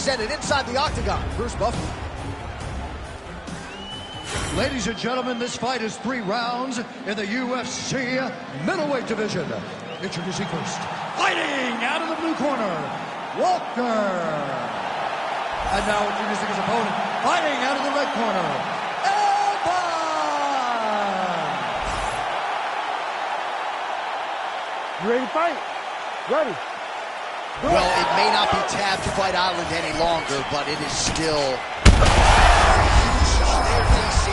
send it inside the octagon. Bruce Buffer. Ladies and gentlemen, this fight is 3 rounds in the UFC middleweight division. Introducing first, fighting out of the blue corner, Walker. And now introducing his opponent, fighting out of the red corner, Elba. You ready to fight? Ready. Go. Well, it may not be tabbed to Fight Island any longer, but it is still...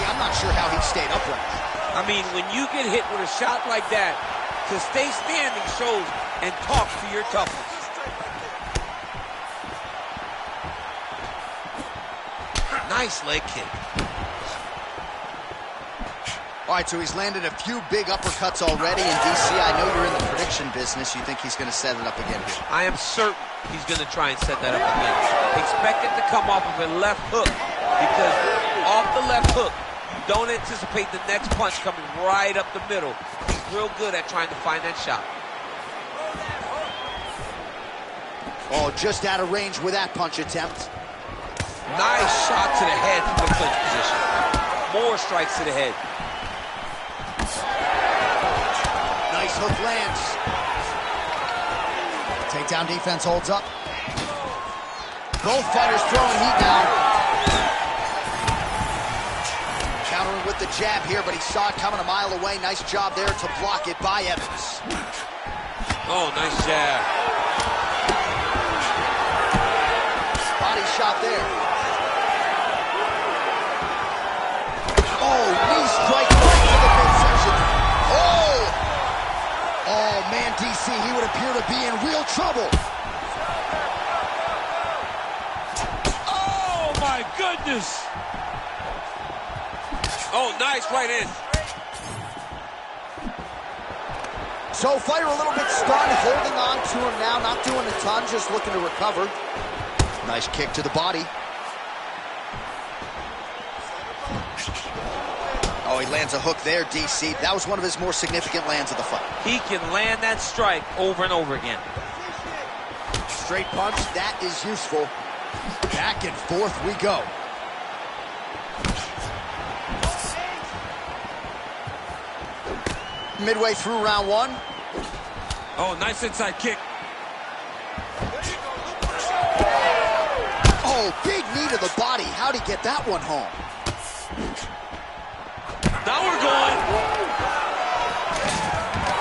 I'm not sure how he stayed upright. I mean, when you get hit with a shot like that, to stay standing shows and talks to your toughness. Nice leg kick. All right, so he's landed a few big uppercuts already. And DC, I know you're in the prediction business. You think he's going to set it up again here? I am certain he's going to try and set that up again. Expect it to come off of a left hook, because off the left hook, you don't anticipate the next punch coming right up the middle. He's real good at trying to find that shot. Oh, just out of range with that punch attempt. Nice shot to the head from the clinch position. More strikes to the head. Nice hook lands. Takedown defense holds up. Both fighters throwing heat now. Countering with the jab here, but he saw it coming a mile away. Nice job there to block it by Evans. Oh, nice jab. Body shot there. Oh, knee strike right to the midsection. Oh! Oh, man, DC, he would appear to be in real trouble. Oh, my goodness! Oh, nice right in. So fighter a little bit stunned, holding on to him now, not doing a ton, just looking to recover. Nice kick to the body. Oh, he lands a hook there, DC. That was one of his more significant lands of the fight. He can land that strike over and over again. Straight punch, that is useful. Back and forth we go. Midway through round 1. Oh, nice inside kick. Oh, big knee to the body. How'd he get that one home? Now we're going.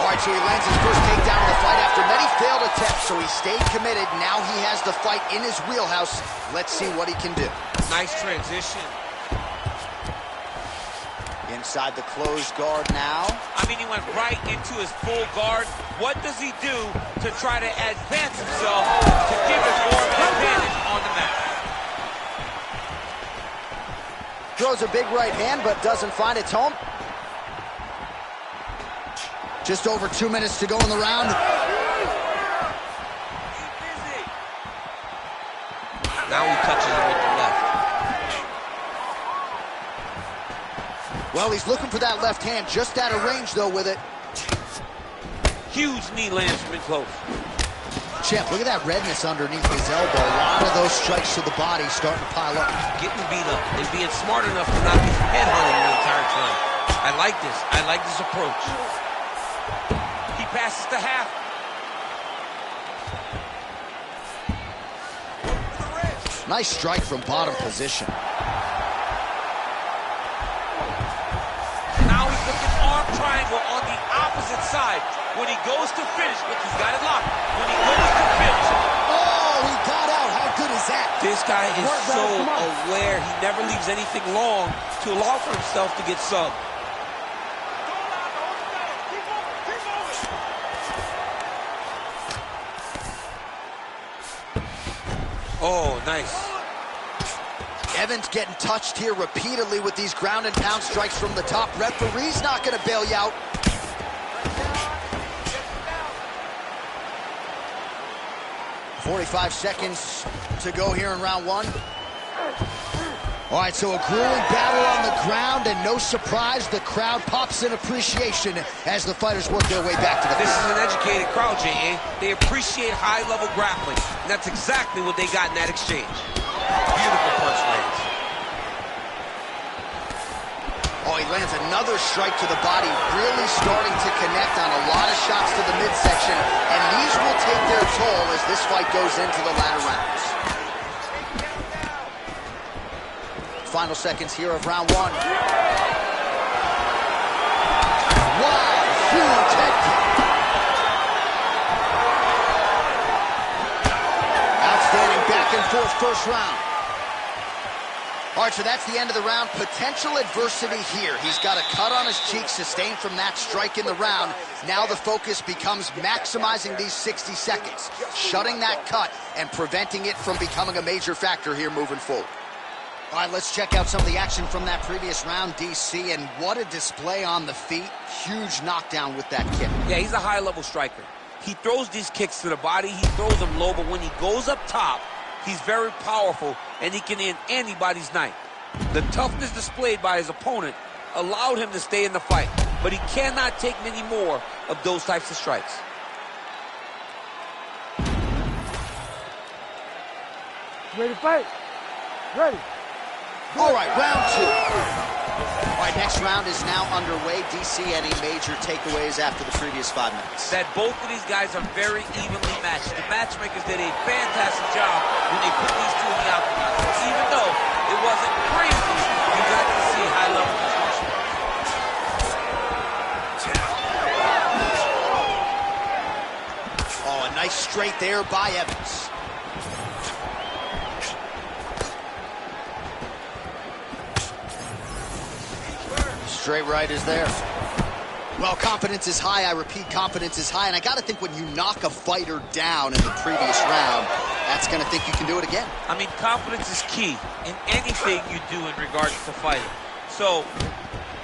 All right, so he lands his first takedown of the fight after many failed attempts, so he stayed committed. Now he has the fight in his wheelhouse. Let's see what he can do. Nice transition. Inside the closed guard now. I mean, he went right into his full guard. What does he do to try to advance himself to give him more of an advantage on the mat? Throws a big right hand, but doesn't find its home. Just over 2 minutes to go in the round. Now he touches it with the left. Well, he's looking for that left hand, just out of range, though, with it. Huge knee lands from in close. Champ, look at that redness underneath his elbow. A lot of those strikes to the body starting to pile up. Getting beat up and being smart enough to not be headhunting the entire time. I like this. I like this approach. He passes to half. Nice strike from bottom position. Now he's looking arm triangle on the opposite side. When he goes to finish, look, he's got it locked. When he goes to finish. Oh, he got out. How good is that? This guy is so aware. He never leaves anything long to allow for himself to get subbed. Oh, nice. Evans getting touched here repeatedly with these ground and pound strikes from the top. Referee's not going to bail you out. "45 seconds to go here in round 1. All right, so a grueling battle on the ground, and no surprise, the crowd pops in appreciation as the fighters work their way back to the field. This is an educated crowd, J.A. They appreciate high-level grappling, and that's exactly what they got in that exchange. Beautiful punch lands. Oh, he lands another strike to the body, really starting to connect on a lot of shots to the midsection, and these will take their toll as this fight goes into the latter rounds. Final seconds here of round one. Wow, huge head kick. Outstanding back and forth first round. All right, so that's the end of the round. Potential adversity here. He's got a cut on his cheek sustained from that strike in the round. Now the focus becomes maximizing these 60 seconds, shutting that cut and preventing it from becoming a major factor here moving forward. All right, let's check out some of the action from that previous round, DC, and what a display on the feet. Huge knockdown with that kick. Yeah, he's a high-level striker. He throws these kicks to the body. He throws them low, but when he goes up top, he's very powerful, and he can end anybody's night. The toughness displayed by his opponent allowed him to stay in the fight, but he cannot take many more of those types of strikes. Ready to fight? Ready. All right, round two. All right, next round is now underway. DC, any major takeaways after the previous 5 minutes? That both of these guys are very evenly matched. The matchmakers did a fantastic job when they put these two in the octagon. Even though it wasn't crazy, you got to see high-level discussion. Oh, a nice straight there by Evans. Straight right is there. Well, confidence is high. I repeat, confidence is high. And I got to think when you knock a fighter down in the previous round, that's going to think you can do it again. I mean, confidence is key in anything you do in regards to fighting. So,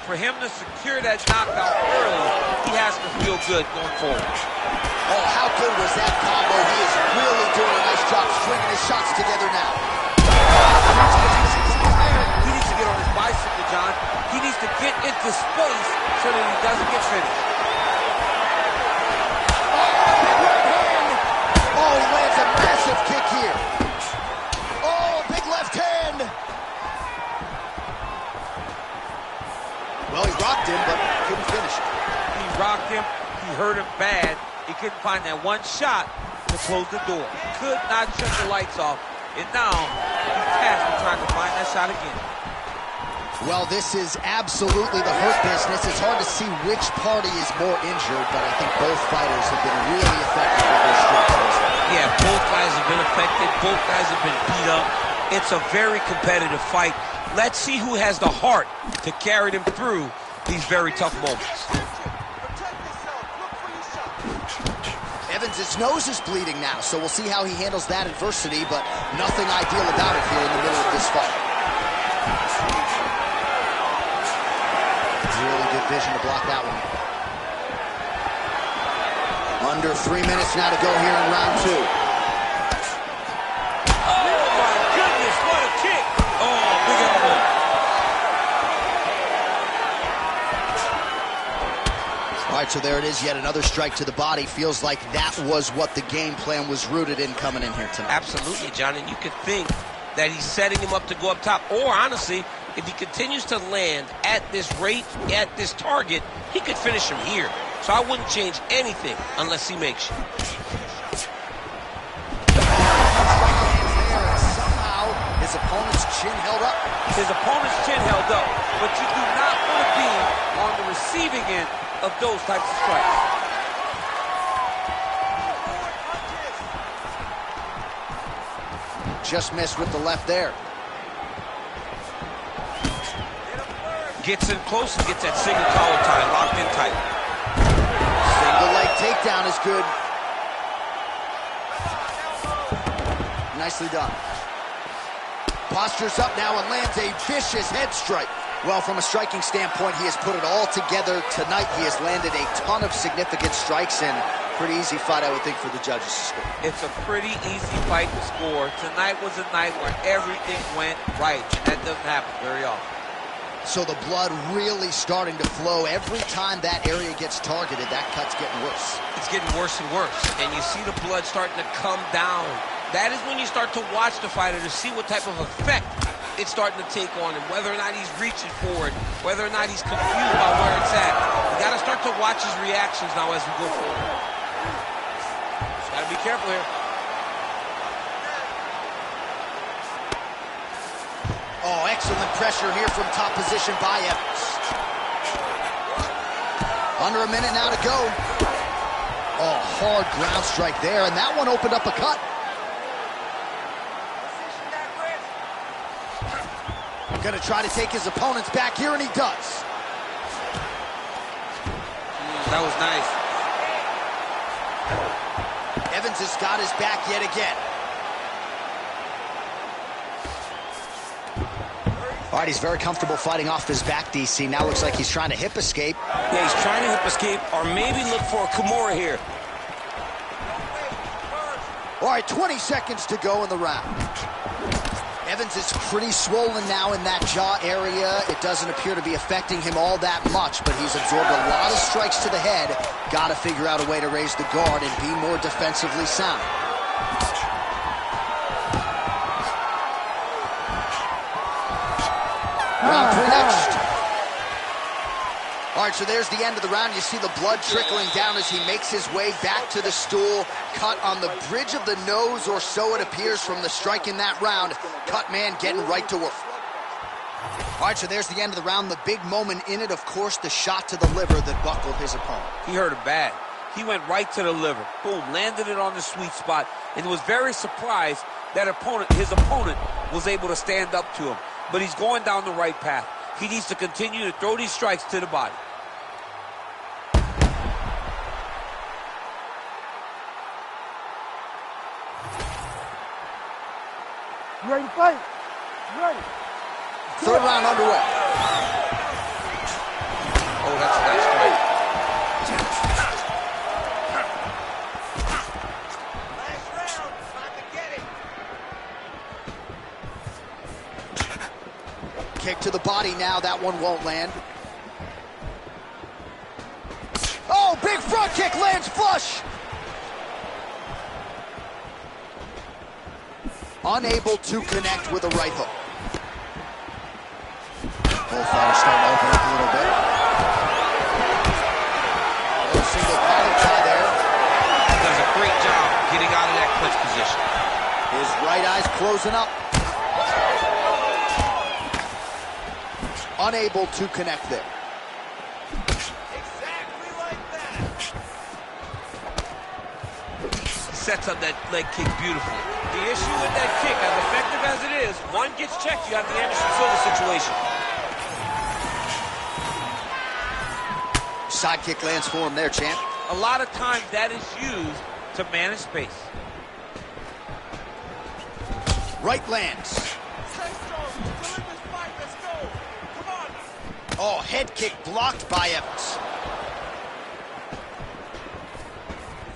for him to secure that knockout early, he has to feel good going forward. Oh, how good was that combo? He is really doing a nice job stringing his shots together now. He needs to get on his bicycle, John. He needs to get into space so that he doesn't get finished. Oh, he lands a massive kick here. Oh, big left hand. Well, he rocked him, but couldn't finish it. He rocked him. He hurt him bad. He couldn't find that one shot to close the door. Could not shut the lights off. And now he's tasked with trying to find that shot again. Well, this is absolutely the hurt business. It's hard to see which party is more injured, but I think both fighters have been really effective with their strikes. Yeah, both guys have been affected. Both guys have been beat up. It's a very competitive fight. Let's see who has the heart to carry them through these very tough moments. Evans' nose is bleeding now, so we'll see how he handles that adversity, but nothing ideal about it here in the middle of this fight. Really good vision to block that one. Under 3 minutes now to go here in round two. Oh, my goodness, what a kick. Oh, big elbow. All right, so there it is, yet another strike to the body. Feels like that was what the game plan was rooted in coming in here tonight. Absolutely, John, and you could think that he's setting him up to go up top. Or, honestly, if he continues to land at this rate, at this target, he could finish him here. So I wouldn't change anything unless he makes you. Somehow, his opponent's chin held up. His opponent's chin held up, but you do not want to be on the receiving end of those types of strikes. Just missed with the left there. Gets in close and gets that single collar tie locked in tight. Single leg takedown is good. Nicely done. Postures up now and lands a vicious head strike. Well, from a striking standpoint, he has put it all together tonight. He has landed a ton of significant strikes, and pretty easy fight, I would think, for the judges to score. It's a pretty easy fight to score. Tonight was a night where everything went right, and that doesn't happen very often. So the blood really starting to flow. Every time that area gets targeted, that cut's getting worse. It's getting worse and worse, and you see the blood starting to come down That is when you start to watch the fighter to see what type of effect it's starting to take on him, whether or not he's reaching for it, whether or not he's confused by where it's at. You got to start to watch his reactions now as we go forward. Just got to be careful here. Oh, excellent pressure here from top position by Evans. Under a minute now to go. Oh, hard ground strike there, and that one opened up a cut. Gonna try to take his opponents back here, and he does. That was nice. Evans has got his back yet again. All right, he's very comfortable fighting off his back, DC. Now looks like he's trying to hip escape. Yeah, he's trying to hip escape or maybe look for a Kimura here. All right, 20 seconds to go in the round. Evans is pretty swollen now in that jaw area. It doesn't appear to be affecting him all that much, but he's absorbed a lot of strikes to the head. Got to figure out a way to raise the guard and be more defensively sound. Round 3 next. All right, so there's the end of the round. You see the blood trickling down as he makes his way back to the stool. Cut on the bridge of the nose, or so it appears from the strike in that round. Cut man getting right to work. All right, so there's the end of the round. The big moment in it, of course, the shot to the liver that buckled his opponent. He hurt it bad. He went right to the liver. Boom, landed it on the sweet spot, and was very surprised that his opponent was able to stand up to him. But he's going down the right path. He needs to continue to throw these strikes to the body. You ready to fight? You ready? Third round underway. Oh, that's a nice strike. Last round, time to get it. Kick to the body now. That one won't land. Oh, big front kick lands flush. Unable to connect with a right hook. Both fighters starting to open up a little bit. A single collar tie there. Does a great job getting out of that clinch position. His right eye's closing up. Unable to connect there. Exactly like that. Sets up that leg kick beautifully. The issue with that kick, as effective as it is, one gets checked, you have the Anderson Silva situation. Side kick lands for him there, champ. A lot of times that is used to manage space. Right lands. Stay strong. Still in this fight. Let's go. Come on. Oh, head kick blocked by Evans.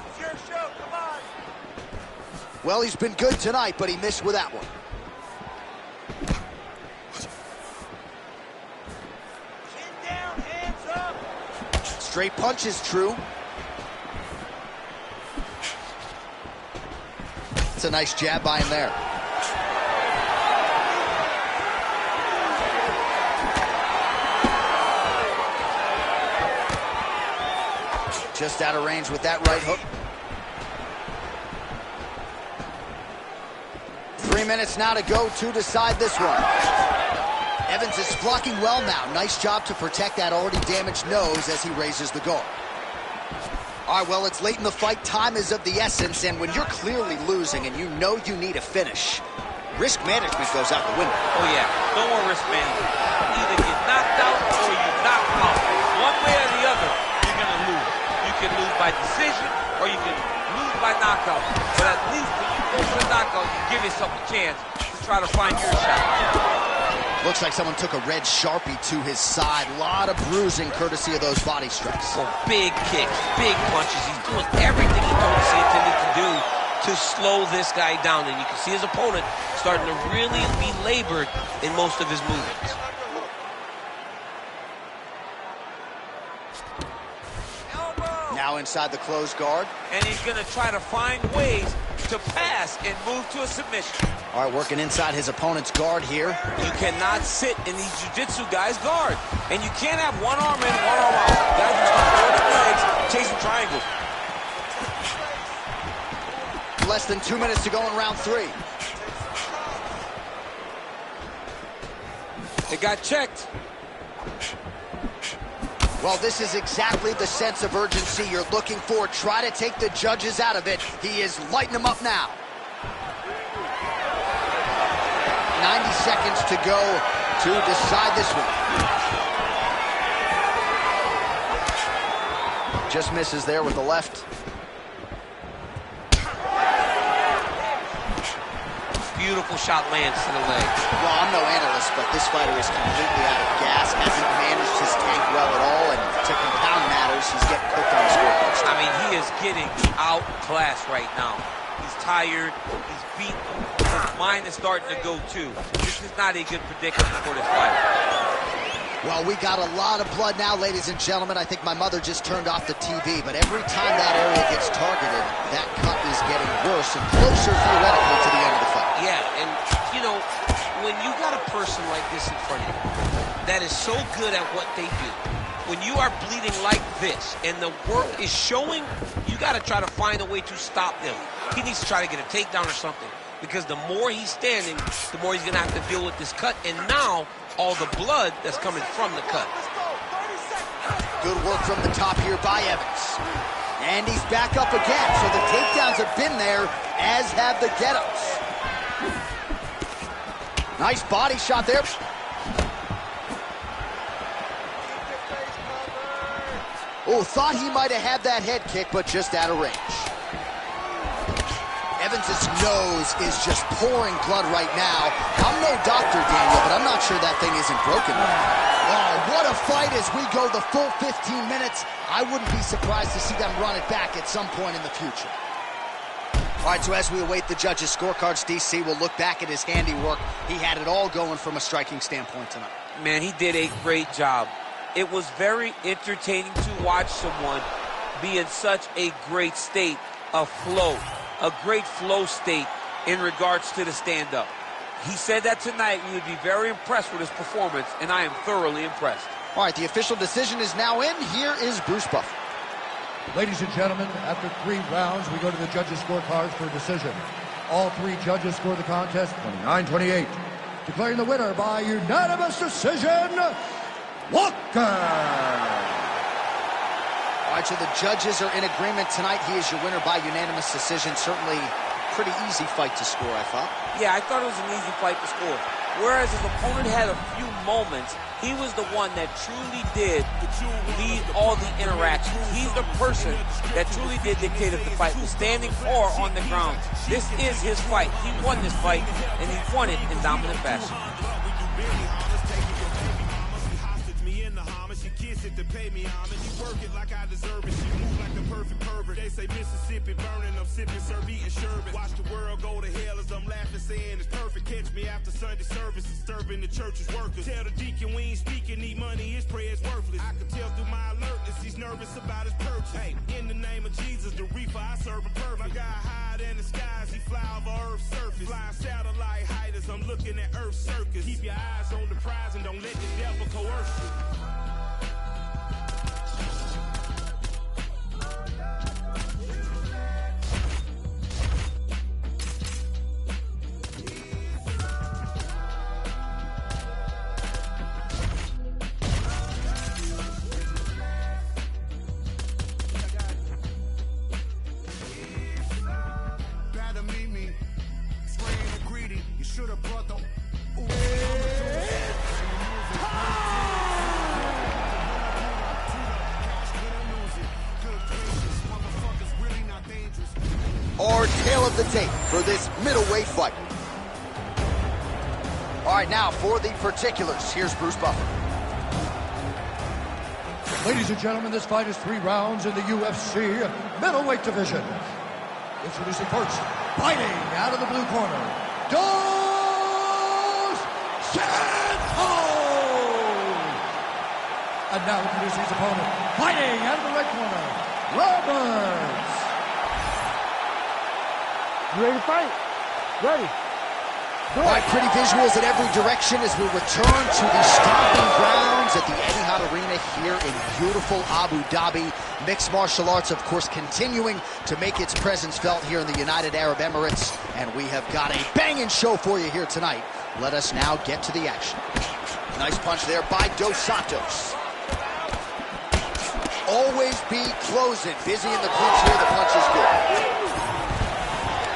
It's your show. Come on. Well, he's been good tonight, but he missed with that one. Chin down. Hands up. Straight punch is true. It's a nice jab by him there. Just out of range with that right hook. 3 minutes now to go to decide this one. Evans is blocking well now. Nice job to protect that already damaged nose as he raises the guard. All right, well, it's late in the fight. Time is of the essence, and when you're clearly losing and you know you need a finish, risk management goes out the window. Oh, yeah. No more risk management. Either get knocked out or you knock out. One way or the other, you're going to lose. You can lose by decision or you can lose by knockout. But at least when you go for the knockout, you give yourself a chance to try to find your shot. Looks like someone took a red Sharpie to his side. A lot of bruising courtesy of those body strikes. Oh, big kicks, big punches. He's doing everything he told us he intended to do to slow this guy down. And you can see his opponent starting to really be labored in most of his movements. Elbow. Now inside the closed guard. And he's going to try to find ways to pass and move to a submission. All right, working inside his opponent's guard here. You cannot sit in these jiu-jitsu guys' guard. And you can't have one arm in, one arm out. Guys just throwing legs, chasing triangles. Less than 2 minutes to go in round 3. It got checked. Well, this is exactly the sense of urgency you're looking for. Try to take the judges out of it. He is lighting them up now. 90 seconds to go to decide this one. Just misses there with the left. Beautiful shot lands to the leg. Well, I'm no analyst, but this fighter is completely out of gas, hasn't managed his tank well at all, and to compound matters, he's getting cooked on the scoreboard. I mean, he is getting outclassed right now. He's tired, he's beaten, his mind is starting to go too. This is not a good predicament for this fight. Well, we got a lot of blood now, ladies and gentlemen. I think my mother just turned off the TV, but every time that area gets targeted, that cut is getting worse and closer theoretically to the end of the fight. Yeah, and you know, when you got a person like this in front of you that is so good at what they do, when you are bleeding like this and the work is showing, you got to try to find a way to stop him. He needs to try to get a takedown or something, because the more he's standing, the more he's going to have to deal with this cut, and now all the blood that's coming from the cut. Good work from the top here by Evans. And he's back up again, so the takedowns have been there, as have the get-ups. Nice body shot there. Oh, thought he might have had that head kick, but just out of range. Evans' nose is just pouring blood right now. I'm no doctor, Daniel, but I'm not sure that thing isn't broken. Oh, what a fight as we go the full 15 minutes. I wouldn't be surprised to see them run it back at some point in the future. All right, so as we await the judges' scorecards, DC will look back at his handiwork. He had it all going from a striking standpoint tonight. Man, he did a great job. It was very entertaining to watch someone be in such a great state of flow, a great flow state in regards to the stand-up. He said that tonight we would be very impressed with his performance, and I am thoroughly impressed. All right, the official decision is now in. Here is Bruce Buffer. Ladies and gentlemen, after 3 rounds, we go to the judges' scorecards for a decision. All 3 judges score the contest 29-28. Declaring the winner by unanimous decision, Walker! All right, so the judges are in agreement tonight. He is your winner by unanimous decision. Certainly pretty easy fight to score, I thought. Yeah, I thought it was an easy fight to score. Whereas his opponent had a few moments, he was the one that truly did lead all the interactions. He's the person that truly did dictate if the fight was standing or on the ground. This is his fight. He won this fight, and he won it in dominant fashion. To pay me homage, you work it like I deserve it. She move like the perfect pervert. They say Mississippi burning, I'm sipping, serve, eating sherbet. Watch the world go to hell as I'm laughing, saying it's perfect. Catch me after Sunday service, disturbing the church's workers. Tell the deacon we ain't speaking, need money, his prayer's worthless. I can tell through my alertness, he's nervous about his purchase. Hey, in the name of Jesus, the reaper, I serve him perfect. My guy higher than the skies, he fly over Earth's surface. Flying satellite height as I'm looking at Earth's circus. Keep your eyes on the prize and don't let the devil coerce you. Our tale of the tape for this middleweight fight. All right, now for the particulars, here's Bruce Buffer. Ladies and gentlemen, this fight is 3 rounds in the UFC middleweight division. Introducing first, fighting out of the blue corner, Dos Santos! And now introducing his opponent, fighting out of the red corner, Roberts! You ready to fight? Ready. All right, pretty visuals in every direction as we return to the stomping grounds at the Etihad Arena here in beautiful Abu Dhabi. Mixed martial arts, of course, continuing to make its presence felt here in the United Arab Emirates. And we have got a banging show for you here tonight. Let us now get to the action. Nice punch there by Dos Santos. Always be closing. Busy in the clinch here, the punch is good.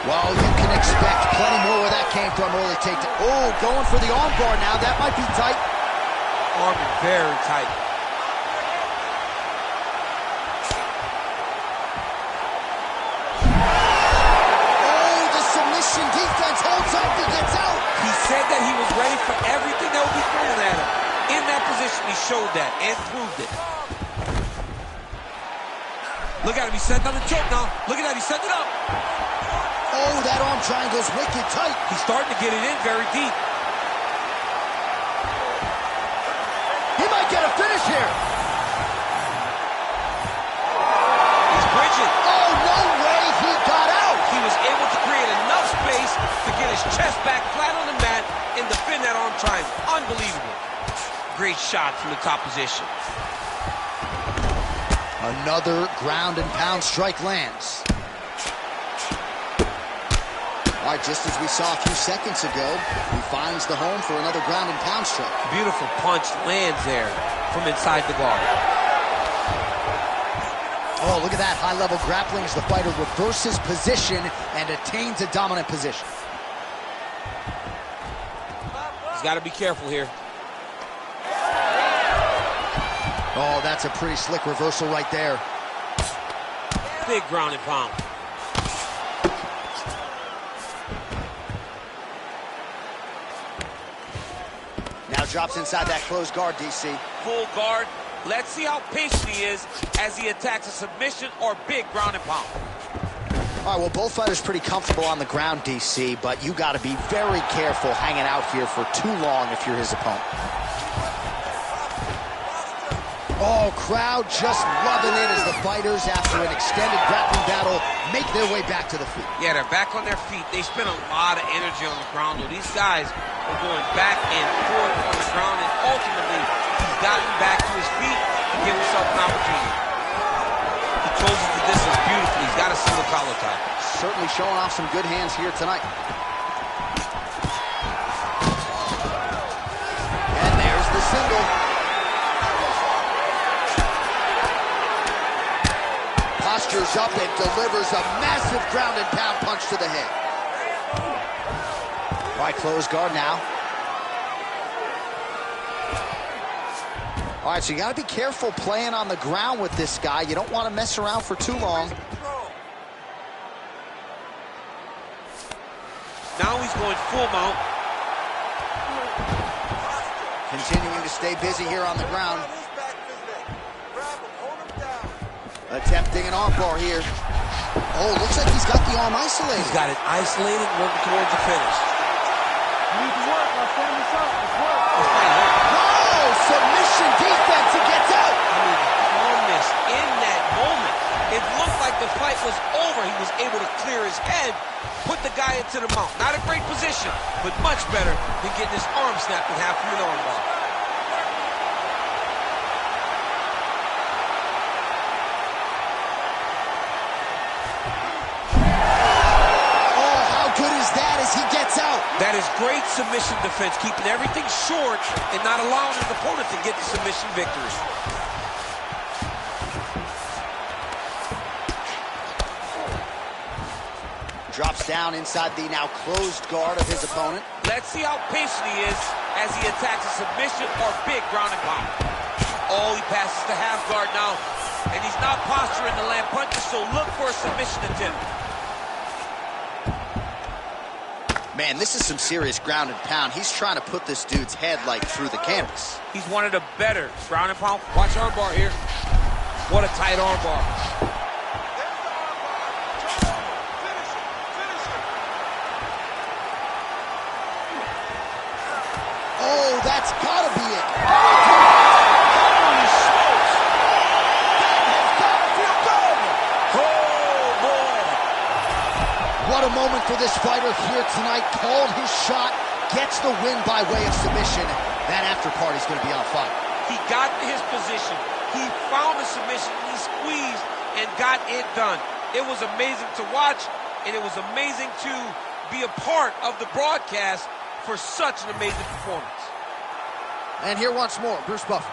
Well, you can expect plenty more where that came from. Early takedown. Oh, going for the arm bar now. That might be tight. Arm very tight. Oh, the submission defense holds up. He gets out. He said that he was ready for everything that would be thrown at him. In that position, he showed that and proved it. Look at him. He's setting up the choke now. Look at that. He's setting it up. Oh, that arm triangle's wicked tight. He's starting to get it in very deep. He might get a finish here. He's bridging. Oh, no way he got out. He was able to create enough space to get his chest back flat on the mat and defend that arm triangle. Unbelievable. Great shot from the top position. Another ground and pound strike lands. All right, just as we saw a few seconds ago, he finds the home for another ground and pound strike. Beautiful punch lands there from inside the guard. Oh, look at that high-level grappling as the fighter reverses position and attains a dominant position. He's got to be careful here. Oh, that's a pretty slick reversal right there. Big ground and pound. Now drops inside that closed guard, DC. Full guard. Let's see how patient he is as he attacks a submission or big ground and pound. All right, well, both fighters pretty comfortable on the ground, DC, but you got to be very careful hanging out here for too long if you're his opponent. Oh, crowd just loving it as the fighters, after an extended grappling battle, make their way back to the feet. Yeah, they're back on their feet. They spend a lot of energy on the ground, though. These guys are going back and forth on the ground, and ultimately, he's gotten back to his feet to give himself an opportunity. He closes the distance beautifully. He's got a single collar tie. Certainly showing off some good hands here tonight. And there's the single. Postures up and delivers a massive ground and pound punch to the head. All right, closed guard now. All right, so you got to be careful playing on the ground with this guy. You don't want to mess around for too long. Now he's going full mount. Continuing to stay busy here on the ground. Attempting an arm bar here. Oh, looks like he's got the arm isolated. He's got it isolated, working towards the finish. You need to work. I'll stand this up. Let's work. Oh, submission defense. He gets out. I mean, calmness in that moment. It looked like the fight was over. He was able to clear his head, put the guy into the mount. Not a great position, but much better than getting his arm snapped in half from an arm bar. That is great submission defense, keeping everything short and not allowing his opponent to get the submission victory. Drops down inside the now closed guard of his opponent. Let's see how patient he is as he attacks a submission or big ground and pound. Oh, he passes the half guard now, and he's not posturing to land punches, so look for a submission attempt. Man, this is some serious ground and pound. He's trying to put this dude's head like through the canvas. He's one of the better ground and pound. Watch arm bar here. What a tight arm bar. Oh, that's gotta be it. Holy smokes. That has got to feel good. Oh, boy. What a moment for this fighter here tonight called his shot, gets the win by way of submission. That after party's going to be on fire. He got to his position. He found the submission. He squeezed and got it done. It was amazing to watch, and it was amazing to be a part of the broadcast for such an amazing performance. And here once more, Bruce Buffer.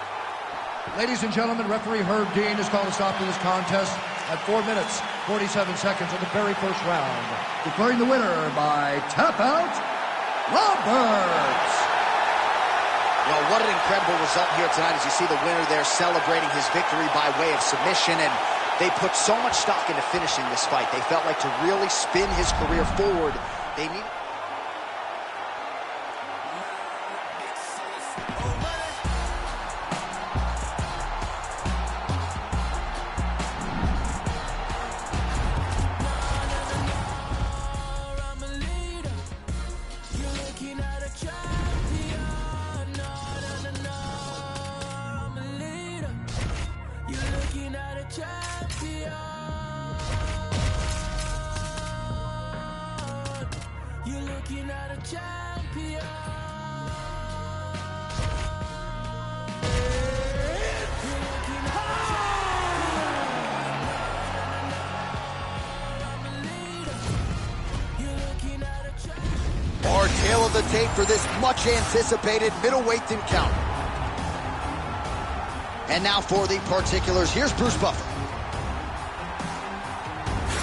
Ladies and gentlemen, referee Herb Dean has called a stop to this contest at 4 minutes, 47 seconds of the very first round, declaring the winner by tap out, Roberts. Well, what an incredible result here tonight as you see the winner there celebrating his victory by way of submission, and they put so much stock into finishing this fight. They felt like to really spin his career forward, they need... Our tale of the tape for this much anticipated middleweight encounter. And now for the particulars, here's Bruce Buffer.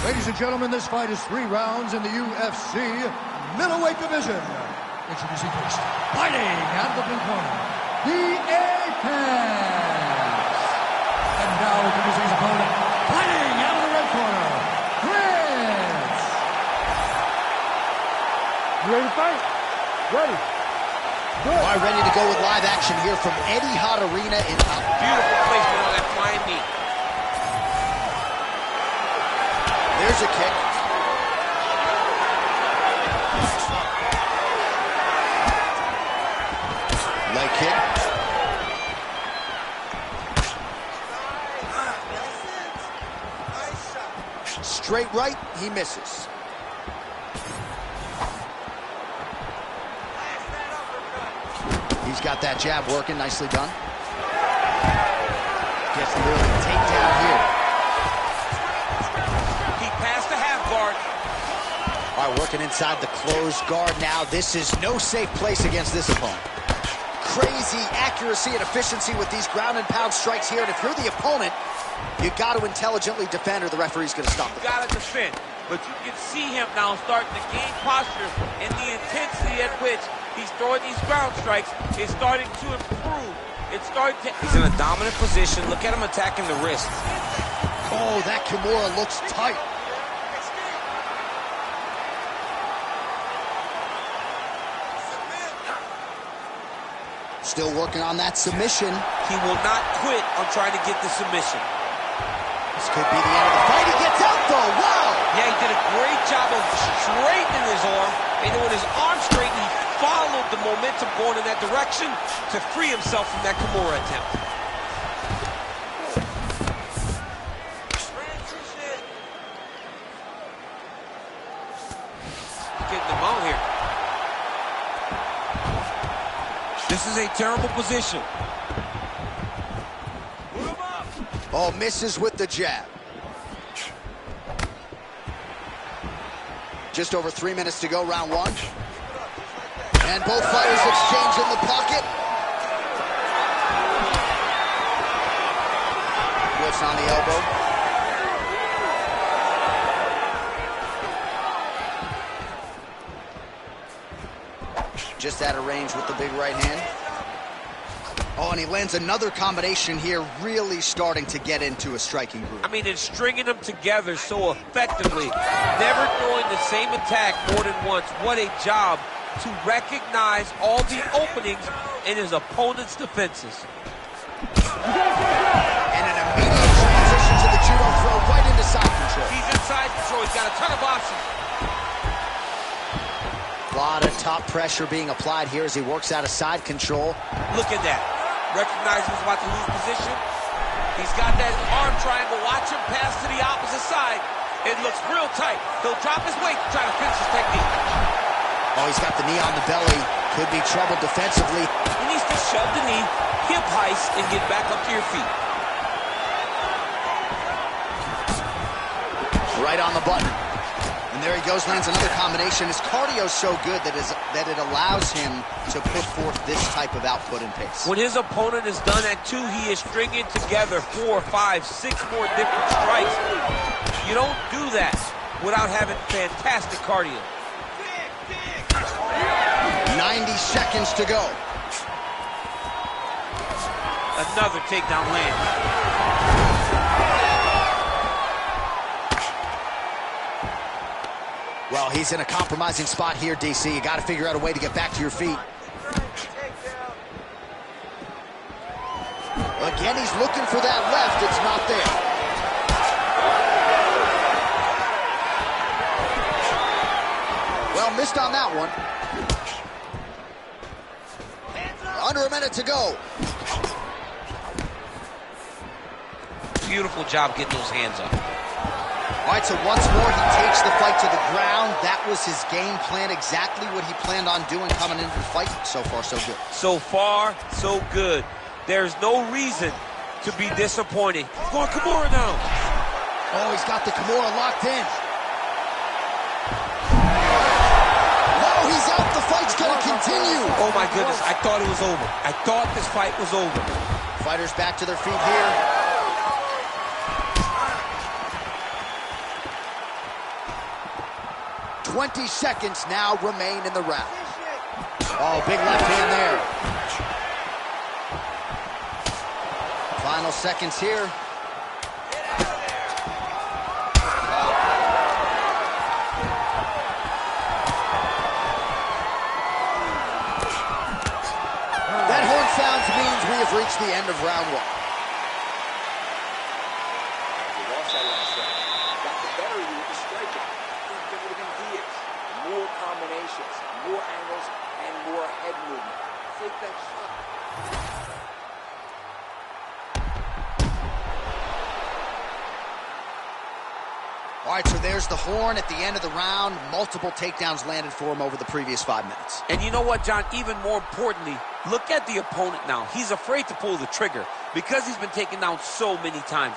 Ladies and gentlemen, this fight is 3 rounds in the UFC middleweight division. Introducing first, fighting out of the blue corner, the Apex. And now introducing his opponent, fighting out of the red corner, Prince. You ready to fight? Ready. Good. All right, ready to go with live action here from Etihad Arena in... Beautiful placement on that flying knee. There's a kick. Leg kick. Straight right, he misses. He's got that jab working, nicely done. Gets the early takedown here. He passed the half guard. All right, working inside the closed guard now. This is no safe place against this opponent. Crazy accuracy and efficiency with these ground and pound strikes here. And if you're the opponent, you got to intelligently defend or the referee's going to stop it. You got to defend. But you can see him now starting to gain posture, and the intensity at which he's throwing these ground strikes is starting to improve. It's starting to... He's in a dominant position. Look at him attacking the wrist. Oh, that Kimura looks tight. Still working on that submission. He will not quit on trying to get the submission. This could be the end of the fight. He gets out, though. Wow! Yeah, he did a great job of straightening his arm, and then when his arm straightened, he followed the momentum going in that direction to free himself from that Kimura attempt. Getting them out here. This is a terrible position. Oh, misses with the jab. Just over 3 minutes to go, round 1. And both fighters exchange in the pocket. Whiffs on the elbow. Just out of range with the big right hand. Oh, and he lands another combination here, really starting to get into a striking groove. I mean, it's stringing them together so effectively. Never throwing the same attack more than once. What a job to recognize all the openings in his opponent's defenses. And an immediate transition to the judo throw right into side control. He's in side control. He's got a ton of options. A lot of top pressure being applied here as he works out of side control. Look at that. Recognize he's about to lose position. He's got that arm triangle. Watch him pass to the opposite side. It looks real tight. He'll drop his weight to try to finish his technique. Oh, he's got the knee on the belly. Could be trouble defensively. He needs to shove the knee, hip heist, and get back up to your feet. Right on the button. And there he goes, lands another combination. His cardio's so good that it allows him to put forth this type of output and pace. When his opponent is done at 2, he is stringing together 4, 5, 6 more different strikes. You don't do that without having fantastic cardio. 90 seconds to go. Another takedown lands. Well, he's in a compromising spot here, DC. You got to figure out a way to get back to your feet. Again, he's looking for that left. It's not there. Well, missed on that one. Under a minute to go. Beautiful job getting those hands up. All right, so once more, he takes the fight to the ground. That was his game plan, exactly what he planned on doing coming into the fight. So far, so good. So far, so good. There's no reason to be disappointed. Going Kimura now. Oh, he's got the Kimura locked in. No, he's out. The fight's going to continue. Oh, my goodness. I thought it was over. I thought this fight was over. Fighters back to their feet here. 20 seconds now remain in the round. Oh, big left hand there. Final seconds here. That horn sounds means we have reached the end of round 1. More angles and more head movement. Take that shot. All right, so there's the horn at the end of the round. Multiple takedowns landed for him over the previous 5 minutes. And you know what, John? Even more importantly, look at the opponent now. He's afraid to pull the trigger because he's been taken down so many times.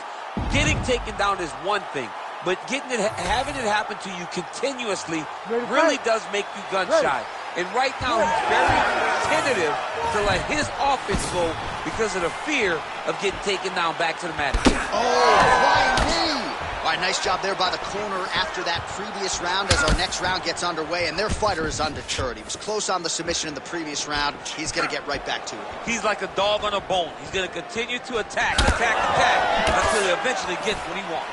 Getting taken down is one thing, but having it happen to you continuously really does make you gun shy. And right now, he's very tentative to let his offense go because of the fear of getting taken down back to the mat again. Oh, flying knee. All right, nice job there by the corner after that previous round as our next round gets underway, and their fighter is undeterred. He was close on the submission in the previous round. He's going to get right back to it. He's like a dog on a bone. He's going to continue to attack, until he eventually gets what he wants.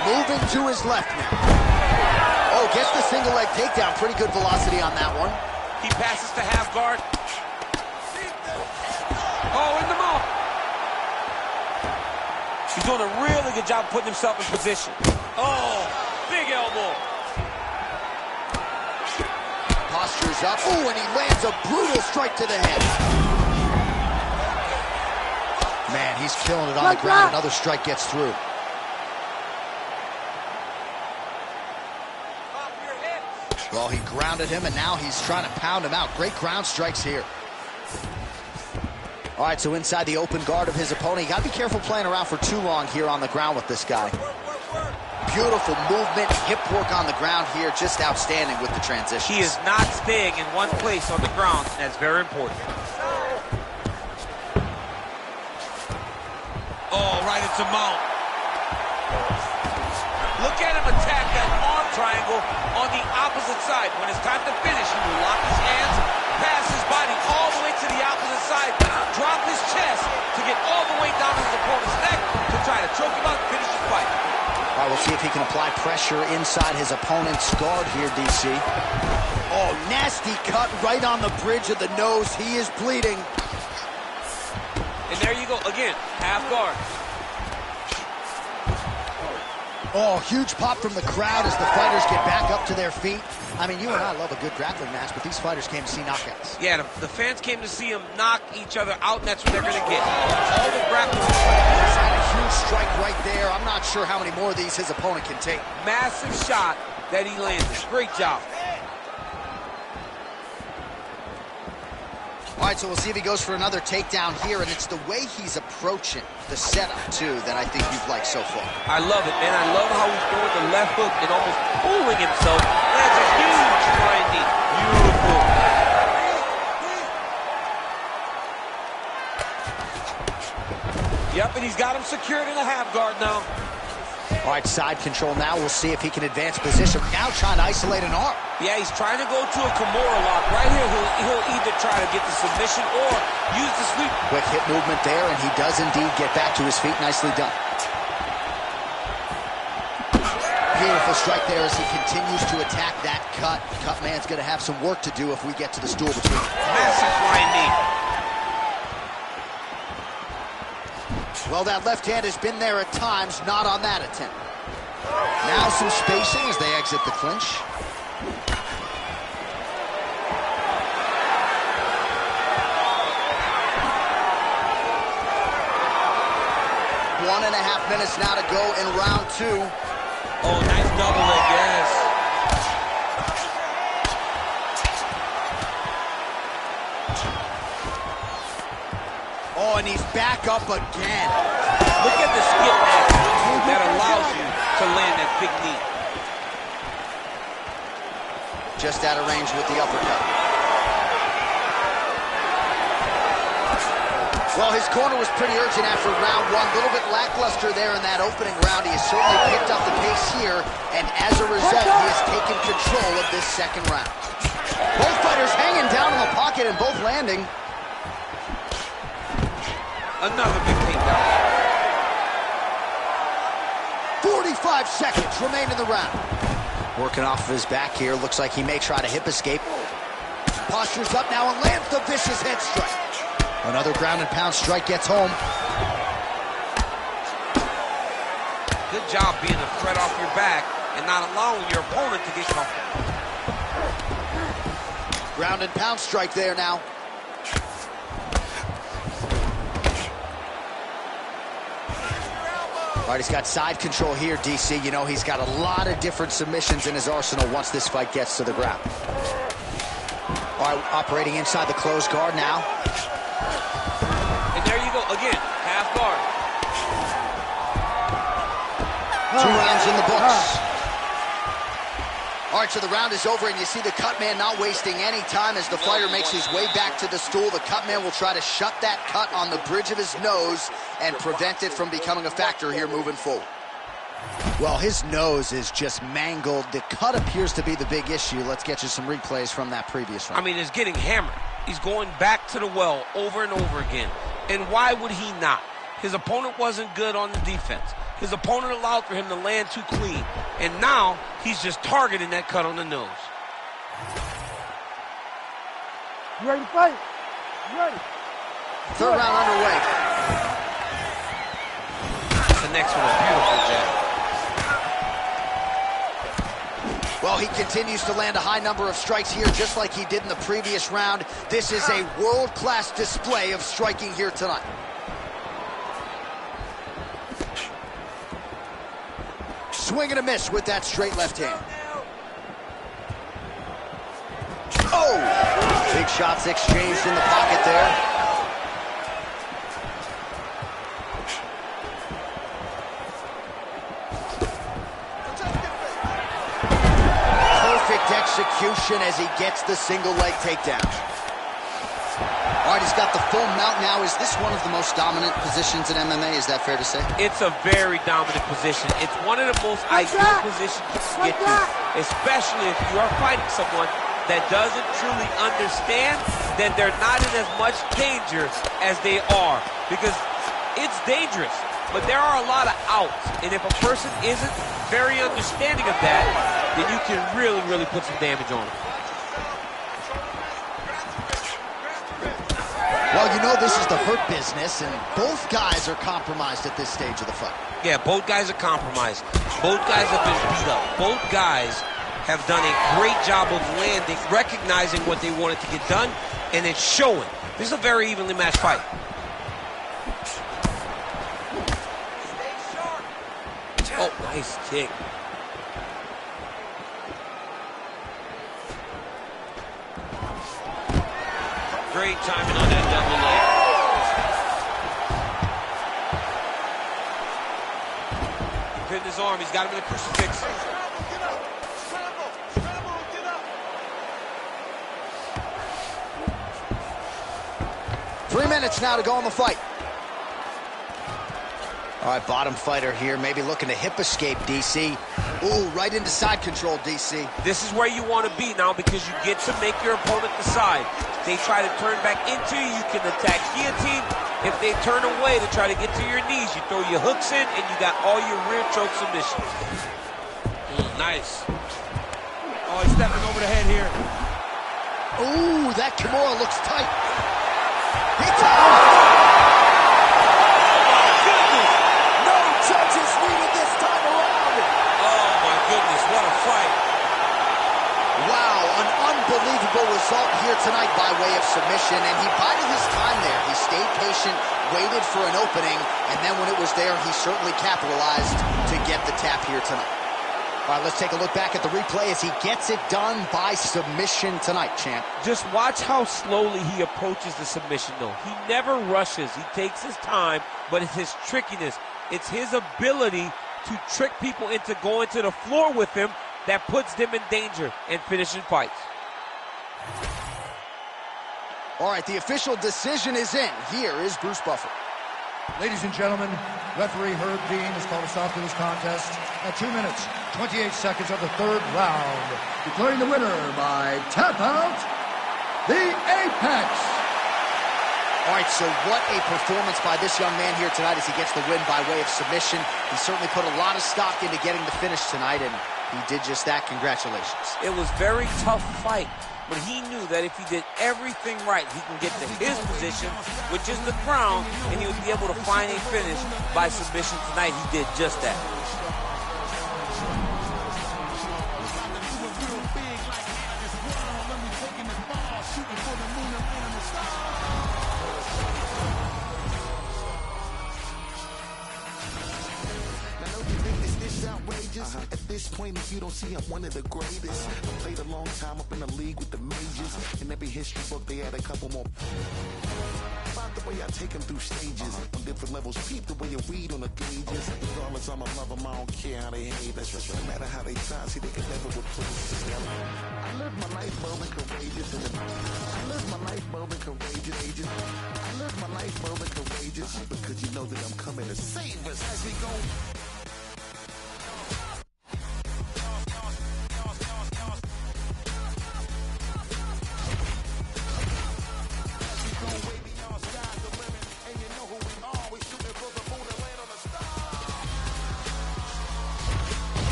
Moving to his left now. Oh, gets the single leg takedown. Pretty good velocity on that one. He passes to half guard. Oh, in the mouth. He's doing a really good job putting himself in position. Oh, big elbow. Posture's up. Oh, and he lands a brutal strike to the head. Man, he's killing it on the ground. Another strike gets through. Well, he grounded him, and now he's trying to pound him out. Great ground strikes here. All right, so inside the open guard of his opponent. You got to be careful playing around for too long here on the ground with this guy. Beautiful movement, hip work on the ground here. Just outstanding with the transition. He is not staying in one place on the ground, and that's very important. Oh, right into mount. Look at him attack that arm triangle on the opposite side. When it's time to finish, he will lock his hands, pass his body all the way to the opposite side, drop his chest to get all the way down his opponent's neck to try to choke him out and finish the fight. All right, we'll see if he can apply pressure inside his opponent's guard here, DC. Oh, nasty cut right on the bridge of the nose. He is bleeding. And there you go, again, half guard. Oh, huge pop from the crowd as the fighters get back up to their feet. I mean, you and I love a good grappling match, but these fighters came to see knockouts. Yeah, the fans came to see them knock each other out, and that's what they're going to get. All the grappling. A huge strike right there. I'm not sure how many more of these his opponent can take. Massive shot that he landed. Great job. All right, so we'll see if he goes for another takedown here, and it's the way he's approaching the setup, too, that I think you've liked so far. I love it, man. I love how he's throwing the left hook and almost pulling himself. That's a huge flying knee. Beautiful. Yep, and he's got him secured in a half guard now. All right, side control now. We'll see if he can advance position. Now trying to isolate an arm. Yeah, he's trying to go to a Kimura lock. Right here, he'll either try to get the submission or use the sweep. Quick hip movement there, and he does indeed get back to his feet. Nicely done. Beautiful strike there as he continues to attack that cut. Cut man's going to have some work to do if we get to the stool between. Massive flying knee. Well, that left hand has been there at times, not on that attempt. Now some spacing as they exit the clinch. One and a half minutes now to go in round two. Oh, nice double leg, yes. Oh, and he's back up again. Look at the skip action that allows you to land that big knee. Just out of range with the uppercut. Well, his corner was pretty urgent after round one. A little bit lackluster there in that opening round. He has certainly picked up the pace here, and as a result, he has taken control of this second round. Both fighters hanging down in the pocket and both landing. Another big takedown. 45 seconds remain in the round. Working off of his back here. Looks like he may try to hip escape. Postures up now and lands the vicious head strike. Another ground and pound strike gets home. Good job being a threat off your back and not allowing your opponent to get comfortable. Ground and pound strike there now. All right, he's got side control here, DC. You know, he's got a lot of different submissions in his arsenal once this fight gets to the ground. All right, operating inside the closed guard now. And there you go, again, half guard. 2 rounds in the books. All right, so the round is over, and you see the cut man not wasting any time as the fighter makes his way back to the stool. The cut man will try to shut that cut on the bridge of his nose and prevent it from becoming a factor here moving forward. Well, his nose is just mangled. The cut appears to be the big issue. Let's get you some replays from that previous round. I mean, it's getting hammered. He's going back to the well over and over again. And why would he not? His opponent wasn't good on the defense. His opponent allowed for him to land too clean. And now, he's just targeting that cut on the nose. You ready to fight? You ready? Third round underway. The next one, a beautiful jab. Well, he continues to land a high number of strikes here, just like he did in the previous round. This is a world-class display of striking here tonight. Swing and a miss with that straight left hand. Oh! Big shots exchanged in the pocket there. Perfect execution as he gets the single leg takedown. All right, he's got the full mount now. Is this one of the most dominant positions in MMA? Is that fair to say? It's a very dominant position. It's one of the most ideal positions you can get to, especially if you are fighting someone that doesn't truly understand, then they're not in as much danger as they are, because it's dangerous, but there are a lot of outs, and if a person isn't very understanding of that, then you can really, really put some damage on them. Well, you know this is the hurt business, and both guys are compromised at this stage of the fight. Yeah, both guys are compromised. Both guys have been beat up. Both guys have done a great job of landing, recognizing what they wanted to get done, and it's showing. This is a very evenly matched fight. Oh, nice kick. Great timing on that double leg. Pinned his arm. He's got him in a crucifix. 3 minutes now to go in the fight. All right, bottom fighter here, maybe looking to hip escape, DC. Ooh, right into side control, DC. This is where you want to be now because you get to make your opponent decide. They try to turn back into you, you can attack guillotine. If they turn away to try to get to your knees, you throw your hooks in and you got all your rear choke submissions. Nice. Oh, he's stepping over the head here. Ooh, that Kimura looks tight. No judges needed this time around. Oh my goodness, what a fight. Wow, an unbelievable result here tonight by way of submission, and he bided his time there. He stayed patient, waited for an opening, and then when it was there, he certainly capitalized to get the tap here tonight. All right, let's take a look back at the replay as he gets it done by submission tonight, champ. Just watch how slowly he approaches the submission, though. He never rushes. He takes his time, but it's his trickiness. It's his ability to trick people into going to the floor with him that puts them in danger and finishing fights. All right, the official decision is in. Here is Bruce Buffer. Ladies and gentlemen, referee Herb Dean has called a stop to this contest at 2 minutes, 28 seconds of the third round, declaring the winner by tap out, the Apex. All right, so what a performance by this young man here tonight as he gets the win by way of submission. He certainly put a lot of stock into getting the finish tonight, and he did just that. Congratulations. It was a very tough fight, but he knew that if he did everything right, he can get to his position, which is the crown, and he would be able to find a finish by submission tonight. He did just that. At this point, if you don't see I'm one of the greatest, I played a long time up in the league with the majors. In every history book, they had a couple more. About the way I take them through stages on different levels. Peep the way you read on the gauges. Regardless, I'ma love them. I don't care how they hate. That's just no matter how they try. See, they can never replace. I live my life bold and courageous. I live my life bold and courageous. I live my life bold and courageous because you know that I'm coming to save us as we go.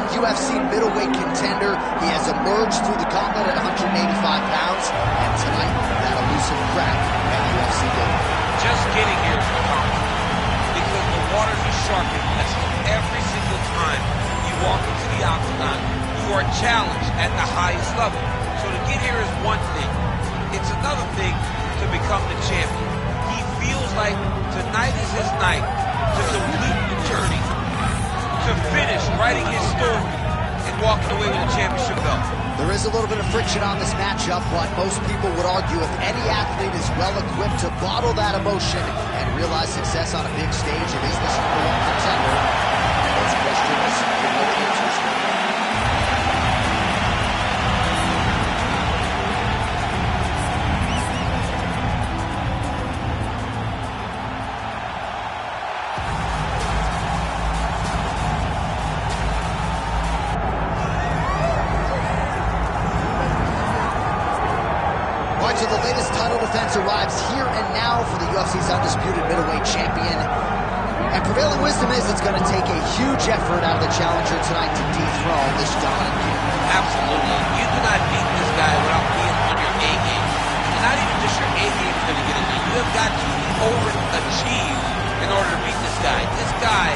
UFC middleweight contender. He has emerged through the gauntlet at 185 pounds, and tonight, that elusive crack at UFC debut. Just getting here is an accomplishment because the waters are sharpened. That's every single time you walk into the octagon, you are challenged at the highest level. So to get here is one thing. It's another thing to become the champion. He feels like tonight is his night to complete the journey, to finish writing his story and walking away with a championship belt. There is a little bit of friction on this matchup, but most people would argue if any athlete is well equipped to bottle that emotion and realize success on a big stage, it is this #1 contender. And those questions give no answers. title defense arrives here and now for the UFC's undisputed middleweight champion. And prevailing wisdom is it's going to take a huge effort out of the challenger tonight to dethrone this dominant king. Absolutely. You do not beat this guy without being on your A game. And not even just your A game is going to get it done. You have got to overachieve in order to beat this guy. This guy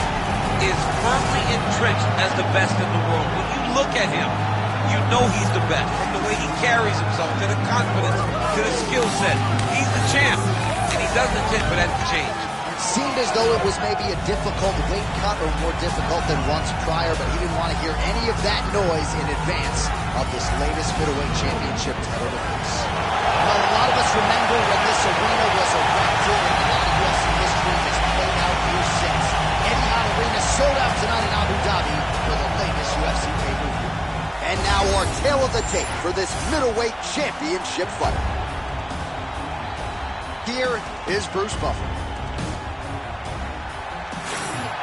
is firmly entrenched as the best in the world. When you look at him, you know he's the best. From the way he carries himself, to the confidence, to the skill set. He's the champ, and he doesn't intend for that to change. It seemed as though it was maybe a difficult weight cut or more difficult than once prior, but he didn't want to hear any of that noise in advance of this latest middleweight championship title defense. Well, a lot of us remember when this arena was erected, and a lot of UFC history has played out here since. Etihad Arena sold out tonight in Abu Dhabi for the latest UFC pay-per-view. And now our tale of the tape for this middleweight championship fight. Here is Bruce Buffer.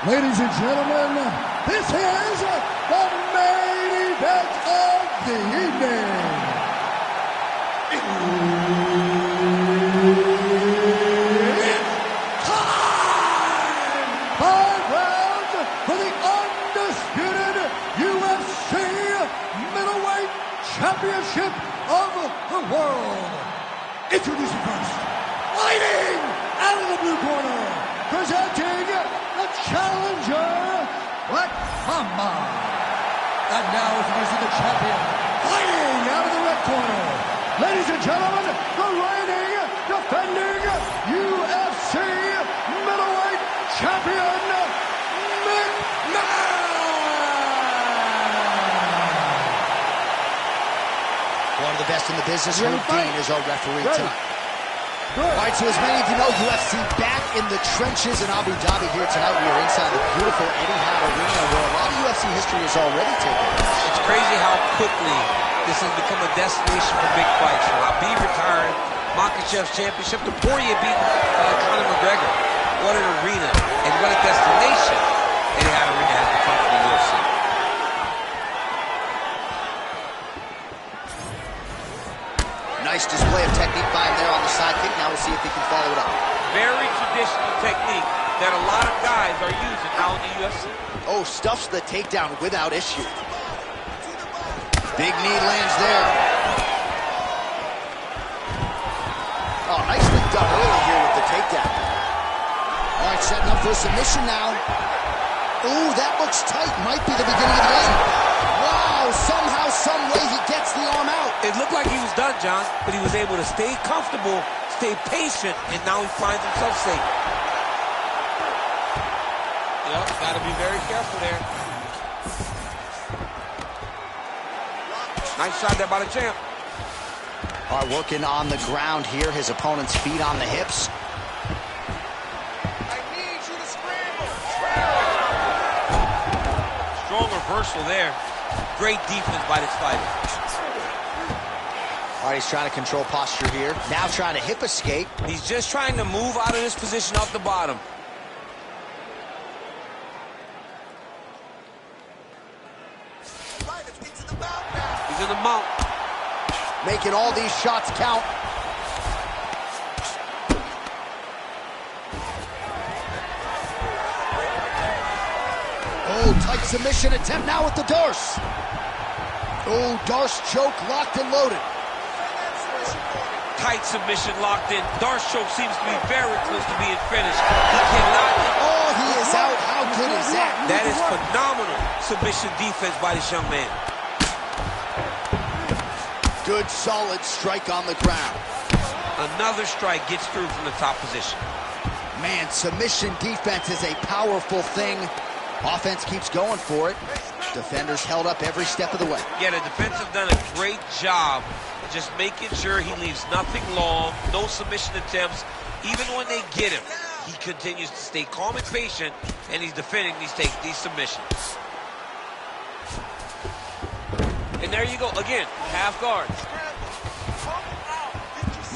Ladies and gentlemen, this is the main event of the evening. It's time! 5 rounds for the undisputed UFC middleweight championship of the world. Introducing first, fighting out of the blue corner, presenting the challenger, Black Mamba. And now introducing the champion, fighting out of the red corner. Ladies and gentlemen, the reigning, defending UFC middleweight champion, Mick One of the best in the business, Herb Dean, is our referee tonight. All right, so as many of you know, UFC back in the trenches in Abu Dhabi here tonight. We are inside the beautiful Etihad Arena where a lot of UFC history has already taken place. It's crazy how quickly this has become a destination for big fights. From Habib retired, Makhachev's championship, to Poirier beating Conor McGregor. What an arena and what a destination Etihad Arena has become for the UFC. Nice display of technique by him there on the side kick. Now we'll see if he can follow it up. Very traditional technique that a lot of guys are using now in the UFC. Oh, stuffs the takedown without issue. Big knee lands there. Oh, nicely done early here with the takedown. All right, setting up for a submission now. Ooh, that looks tight. Might be the beginning of the end. Wow, somehow, some way he gets the arm out. It looked like he was done, John, but he was able to stay comfortable, stay patient, and now he finds himself safe. Yep, got to be very careful there. Nice shot there by the champ. All right, working on the ground here. His opponent's feet on the hips. I need you to scramble. Strong reversal there. Great defense by this fighter. All right, he's trying to control posture here. Now trying to hip escape. He's just trying to move out of this position off the bottom. He's in the mount. Making all these shots count. Oh, tight submission attempt now with the Darce. Oh, Darce choke locked and loaded. Tight submission locked in. Darce choke seems to be very close to being finished. He cannot. Oh, he is out. How good is that? That is phenomenal submission defense by this young man. Good, solid strike on the ground. Another strike gets through from the top position. Man, submission defense is a powerful thing. Offense keeps going for it. Defenders held up every step of the way. Yeah, the defense has done a great job of just making sure he leaves nothing long, no submission attempts. Even when they get him, he continues to stay calm and patient, and he's defending these submissions. And there you go, again, half guard.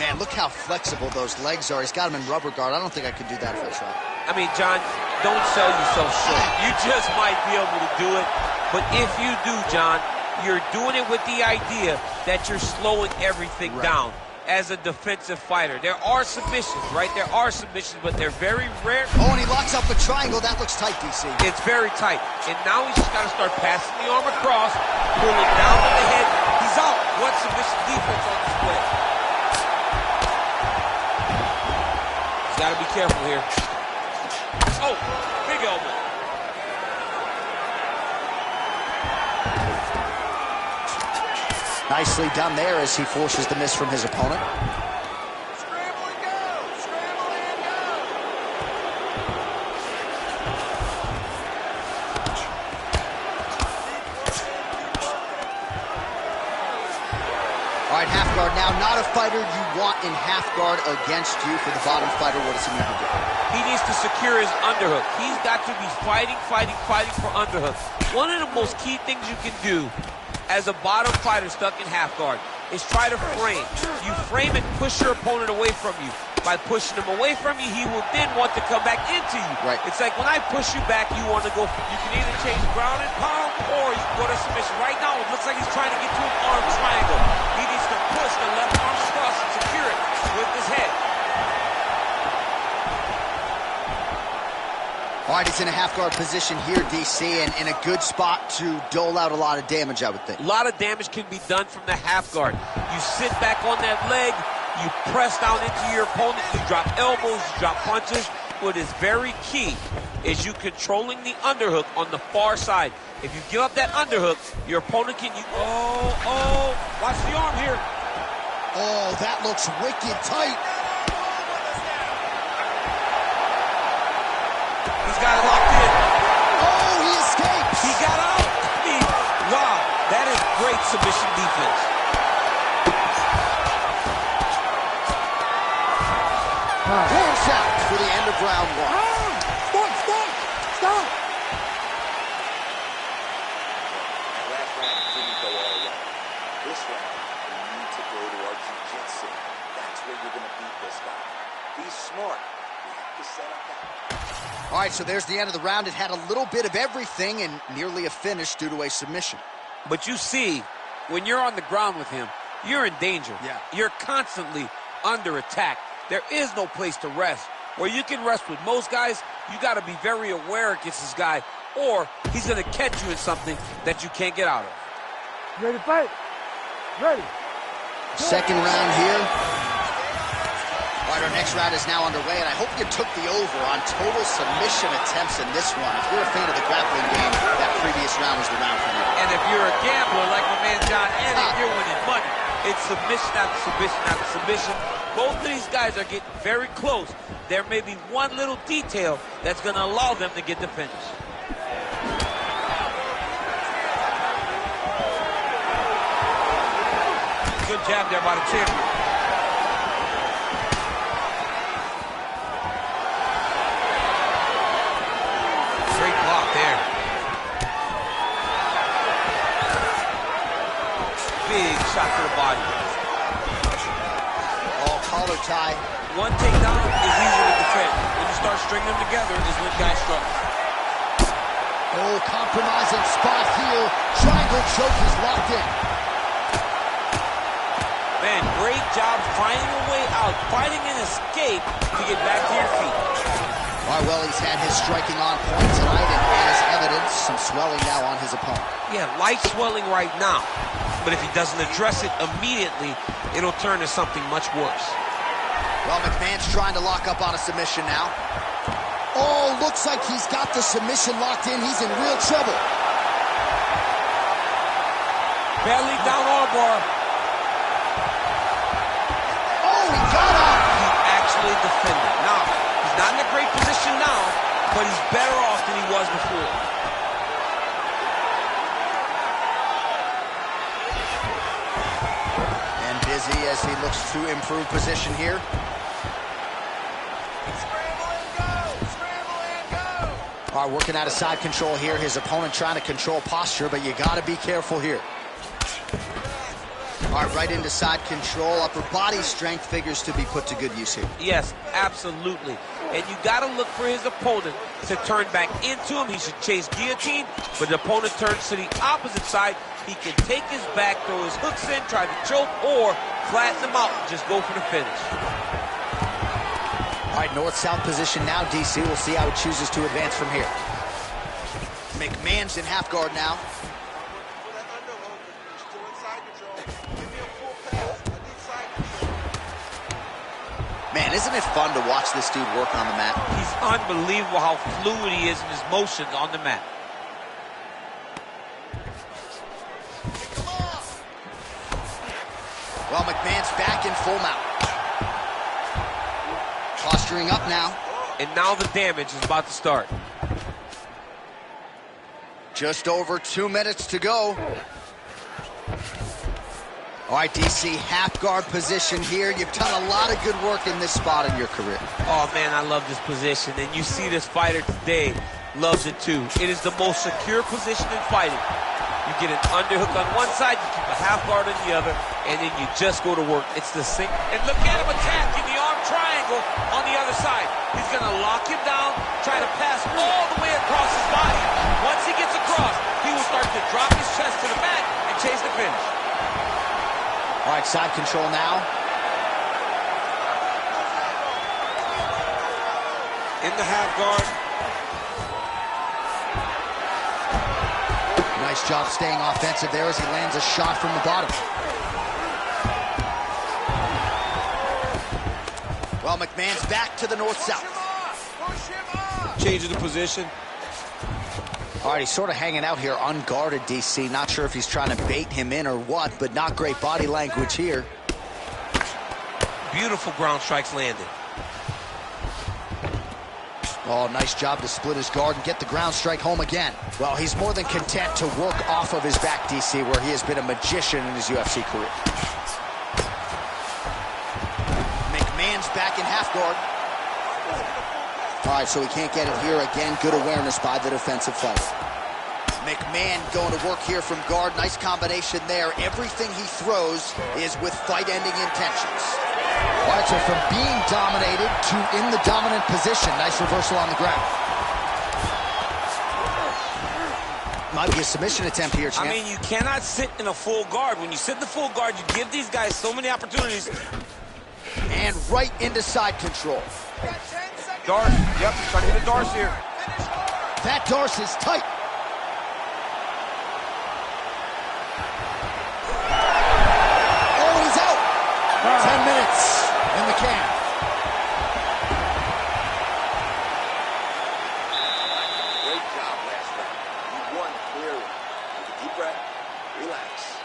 Man, look how flexible those legs are. He's got them in rubber guard. I don't think I could do that if I tried. I mean, John, don't sell yourself short. You just might be able to do it. But if you do, John, you're doing it with the idea that you're slowing everything down. as a defensive fighter. There are submissions, right? There are submissions, but they're very rare. Oh, and he locks up a triangle. That looks tight, DC. It's very tight. And now he's just got to start passing the arm across, pulling down on the head. He's out. What submission defense on display? He's got to be careful here. Oh, big elbow. Nicely done there as he forces the miss from his opponent. Scramble and go! Scramble and go! All right, half guard now. Not a fighter you want in half guard against you. For the bottom fighter, what does he need to do? He needs to secure his underhook. He's got to be fighting for underhook. One of the most key things you can do as a bottom fighter stuck in half guard is try to frame. You frame and push your opponent away from you. By pushing him away from you, he will then want to come back into you. Right. It's like when I push you back, you want to go, you can either change ground and pound or you can go to submission. Right now, it looks like he's trying to get to an arm triangle. He needs to push the left arm across and secure it with his head. All right, he's in a half-guard position here, DC, and in a good spot to dole out a lot of damage, I would think. A lot of damage can be done from the half guard. You sit back on that leg, you press down into your opponent, you drop elbows, you drop punches. What is very key is you controlling the underhook on the far side. If you give up that underhook, your opponent can... watch the arm here. Oh, that looks wicked tight. He's got it locked in. Oh, he escapes. He got out. Wow, that is great submission defense. Counts out for the end of round one. Stop! Last round didn't go all right. This round, we need to go to our jiu-jitsu. That's where you're going to beat this guy. Be smart. We have to set up that. All right, so there's the end of the round. It had a little bit of everything and nearly a finish due to a submission. But you see, when you're on the ground with him, you're in danger. Yeah. You're constantly under attack. There is no place to rest. Where you can rest with most guys, you got to be very aware against this guy, or he's going to catch you in something that you can't get out of. You ready to fight? Ready. Second round here. All right, our next round is now underway, and I hope you took the over on total submission attempts in this one. If you're a fan of the grappling game, that previous round was the round for you. And if you're a gambler like my man John Anik, you're winning money. It's submission after submission after submission. Both of these guys are getting very close. There may be one little detail that's going to allow them to get the finish. Good jab there by the champion. Great block there. Big shot to the body. Oh, collar tie. One takedown is easy to defend. When you start stringing them together is when guys struggle. Oh, compromising spot here. Triangle choke is locked in. Man, great job finding a way out, finding an escape to get back to your feet. All right, well, he's had his striking on point tonight, and as evidence, some swelling now on his opponent. Yeah, light swelling right now. But if he doesn't address it immediately, it'll turn to something much worse. Well, McMahon's trying to lock up on a submission now. Oh, looks like he's got the submission locked in. He's in real trouble. Belly down armbar. Oh, he got up. He actually defended. Now, he's not in a great position now, but he's better off than he was before. And busy as he looks to improve position here. All right, working out of side control here. His opponent trying to control posture, but you got to be careful here. All right, right into side control. Upper body strength figures to be put to good use here. Yes, absolutely. And you got to look for his opponent to turn back into him. He should chase guillotine, but the opponent turns to the opposite side. He can take his back, throw his hooks in, try to choke, or Flatten them out. Just go for the finish. All right, north-south position now, DC. We'll see how he chooses to advance from here. McMahon's in half guard now. Man, isn't it fun to watch this dude work on the mat? He's unbelievable how fluid he is in his motions on the mat. Well, McMahon's back in full mount. Posturing up now. And now the damage is about to start. Just over 2 minutes to go. All right, DC, half guard position here. You've done a lot of good work in this spot in your career. Oh, man, I love this position. And you see this fighter today loves it, too. It is the most secure position in fighting. You get an underhook on one side, you keep a half guard on the other, and then you just go to work. It's the same. And look at him attacking the arm triangle on the other side. He's going to lock him down, try to pass all the way across his body. Once he gets across, he will start to drop his chest to the mat and chase the finish. All right, side control now. In the half guard. Nice job staying offensive there as he lands a shot from the bottom. Well, McMahon's back to the north-south. Changing the position. All right, he's sort of hanging out here unguarded, DC. Not sure if he's trying to bait him in or what, but not great body language here. Beautiful ground strikes landed. Oh, nice job to split his guard and get the ground strike home again. Well, he's more than content to work off of his back, DC, where he has been a magician in his UFC career. McMahon's back in half guard. All right, so he can't get it here again. Good awareness by the defensive fighter. McMahon going to work here from guard. Nice combination there. Everything he throws is with fight-ending intentions. All right, so from being dominated to in the dominant position. Nice reversal on the ground. Might be a submission attempt here, champ. I mean, you cannot sit in a full guard. When you sit in the full guard, you give these guys so many opportunities. And right into side control. Darce, yep, trying to hit a Darce here. That Darce is tight. Oh, he's out. 10 minutes in the can. Great job last round. You won clearly. Take a deep breath, relax,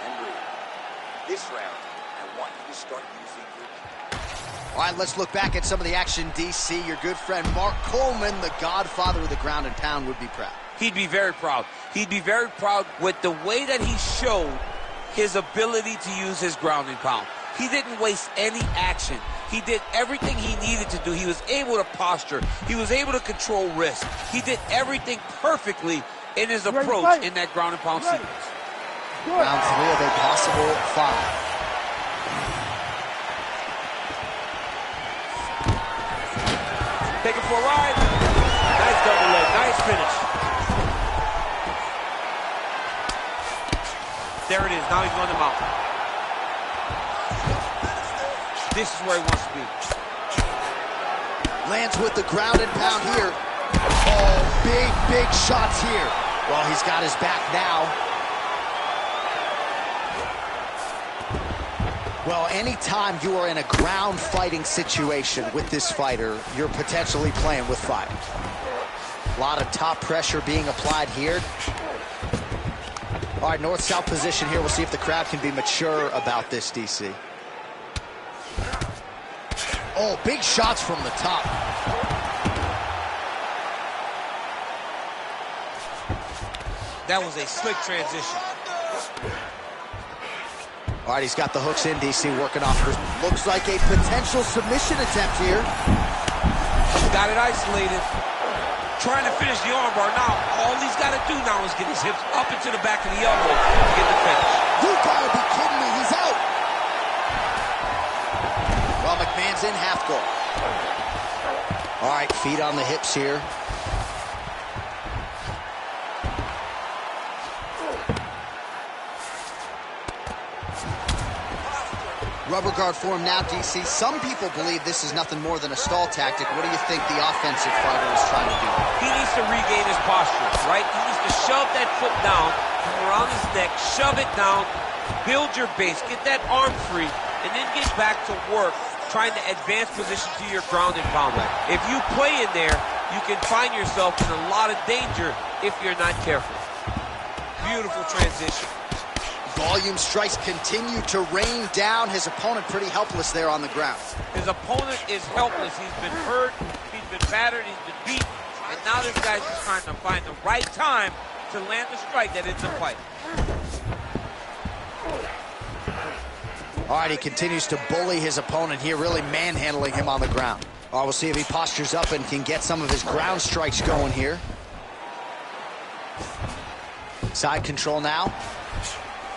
and breathe. This round, I want you to start using your... All right, let's look back at some of the action, DC. Your good friend Mark Coleman, the godfather of the ground and pound, would be proud. He'd be very proud. He'd be very proud with the way that he showed his ability to use his ground and pound. He didn't waste any action. He did everything he needed to do. He was able to posture. He was able to control risk. He did everything perfectly in his approach in that ground and pound sequence. Round 3 of a possible 5. Take it for a ride. Nice double leg. Nice finish. There it is. Now he's on the mountain. This is where he wants to be. Lands with the ground and pound here. Oh, big shots here. Well, he's got his back now. Well, anytime you are in a ground fighting situation with this fighter, you're potentially playing with fire. A lot of top pressure being applied here. All right, north-south position here. We'll see if the crowd can be mature about this, DC. Oh, big shots from the top. That was a slick transition. All right, he's got the hooks in, DC, working off. Looks like a potential submission attempt here. Got it isolated. Trying to finish the armbar. Now, all he's got to do now is get his hips up into the back of the elbow to get the finish. You gotta be kidding me, he's out. Well, McMahon's in half guard. All right, feet on the hips here. Rubber guard form now, DC. Some people believe this is nothing more than a stall tactic. What do you think the offensive fighter is trying to do? He needs to regain his posture, right? He needs to shove that foot down from around his neck, shove it down, build your base, get that arm free, and then get back to work trying to advance position to your ground and pound. If you play in there, you can find yourself in a lot of danger if you're not careful. Beautiful transition. Volume strikes continue to rain down. His opponent pretty helpless there on the ground. His opponent is helpless. He's been hurt, he's been battered, he's been beat, and now this guy's just trying to find the right time to land the strike that ends the fight. All right, he continues to bully his opponent here, really manhandling him on the ground. All right, we'll see if he postures up and can get some of his ground strikes going here. Side control now.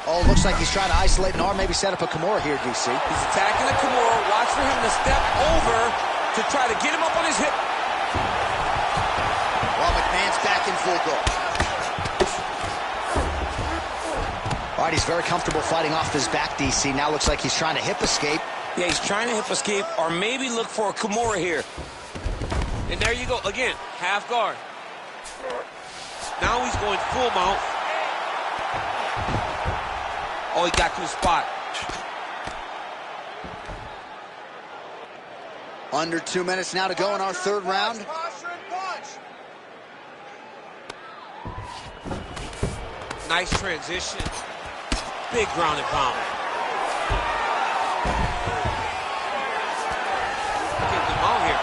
Oh, looks like he's trying to isolate an arm, maybe set up a Kimura here, DC. He's attacking the Kimura. Watch for him to step over to try to get him up on his hip. While McMahon's back in full guard. All right, he's very comfortable fighting off his back, DC. Now looks like he's trying to hip escape. Yeah, he's trying to hip escape or maybe look for a Kimura here. And there you go. Again, half guard. Now he's going full mount. Oh, he got to his spot. Under 2 minutes now to go in our third round. Nice transition. Big ground and pound. Get them out here.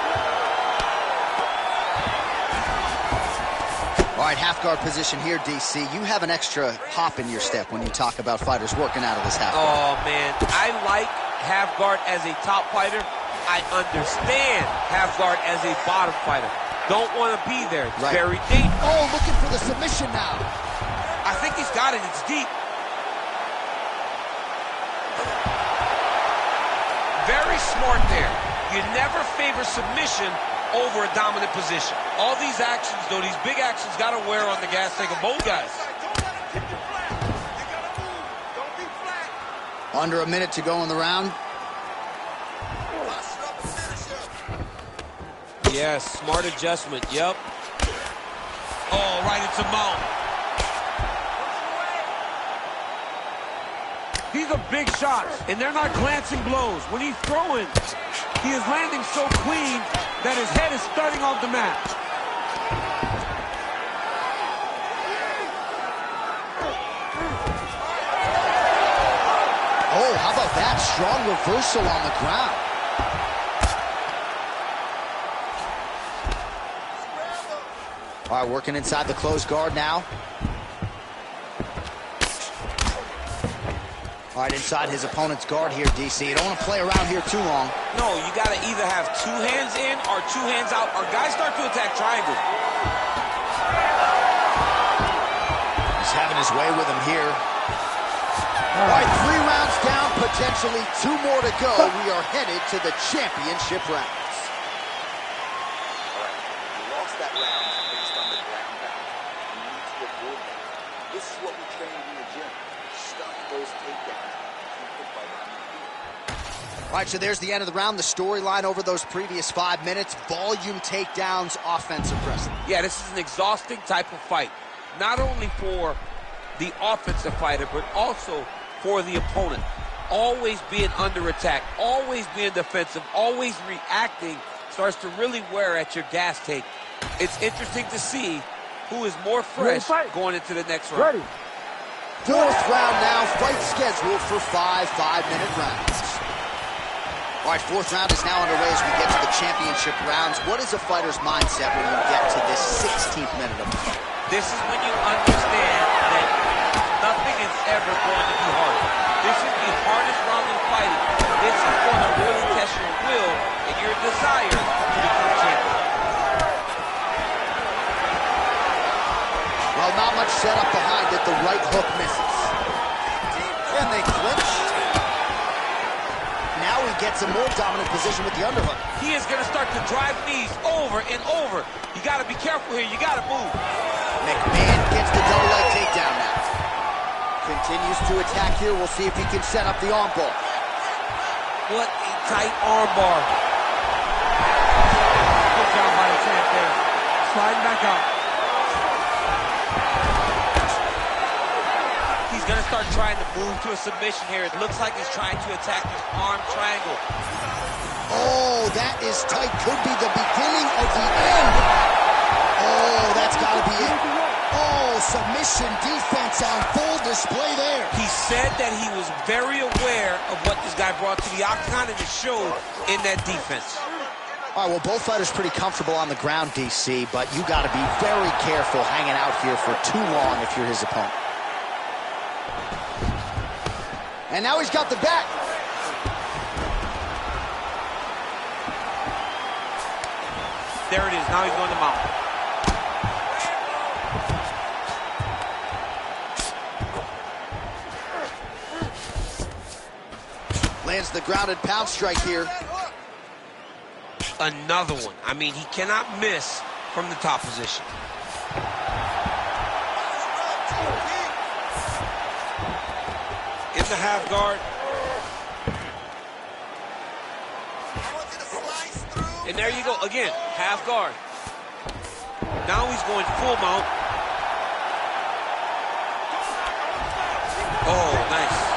All right, half guard position here, DC. You have an extra hop in your step when you talk about fighters working out of this half guard. Oh, man. I like half guard as a top fighter. I understand half guard as a bottom fighter. Don't want to be there. It's very deep. Oh, looking for the submission now. I think he's got it. It's deep. Very smart there. You never favor submission over a dominant position. All these actions, though, these big actions got to wear on the gas tank of both guys. Under a minute to go in the round. Yes, smart adjustment. Yep. Oh, right into mount. These are big shots, and they're not glancing blows. When he's throwing, he is landing so clean that his head is starting off the mat. Oh, how about that? Strong reversal on the ground. All right, working inside the closed guard now. All right, inside his opponent's guard here, DC. You don't want to play around here too long. No, you got to either have two hands in or two hands out, or guys start to attack triangle. He's having his way with him here. All right, 3 rounds down, potentially 2 more to go. We are headed to the championship rounds. All right, you lost that round based on the ground pound. You need to avoid that. This is what we train in the gym. Stuff those takedowns. Keep the fight on your feet. All right, so there's the end of the round. The storyline over those previous 5 minutes. Volume takedowns, offensive wrestling. Yeah, this is an exhausting type of fight. Not only for the offensive fighter, but also for the opponent. Always being under attack, always being defensive, always reacting starts to really wear at your gas tank. It's interesting to see who is more fresh going into the next round. Ready. 4th round now, fight scheduled for 5 5-minute rounds. All right, 4th round is now underway as we get to the championship rounds. What is a fighter's mindset when you get to this 16th minute of the fight? This is when you understand that nothing is ever going to be hard. This is the hardest round in fighting. This is going to really test your will and your desire to become champion. Well, not much setup behind it. The right hook misses. And they clinch. Now he gets a more dominant position with the underhook. He is going to start to drive knees over and over. You got to be careful here. You got to move. McMahon gets the double leg takedown now. Continues to attack here. We'll see if he can set up the arm bar. What a tight armbar. Good job by the champ there. Sliding back out. He's going to start trying to move to a submission here. It looks like he's trying to attack this arm triangle. Oh, that is tight. Could be the beginning of the end. Oh, that's got to be it. Oh, submission defense on full display there. He said that he was very aware of what this guy brought to the octagon, and it showed in that defense. All right, well, both fighters pretty comfortable on the ground, DC, but you got to be very careful hanging out here for too long if you're his opponent. And now he's got the back. There it is. Now he's going to mount. Lands the grounded pound strike here. Another one. I mean, he cannot miss from the top position. In the half guard. And there you go. Again, half guard. Now he's going full mount. Oh, nice.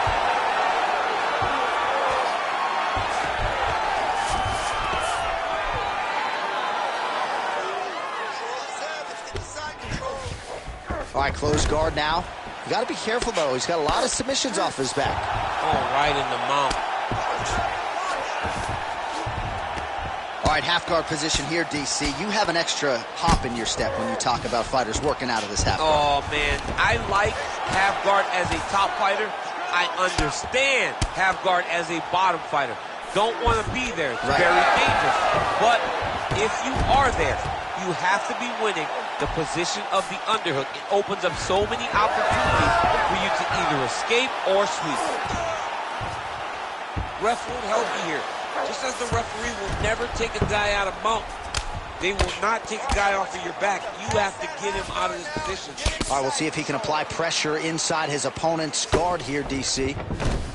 All right, closed guard now. You got to be careful, though. He's got a lot of submissions off his back. Oh, right in the mount. All right, half guard position here, DC. You have an extra hop in your step when you talk about fighters working out of this half guard. Oh, man. I like half guard as a top fighter. I understand half guard as a bottom fighter. Don't want to be there. It's very dangerous. But if you are there, you have to be winning the position of the underhook. It opens up so many opportunities for you to either escape or sweep. Ref won't help you here. Just as the referee will never take a guy out of mount, they will not take a guy off of your back. You have to get him out of this position. All right, we'll see if he can apply pressure inside his opponent's guard here, DC.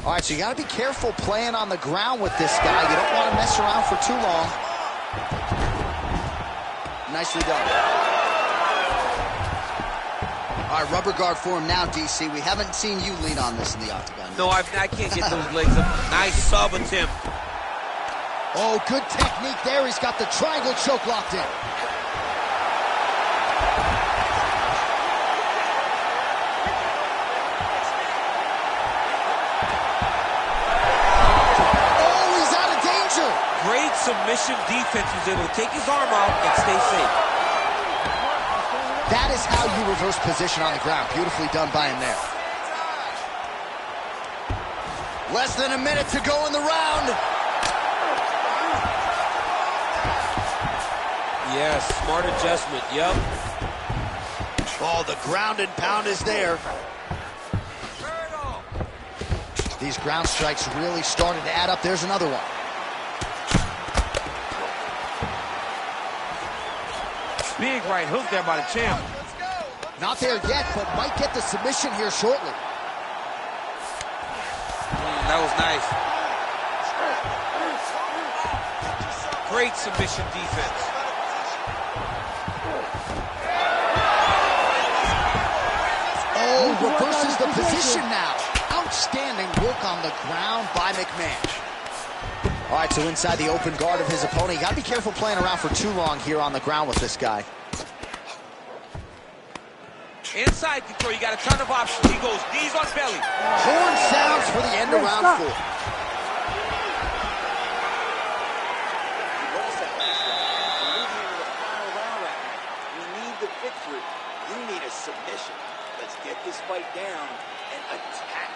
All right, so you got to be careful playing on the ground with this guy. You don't want to mess around for too long. Nicely done. All right, rubber guard for him now, DC. We haven't seen you lean on this in the octagon. No, I can't get those legs up. Nice sub attempt. Oh, good technique there. He's got the triangle choke locked in. Oh, he's out of danger. Great submission defense. He's able to take his arm out and stay safe. That is how you reverse position on the ground. Beautifully done by him there. Less than a minute to go in the round. Yes, smart adjustment, yep. Oh, the ground and pound is there. These ground strikes really started to add up. There's another one. Big right hook there by the champ. Not there yet, but might get the submission here shortly. That was nice. Great submission defense. Oh, reverses the position now. Outstanding work on the ground by McMahon. All right, so inside the open guard of his opponent. You got to be careful playing around for too long here on the ground with this guy. Inside control, you got a ton of options. He goes knees on belly. Horn sounds for the end of round 4. You need the victory. You need a submission. Let's get this fight down and attack.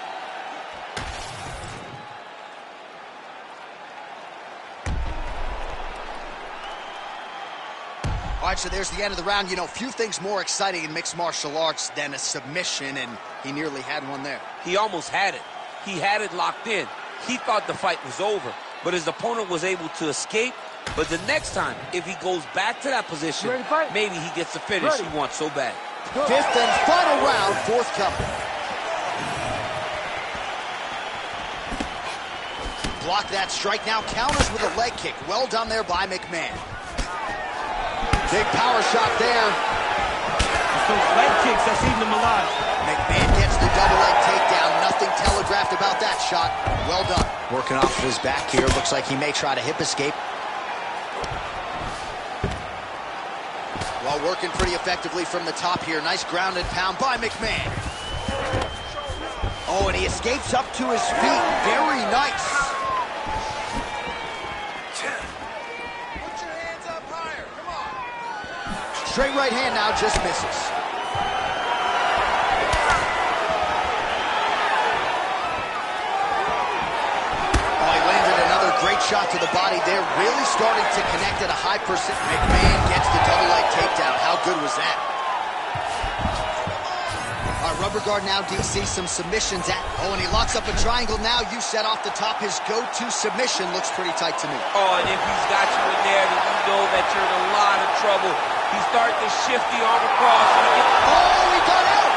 All right, so there's the end of the round. You know, few things more exciting in mixed martial arts than a submission, and he nearly had one there. He almost had it. He had it locked in. He thought the fight was over, but his opponent was able to escape. But the next time, if he goes back to that position, maybe he gets the finish he wants so bad. 5th and final round, forthcoming. blocked that strike. Now counters with a leg kick. Well done there by McMahon. Big power shot there. It's those leg kicks that's eating them alive. McMahon gets the double leg takedown. Nothing telegraphed about that shot. Well done. Working off of his back here. Looks like he may try to hip escape. While working pretty effectively from the top here. Nice ground and pound by McMahon. Oh, and he escapes up to his feet. Very nice. Put your hands up higher. Come on. Straight right hand now, just misses. Oh, he landed another great shot to the body there. Really starting to connect at a high percent. McMahon gets the double leg takedown. How good was that? All right, rubber guard now, DC, some submissions at. Oh, and he locks up a triangle now. You set off the top. His go-to submission looks pretty tight to me. Oh, and if he's got you in there, then you know that you're in a lot of trouble. He's starting to shift the arm across. Oh, he got out!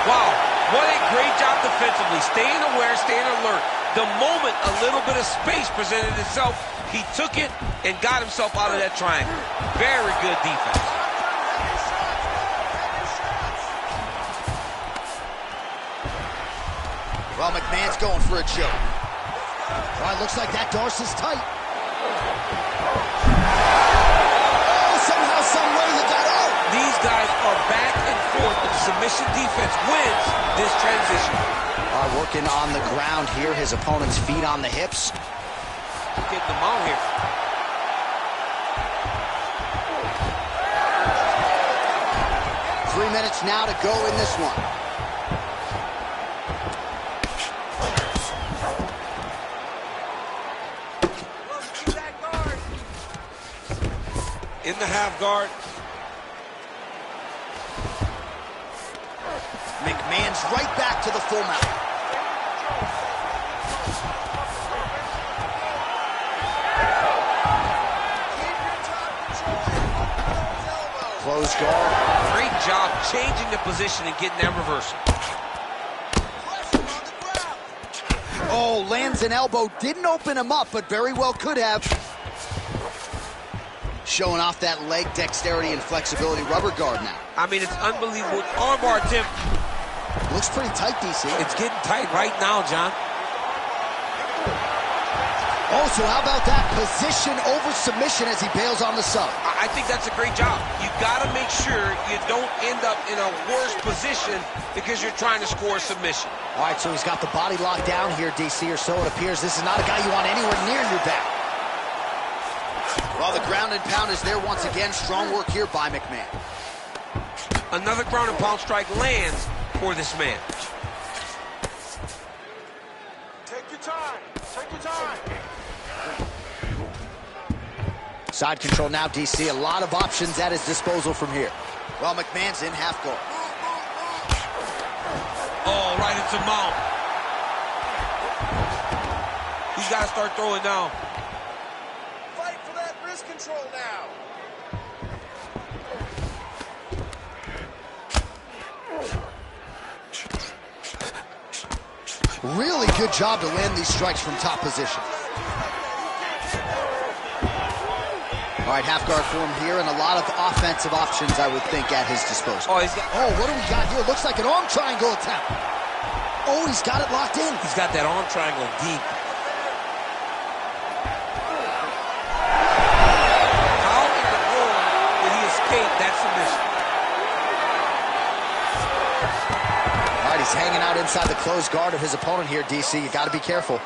Wow, what a great job defensively. Staying aware, staying alert. The moment a little bit of space presented itself, he took it and got himself out of that triangle. Very good defense. Well, McMahon's going for a choke. All right, looks like that Darce is tight. Oh, somehow, some way he got out. These guys are back and forth. The submission defense wins this transition. All right, working on the ground here. His opponent's feet on the hips. Getting them out here. Three minutes now to go in this one. In the half guard. McMahon's right back to the full mount. Close guard. Great job changing the position and getting that reversal. Oh, lands an elbow. Didn't open him up, but very well could have. Showing off that leg dexterity and flexibility. Rubber guard now. I mean, it's unbelievable. Armbar attempt. Looks pretty tight, DC. It's getting tight right now, John. Oh, so how about that position over submission as he bails on the sub? I think that's a great job. You got to make sure you don't end up in a worse position because you're trying to score a submission. All right, so he's got the body locked down here, DC, or so it appears. This is not a guy you want anywhere near your back. Well, the ground and pound is there once again. Strong work here by McMahon. Another ground and pound strike lands for this man. Take your time. Take your time. Side control now, DC. A lot of options at his disposal from here. Well, McMahon's in half guard. Oh, right into mount. He's got to start throwing now. Fight for that wrist control now. Really good job to land these strikes from top position. All right, half guard form here, and a lot of offensive options, I would think, at his disposal. Oh, what do we got here? Looks like an arm triangle attempt. Oh, he's got it locked in. He's got that arm triangle deep. How in the world did he escape that submission? All right, he's hanging out inside the closed guard of his opponent here, DC. You got to be careful.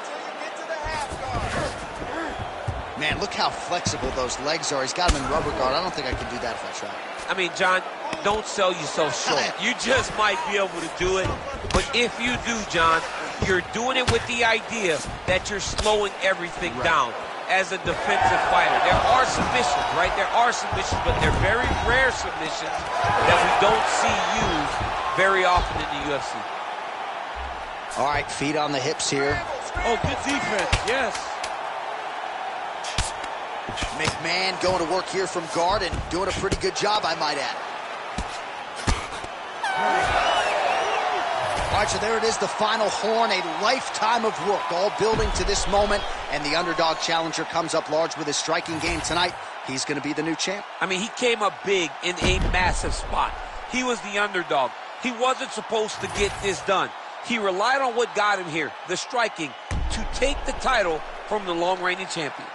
Man, look how flexible those legs are. He's got him in rubber guard. I don't think I can do that if I try. I mean, John, don't sell yourself short. You just might be able to do it. But if you do, John, you're doing it with the idea that you're slowing everything down as a defensive fighter. There are submissions, right? There are submissions, but they're very rare submissions that we don't see used very often in the UFC. All right, feet on the hips here. Oh, good defense, yes. McMahon going to work here from guard and doing a pretty good job, I might add. All right, so there it is, the final horn, a lifetime of work, all building to this moment, and the underdog challenger comes up large with his striking game tonight. He's going to be the new champ. I mean, he came up big in a massive spot. He was the underdog. He wasn't supposed to get this done. He relied on what got him here, the striking, to take the title from the long-reigning champion.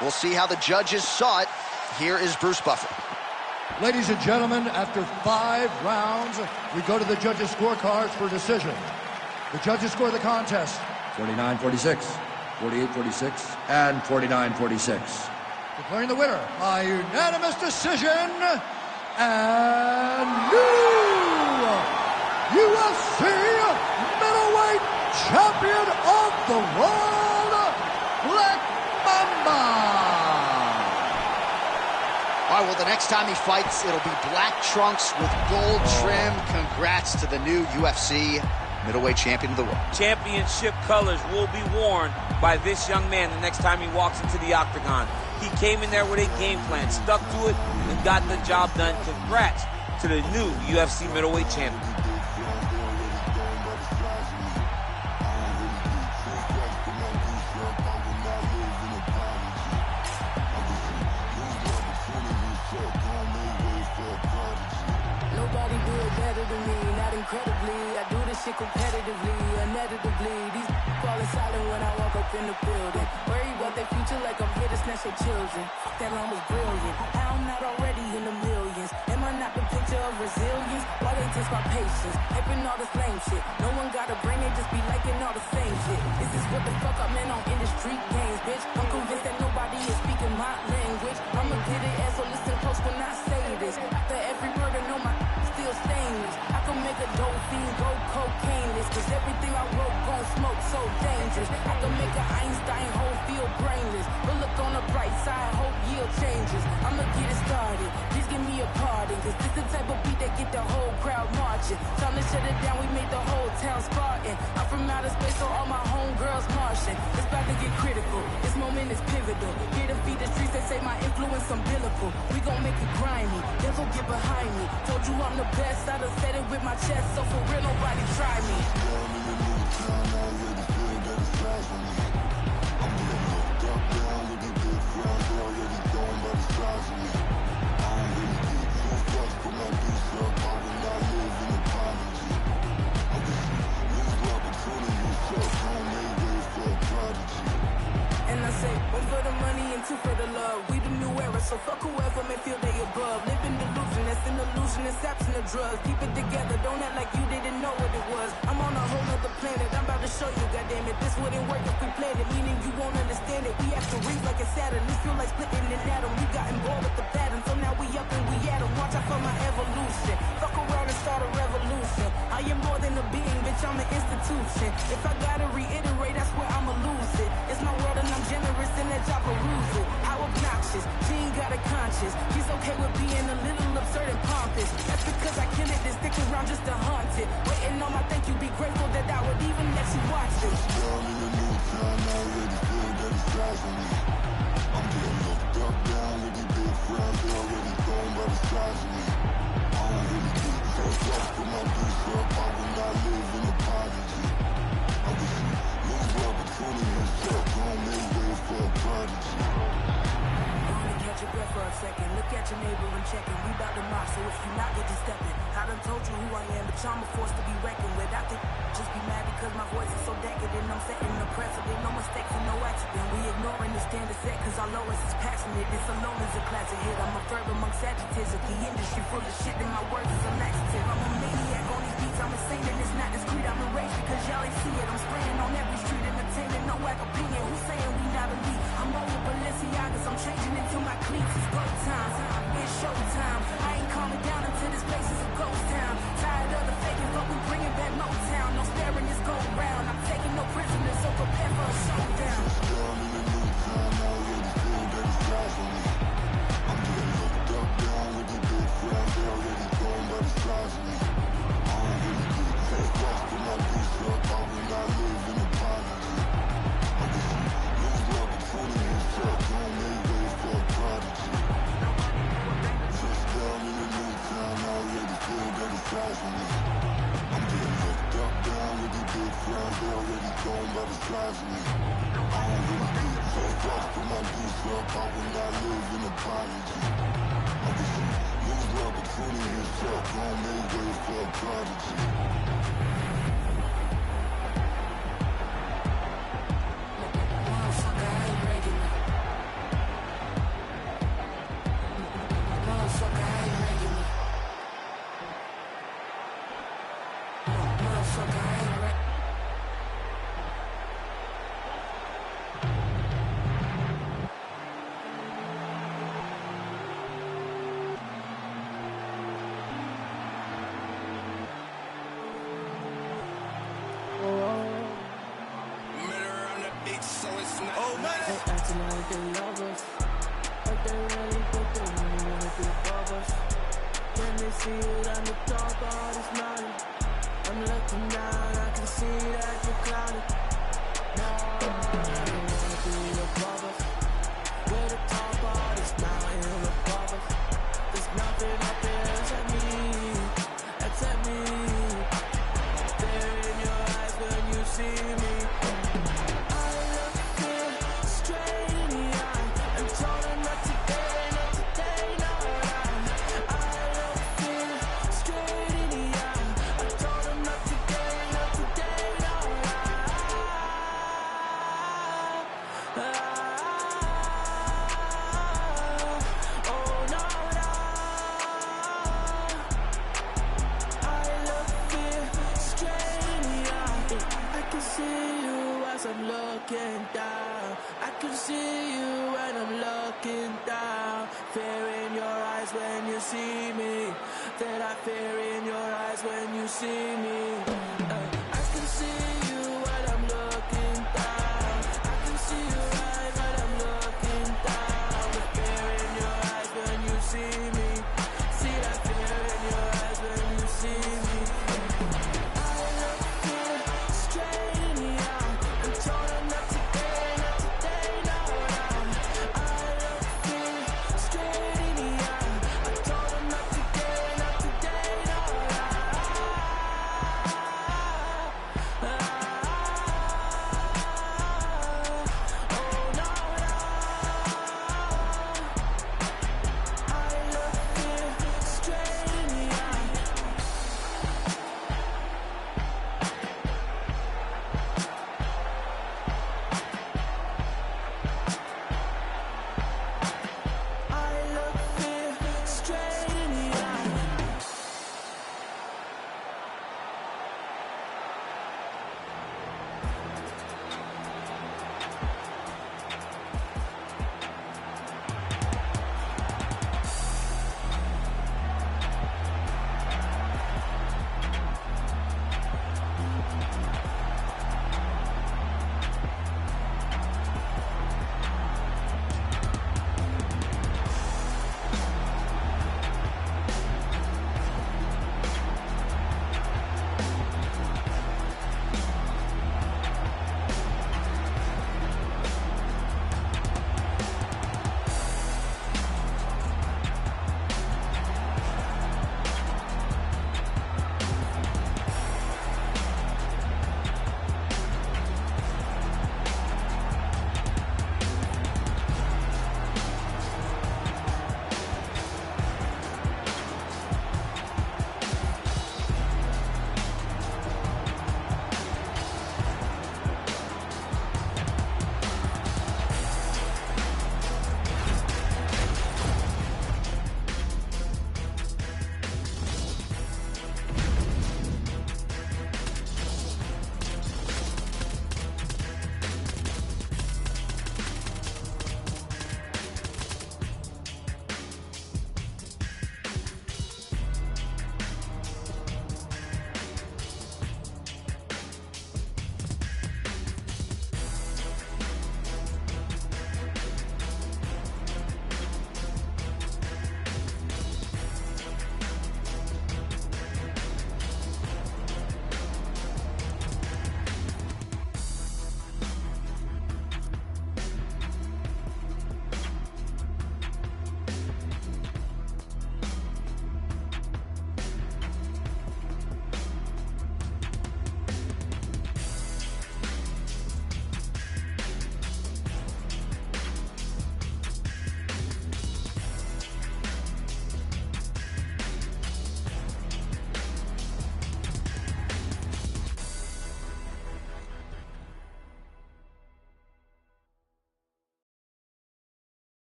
We'll see how the judges saw it. Here is Bruce Buffer. Ladies and gentlemen, after 5 rounds, we go to the judges' scorecards for decision. The judges score the contest 49-46, 48-46, and 49-46. declaring the winner by unanimous decision and new UFC middleweight champion of the world, Black Mamba. All right, well, the next time he fights, it'll be black trunks with gold trim. Congrats to the new UFC middleweight champion of the world. Championship colors will be worn by this young man the next time he walks into the octagon. He came in there with a game plan, stuck to it, and got the job done. Congrats to the new UFC middleweight champion. Nobody do it better than me, not incredibly. I do this shit competitively, inevitably. These falling silent when I walk up in the building. Worry about their future like I'm here to snatch their children. Fuck, that line was brilliant. How I'm not already in the millions? Am I not the picture of resilience? Why they test my patience? Hyping all this lame shit. No one got a brain, they just be liking all the same shit. This is what the fuck I'm in on industry games, bitch. I'm convinced that nobody is speaking my language. I'ma get it, and so listen close when I say this. After every word I know my still stainless. I can make a dope fiend go cocaine-less, cause everything I wrote gon' smoke so dangerous. I can make an Einstein whole feel brainless, but look on the bright side, hope yield changes. I'ma get it started, please give me a pardon, cause this the type of beat that get the whole crowd marching. Time to shut it down, we made the whole town Spartan. I'm from outer space, so all my homegirls Martian. It's about to get critical, this moment is pivotal. Here to feed the streets, they say my influence umbilical. We gon' make it grimy, devil get behind me. Told you I'm the best, I done said it with my chest, so for real nobody try me. And I say, one for the money and two for the love. We the new era, so fuck whoever may feel they above. Living delusion, that's an illusion, it's absent of drugs. Keep it together, don't act like you didn't know what it was. I'm on a whole other planet, I'm about to show you, goddammit. This wouldn't work if we played it, meaning you won't understand it. We have to read like a Saturn, this feel like splitting an atom. We got involved with the pattern, so now we up and we at 'em. Watch out for my evolution, fuck around and start a revolution. I am more than a being, bitch, I'm an institution. If I gotta reiterate, that's where I'ma lose it. It's my world and I'm generous in that y'all peruse it. How obnoxious, she ain't got a conscience. She's okay with being a little absurd and pompous. That's because I kill it and stick around just to haunt it. Waiting on my thank you, be grateful that I would even let you watch this. I'm getting looked up, down, looking big friends, they already thrown by the size of me. I don't really keep close up, put my piece up, I will not live in apology. I wish you lose opportunity and stuff, don't make way for a prodigy. Catch your breath for a second. Look at your neighbor and check it. We bout to mock, so if you not, get to stepping. I done told you who I am, but I'm a force to be reckoned with. I think just be mad because my voice is so decadent. I'm setting the precedent, no mistakes and no accident. We ignoring the standard set because our lowest is passionate. This alone is a classic hit. I'm a third among Sagittarius of the industry full of shit, and my words is a laxative. I'm a maniac on these beats, I'm insane and it's not discreet. I'm enraged because y'all ain't see it. I'm spraying on every street, entertaining, no whack opinion. Who's saying we not elite? I'm over Balenciagas, I'm changing into my cleats. It's go time, it's show time. I ain't calming down until this place is a ghost town. Tired of the faking, but we bringing back Motown. No sparing this go round. I'm taking no prisoners, so prepare for a showdown. I'm getting looked up, down, looking big friends, they already thrown by the size of me. me. I don't really get fucked up, put my goose up, I will not live an apology. I can see lose the opportunity and fuck, gon' make way for a prodigy. Motherfucker, I ain't ready. Motherfucker, I ain't ready. Motherfucker, I ain't ready. They acting like they love us, but they really think they really wanna be above us. When they see it on the top, all is nothing. I'm looking down, I can see that you're clouded. No, they don't wanna be above us. We're the top, all is nothing above us. There's nothing up there except me, except me. There in your eyes when you see me. I'm looking down. I can see you when I'm looking down. Fear in your eyes when you see me. That I fear in your eyes when you see me. I can see you when I'm looking down. I can see you right when I'm looking down. The fear in your eyes when you see me. See that fear in your eyes when you see me.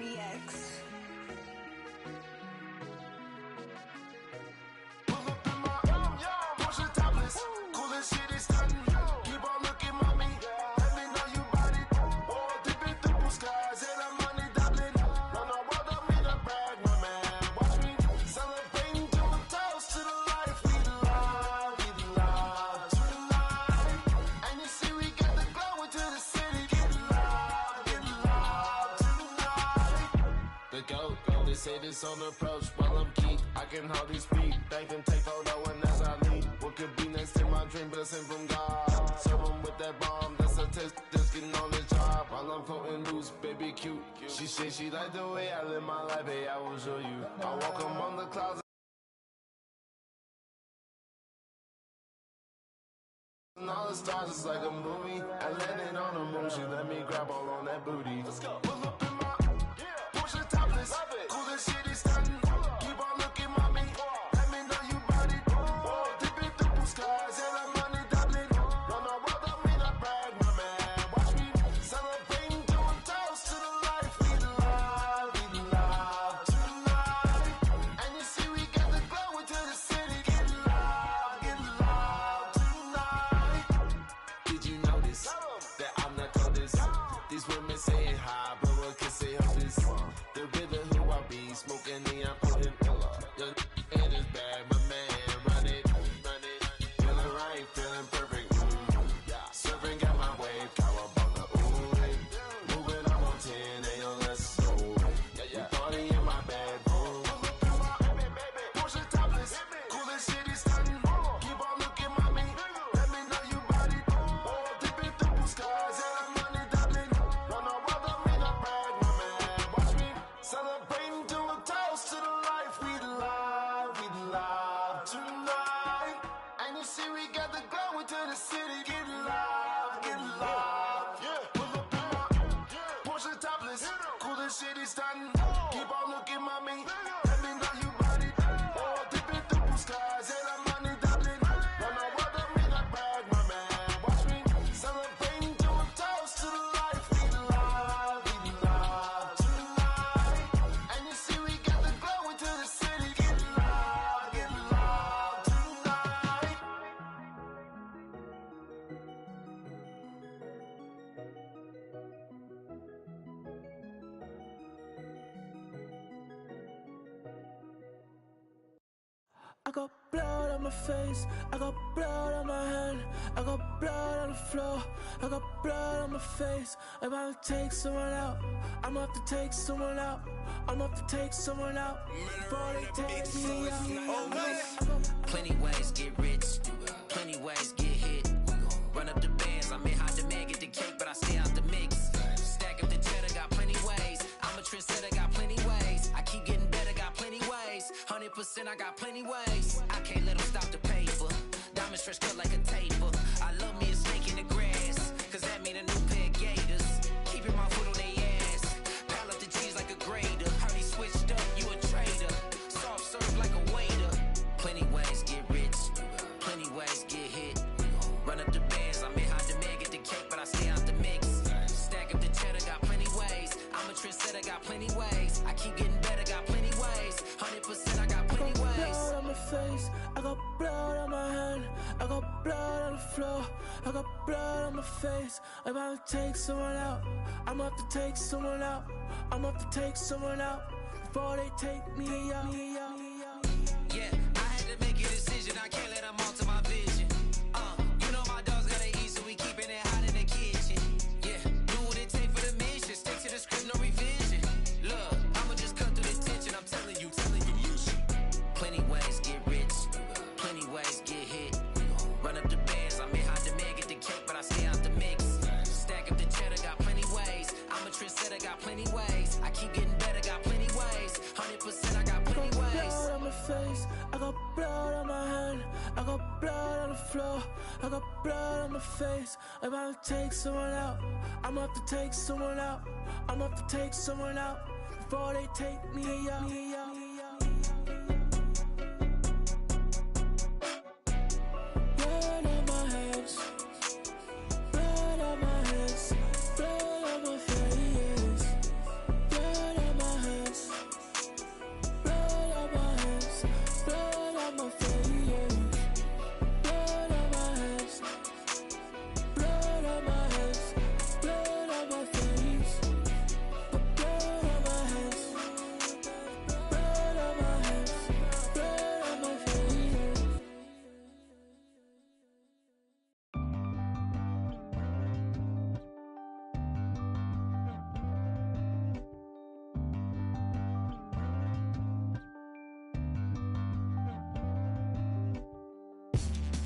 Maniacs. Say this on the approach while I'm geek. I can hardly speak. They can take photo and as I leave. What could be next to my dream blessing from God? Serve 'em with that bomb, that's a test. Just getting on the job while I'm floating loose, baby cute. She say she like the way I live my life, hey, I will show you. I walk among the clouds. And all the stars is like a movie. I landed on the moon, she let me grab all on that booty. Let's go. Pull up in my Porsche topless. Coolest shit is stunning. Keep on looking, mommy. Let me know you bought it. Dipping through blue skies and I'm money doubling. Run my world, I mean I brag, my man. Watch me celebrating, doing toast to the life. We love tonight. And you see we got the glow into the city. Get love tonight. Did you notice that I'm the coldest? These women saying hi, but what can say of this? The rhythm who I be smoking the I'm putting your it is bad, my man. Run it. Feeling right, feeling perfect. Yeah. Surfing got my wave, cowabunga. Ooh, moving I'm on 10, ayo, let's go. Yeah. Party in my bedroom. Porsche topless, coolest shit is stunning. Keep on looking, mommy. Let me know you bought it. Dipping through blue skies and I'm money doubling. Run my world, I mean I brag, my man. Watch me celebrating, do a toast to the life we love tonight. And you see we got the glow into the city. Get love. Yeah. Pull up in my Porsche topless, coolest shit is stunning. Keep on looking, mommy. Let me know you bought it. Dipping through blue skies and I'm money doubling. Run my world, I mean I brag, my man. Watch me celebrating, do a toast to the life we love tonight. And you see we got the glow into the city. Get love tonight. I got blood on my face, I got blood on my hand, I got blood on the floor, I got blood on my face. I'm about to take someone out, I'm about to take someone out, I'm about to take someone out before they take me out. Plenty ways get rich, plenty ways get hit. Run up the bands, I'm in high demand, get the cake, but I stay out the mix. Stack up the cheddar, got plenty ways. I'm a trendsetter, got plenty ways. I keep getting better, got plenty ways. 100%, I got plenty ways. I can't let them stop the paper. Diamond stretch cut like a taper. I love me a snake in the grass, cause that mean a new pair of gators. Keeping my foot on their ass. Pile up the cheese like a grater. Heard he switched up, you a traitor. Soft serve like a waiter. Plenty ways get rich, plenty ways get hit. Run up the bands, I'm in high demand, get the cake, but I stay out the mix. Stack up the cheddar, got plenty ways. I'm a trendsetter, got plenty ways. I keep getting better, got plenty ways. 100%, I got plenty ways. I got blood on my face, I got blood on my hand, I got blood on the floor, I got blood on my face. I'm about to take someone out, I'm about to take someone out, I'm about to take someone out before they take me out. Yeah, I had to make a decision, I can't let them alter my vision. You know my dogs gotta eat, so we keeping it hot in the kitchen. Yeah, do what it take for the mission, stick to the script, no revision. Look, I'ma just cut through the tension, I'm telling you. Plenty ways get rich, plenty ways get hit. Run up the bands, I'm in high demand, get the cake, but I stay out the mix. Stack up the cheddar, got plenty ways. I'm a trendsetter, got plenty ways. I keep getting better, got plenty ways. 100%, I got plenty ways. I got blood on my face, I got blood on my hand, I got blood on the floor, I got blood on my face. I'm about to take someone out, I'm about to take someone out, I'm about to take someone out before they take me out. Blood on my hands, blood on my hands, blood on my face, blood on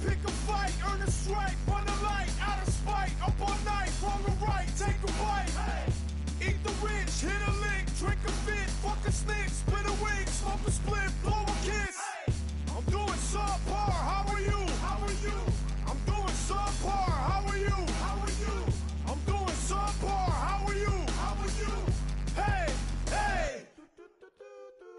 Pick a fight, earn a strike, run a light, out of spite, up all night, wrong or right, take a bite. Eat the rich, hit a lick, drink a fit, fuck a snitch, split a wig, smoke a split, blow a kiss. I'm doing subpar, how are you? How are you? I'm doing subpar, how are you? How are you? I'm doing subpar, how are you? How are you? Hey, hey!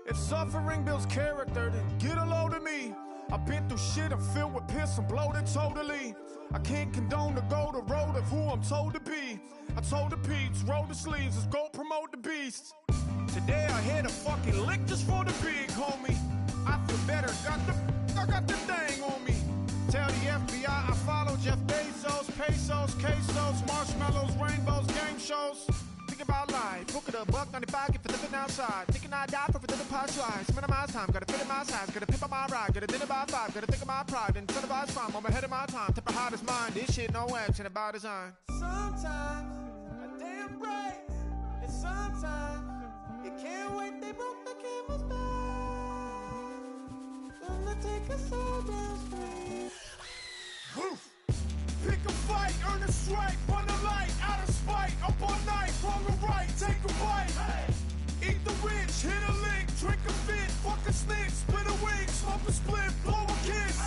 If suffering builds character, then get a load of me. I've been through shit, I'm filled with piss, I'm bloated totally. I can't condone to go the road of who I'm told to be. I told the peeps, roll the sleeves, let's go promote the beast. Today I hit a fucking lick just for the big homie. I feel better, I got the thing on me. Tell the FBI I follow Jeff Bezos, pesos, quesos, marshmallows, rainbows, game shows. Think about life, book it a $1.95 if you're living outside. Thinking I die for the pie slice. Minimize time, gotta fit in my size, gotta pimp on my ride, gotta dinner by 5, gotta think of my pride, incentivize crime, I'm ahead of my time, tip the hottest mind. This shit no action about design. Sometimes I damn right, and sometimes you can't wait, they broke the camel's back. Gonna take us all downstream. Pick a fight, earn a strike, run a light, out of spite, up all night, wrong or right, take a bite. Eat the rich, hit a lick, drink a fit, fuck a snitch, split a wig, smoke a split, blow a kiss.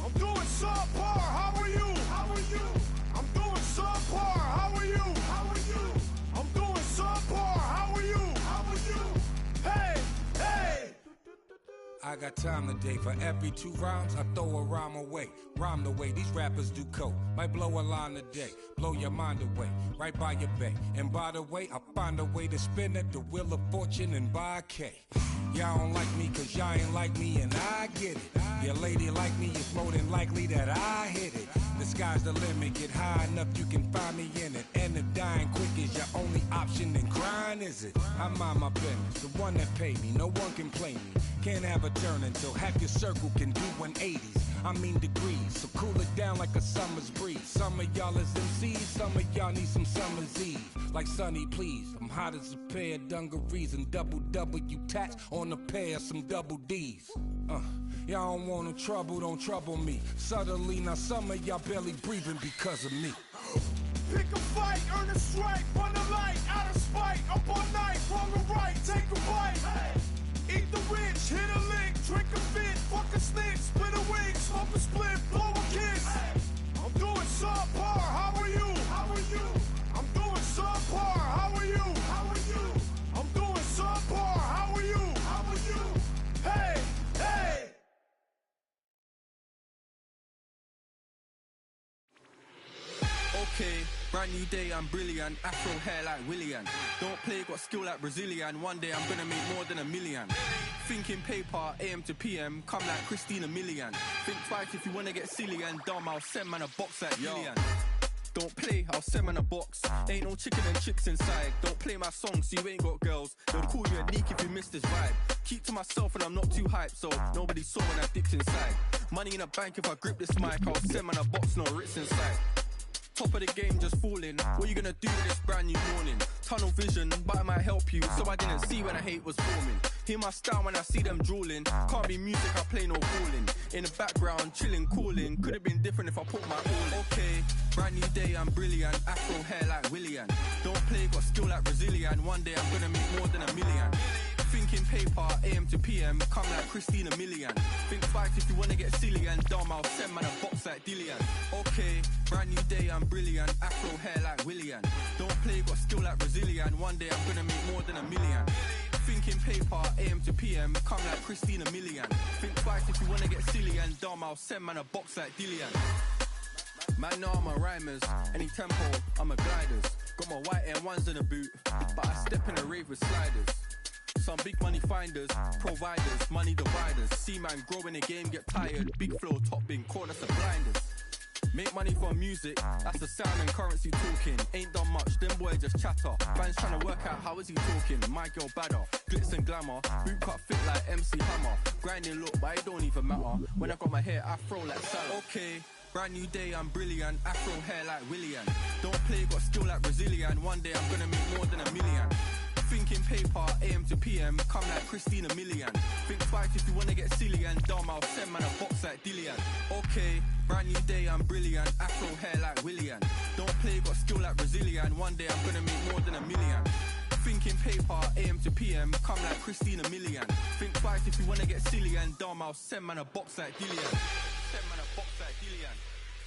I'm doing subpar, how are you? How are you? I'm doing subpar, how are you? How are you? I'm doing subpar, how are you? How are you? Hey, hey! I got time today. For every 2 rounds, I throw a rhyme away. Rhyme the way these rappers do coke. Might blow a line today. Blow your mind away. Right by your bay. And by the way, I find a way to spin at the wheel of fortune and buy a K. Y'all don't like me cause y'all ain't like me and I get it. Your lady like me, it's more than likely that I hit it. The sky's the limit. Get high enough, you can find me in it. And if dying quick is your only option, then crying is it. I mind my business. The one that paid me. No one can play me. Can't have a turn until half your circle can do 180s. I mean degrees, so cool it down like a summer's breeze. Some of y'all is MCs, some of y'all need some summer's eve. Like Sonny, please, I'm hot as a pair of dungarees and double W tats on a pair of some double D's. Y'all don't want no trouble, don't trouble me. Subtly, now some of y'all barely breathing because of me. Pick a fight, earn a strike, run a light, out of spite, up all night, wrong or right, take a bite. Eat the rich, hit a lick, drink a fit, fuck a snitch, split a wig, smoke a split, blow a kiss. I'm doing subpar, how are you? How are you? I'm doing subpar, how are you? How are you? I'm doing subpar, how are you? How are you? Hey, hey! Okay, brand new day, I'm brilliant. Afro hair like Willian. Don't play, got skill like Brazilian. One day I'm gonna make more than $1 million. Thinking paper, AM to PM, come like Christina Milian. Think twice if you wanna get silly and dumb, I'll send man a box like Gillian. Don't play, I'll send man a box. Ain't no chicken and chicks inside. Don't play my song so you ain't got girls. They'll call you a neek if you miss this vibe. Keep to myself and I'm not too hyped, so nobody saw when I dipped inside. Money in a bank if I grip this mic, I'll send man a box, no Ritz inside. Top of the game, just falling. What you gonna do with this brand new morning? Tunnel vision, but it might help you. So I didn't see when the hate was forming. Hear my style when I see them drooling. Can't be music, I play no fooling. In the background, chilling, cooling. Could have been different if I put my all in. Okay, brand new day, I'm brilliant. Afro hair like Willian. Don't play, got skill like Brazilian. One day I'm gonna make more than $1 million. Thinking paper, AM to PM, come like Christina Milian. Think twice if you wanna get silly and dumb, I'll send man a box like Dillian. Okay, brand new day, I'm brilliant. Afro hair like Willian. Don't play, got skill like Brazilian. One day I'm gonna make more than $1 million. Thinking paper, AM to PM, come like Christina Milian. Think twice if you wanna get silly and dumb, I'll send man a box like Dillian. Man, know I'm a rhymers. Any tempo, I'm a gliders. Got my white Air Ones in the boot, but I step in the rave with sliders. Some big money finders, providers, money dividers. See man grow in the game, get tired. Big flow, top bin, corners of blinders. Make money from music, that's the sound and currency talking. Ain't done much, them boys just chatter. Fans trying to work out how is he talking. My girl badder, glitz and glamour. Boot cut fit like MC Hammer. Grinding look, but it don't even matter. When I got my hair afro like salad. Okay, brand new day, I'm brilliant. Afro hair like Willian. Don't play, got skill like Brazilian. One day I'm gonna make more than $1 million. Thinking paper, AM to to PM, come like Christina Milian. Think twice if you wanna get silly and dumb, I'll send man a box like Dillian. Okay, brand new day, I'm brilliant. Afro hair like Willian. Don't play, got skill like Brazilian. One day I'm gonna make more than $1 million. Thinking paper, AM to PM, come like Christina Milian. Think twice if you wanna get silly and dumb, I'll send man a box like Dillian. Send man a box like Dillian.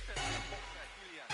Send man a box like Dillian.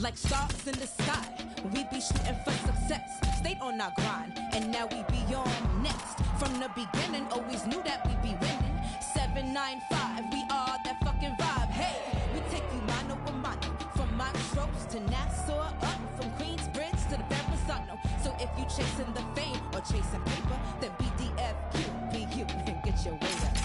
Like stars in the sky, we be shooting for success. Stayed on our grind, and now we be on next. From the beginning, always knew that we be winning. 795, we are that fucking vibe. Hey, we take you mano a mano, from Montrose to Nassau, up from Queensbridge to the Verrazano. So if you chasing the fame or chasing paper, then BDFQ, be you, and get your weight up.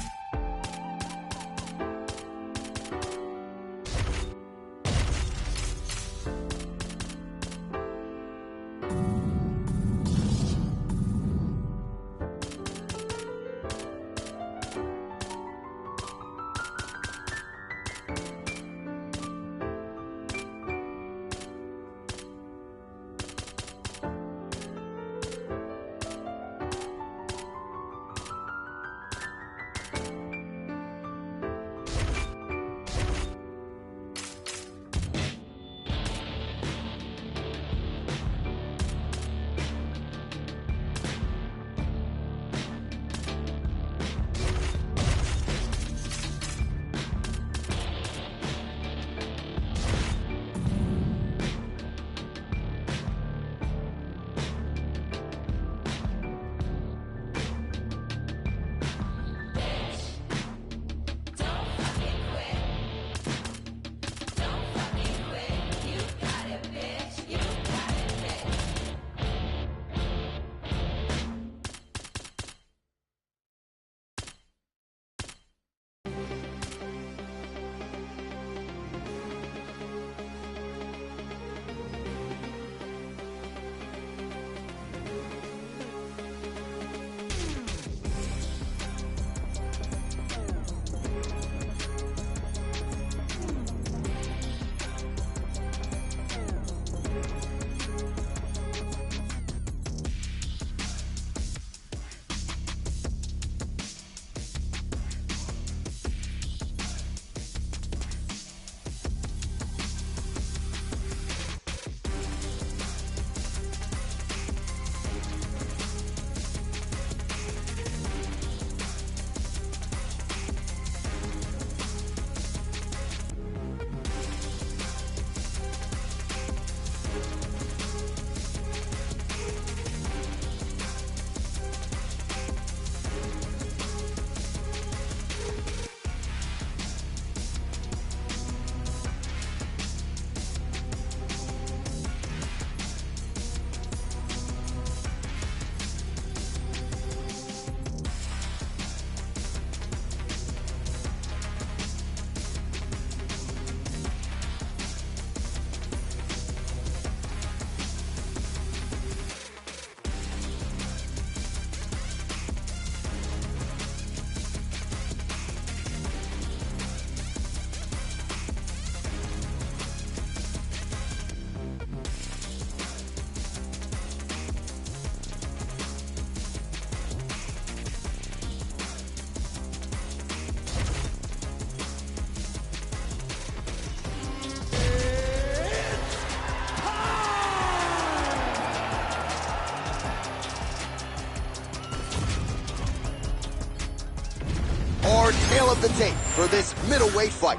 tale of the tape for this middleweight fight.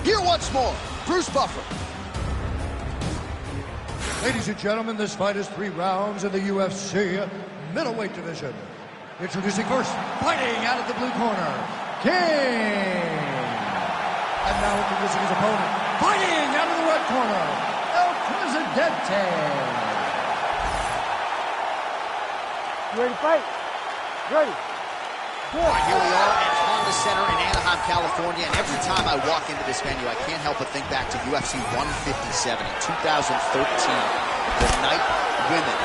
Here once more, Bruce Buffer. Ladies and gentlemen, this fight is 3 rounds in the UFC middleweight division. Introducing first, fighting out of the blue corner, King. And now introducing his opponent, fighting out of the red corner, El Presidente. You ready to fight? Ready. All right, here we are at Honda Center in Anaheim, California, and every time I walk into this venue, I can't help but think back to UFC 157 in 2013. The night women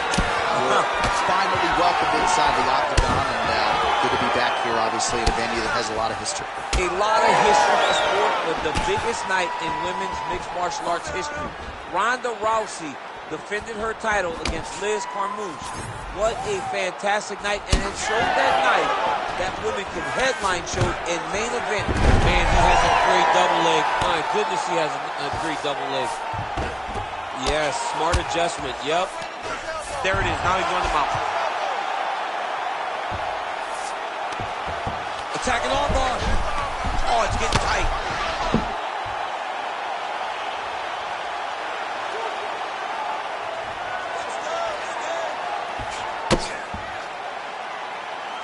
were finally welcomed inside the octagon, and good to be back here, obviously, at a venue that has a lot of history. A lot of history in the sport, but the biggest night in women's mixed martial arts history. Ronda Rousey defended her title against Liz Carmouche. What a fantastic night, and it showed that night that women could headline shows in main event. Man, he has a great double leg. My goodness, he has a great double leg. Yes, smart adjustment. Yep. There it is. Now he's on the mount. Attacking armbar. Oh, it's getting tight.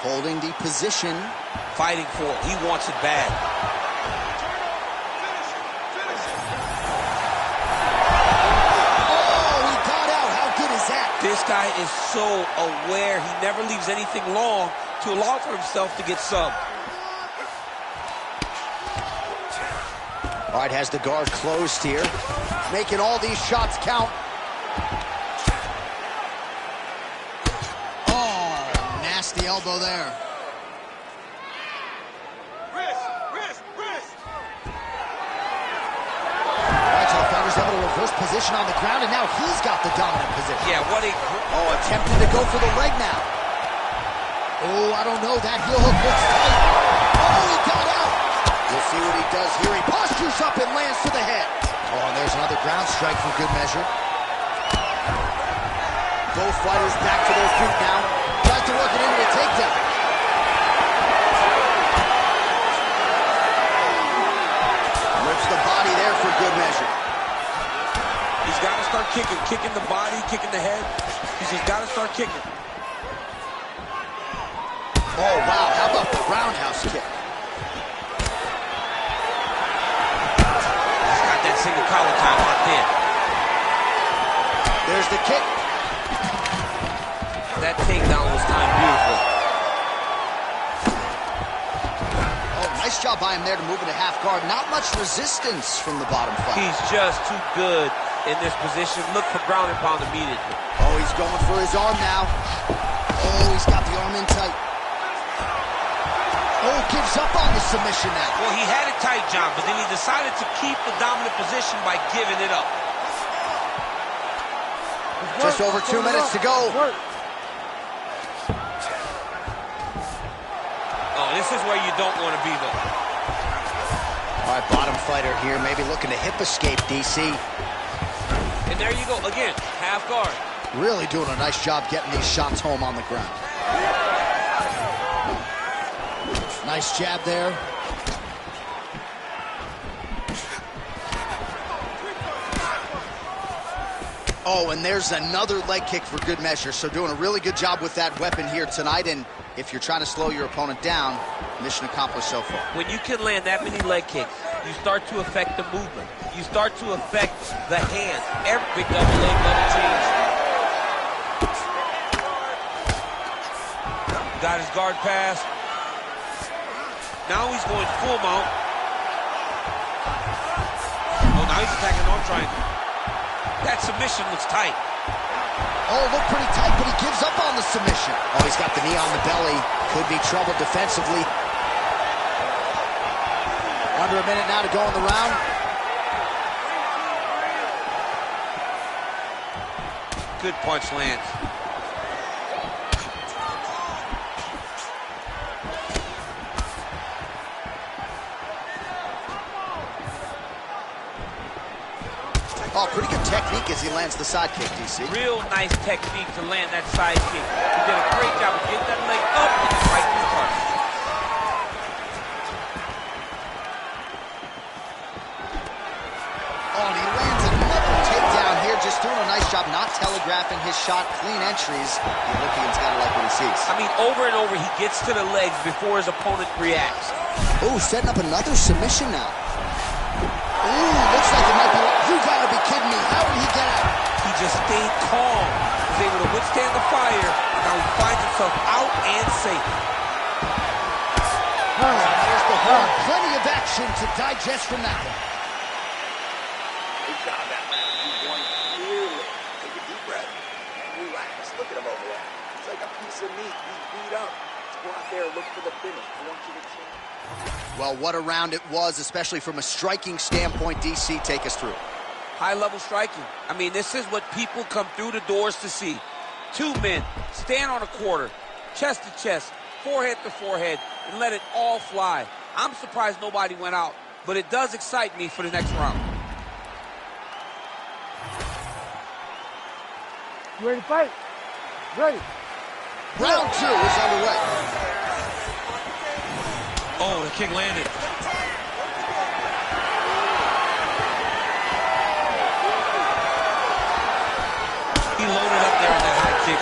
Holding the position. Fighting for it. He wants it bad. Oh, he got out. How good is that? This guy is so aware. He never leaves anything long to allow for himself to get subbed. All right, has the guard closed here. Making all these shots count. The elbow there. Wrist. All right, so the fighter's able to reverse position on the ground, and now he's got the dominant position. Yeah, what a... Oh, attempting to go for the leg now. Oh, I don't know. That heel hook looks tight. Oh, he got out. We'll see what he does here. He postures up and lands to the head. Oh, and there's another ground strike for good measure. Both fighters back to their feet now. Tries to work it into a takedown. Rips the body there for good measure. He's got to start kicking the body, kicking the head. He's just got to start kicking. Oh, wow. How about the roundhouse kick? He's got that single collar time locked in. There's the kick. That takedown was timed beautifully. Oh, nice job by him there to move into half guard. Not much resistance from the bottom fight. He's just too good in this position. Look for ground and pound immediately. Oh, he's going for his arm now. Oh, he's got the arm in tight. Oh, gives up on the submission now. Well, he had it tight, John, but then he decided to keep the dominant position by giving it up. Just over 2 minutes to go. This is where you don't want to be, though. All right, bottom fighter here, maybe looking to hip escape, DC. And there you go, again, half guard. Really doing a nice job getting these shots home on the ground. Nice jab there. Oh, and there's another leg kick for good measure. So doing a really good job with that weapon here tonight. And if you're trying to slow your opponent down, mission accomplished so far. When you can land that many leg kicks, you start to affect the movement. You start to affect the hands. Every big double leg level change. Got his guard pass. Now he's going full mount. Oh, now he's attacking arm triangle. That submission looks tight. Oh, looked pretty tight, but he gives up on the submission. Oh, he's got the knee on the belly. Could be trouble defensively. Under a minute now to go in the round. Good punch lands. Oh, pretty good technique as he lands the side kick, DC. Real nice technique to land that side kick. He did a great job of getting that leg up and right in the target. and he lands another takedown here, just doing a nice job not telegraphing his shot. Clean entries. The Olympian's got to like what he sees. I mean, over and over, he gets to the legs before his opponent reacts. Ooh, setting up another submission now. Ooh, looks like it might be... You gotta be kidding me. How did he get out? He just stayed calm. Was able to withstand the fire. Now he finds himself out and safe. There's the horn. Plenty of action to digest from that one. Good job, that man. He won clearly. Take a deep breath and relax. Look at him over there. It's like a piece of meat. He's beat up. Let's go out there and look for the finish. I want you to change. Well, what a round it was, especially from a striking standpoint. DC, take us through. High-level striking. I mean, this is what people come through the doors to see. Two men stand on a quarter, chest to chest, forehead to forehead, and let it all fly. I'm surprised nobody went out, but it does excite me for the next round. You ready to fight? Ready. Round 2 is underway. Oh, the kick landed. He loaded up there on that high kick.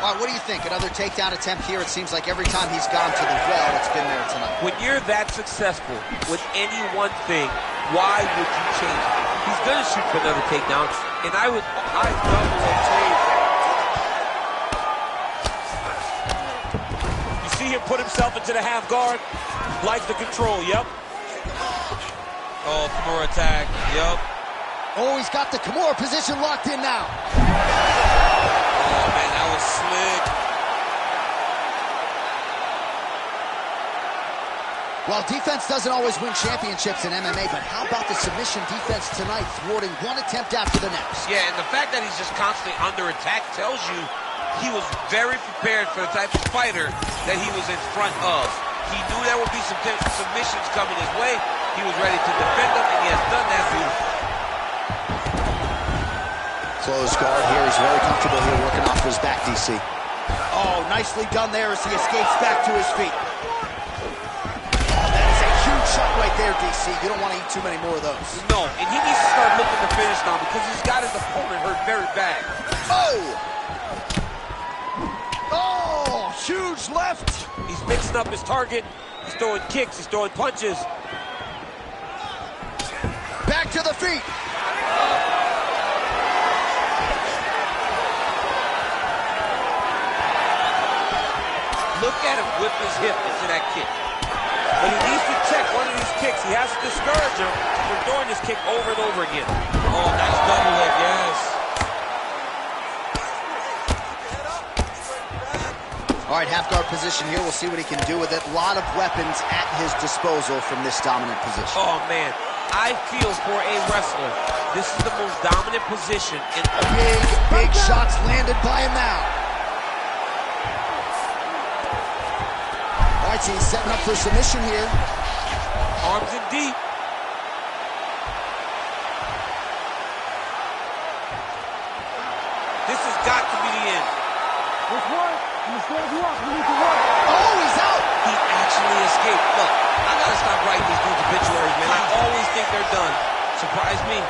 All right, what do you think? Another takedown attempt here. It seems like every time he's gone to the well, it's been there tonight. When you're that successful with any one thing, why would you change it? He's going to shoot for another takedown, and I double and trade. You see him put himself into the half guard, likes the control, yep. Oh, Kimura attack, yep. Oh, he's got the Kimura position locked in now. Oh, man, that was slick. Well, defense doesn't always win championships in MMA, but how about the submission defense tonight, thwarting one attempt after the next? Yeah, and the fact that he's just constantly under attack tells you he was very prepared for the type of fighter that he was in front of. He knew there would be some submissions coming his way. He was ready to defend them, and he has done that beautifully. Close guard here. He's very comfortable here working off his back, DC. Oh, nicely done there as he escapes back to his feet. Shot right there, DC. You don't want to eat too many more of those. No, and he needs to start looking to finish now because he's got his opponent hurt very bad. Oh! Oh, huge left. He's mixing up his target. He's throwing kicks. He's throwing punches. Back to the feet. Look at him whip his hip into that kick. But he needs to check one of these kicks. He has to discourage him from throwing this kick over and over again. Oh, nice double leg, yes. All right, half guard position here. We'll see what he can do with it. A lot of weapons at his disposal from this dominant position. Oh, man. I feel for a wrestler. This is the most dominant position in big shots landed by him now. All right, so he's setting up for submission here. Arms in deep. This has got to be the end. Which one? You stand you up. You need to work. Oh, he's out. He actually escaped. Look, I gotta stop writing these dudes obituaries, man. I always think they're done. Surprise me.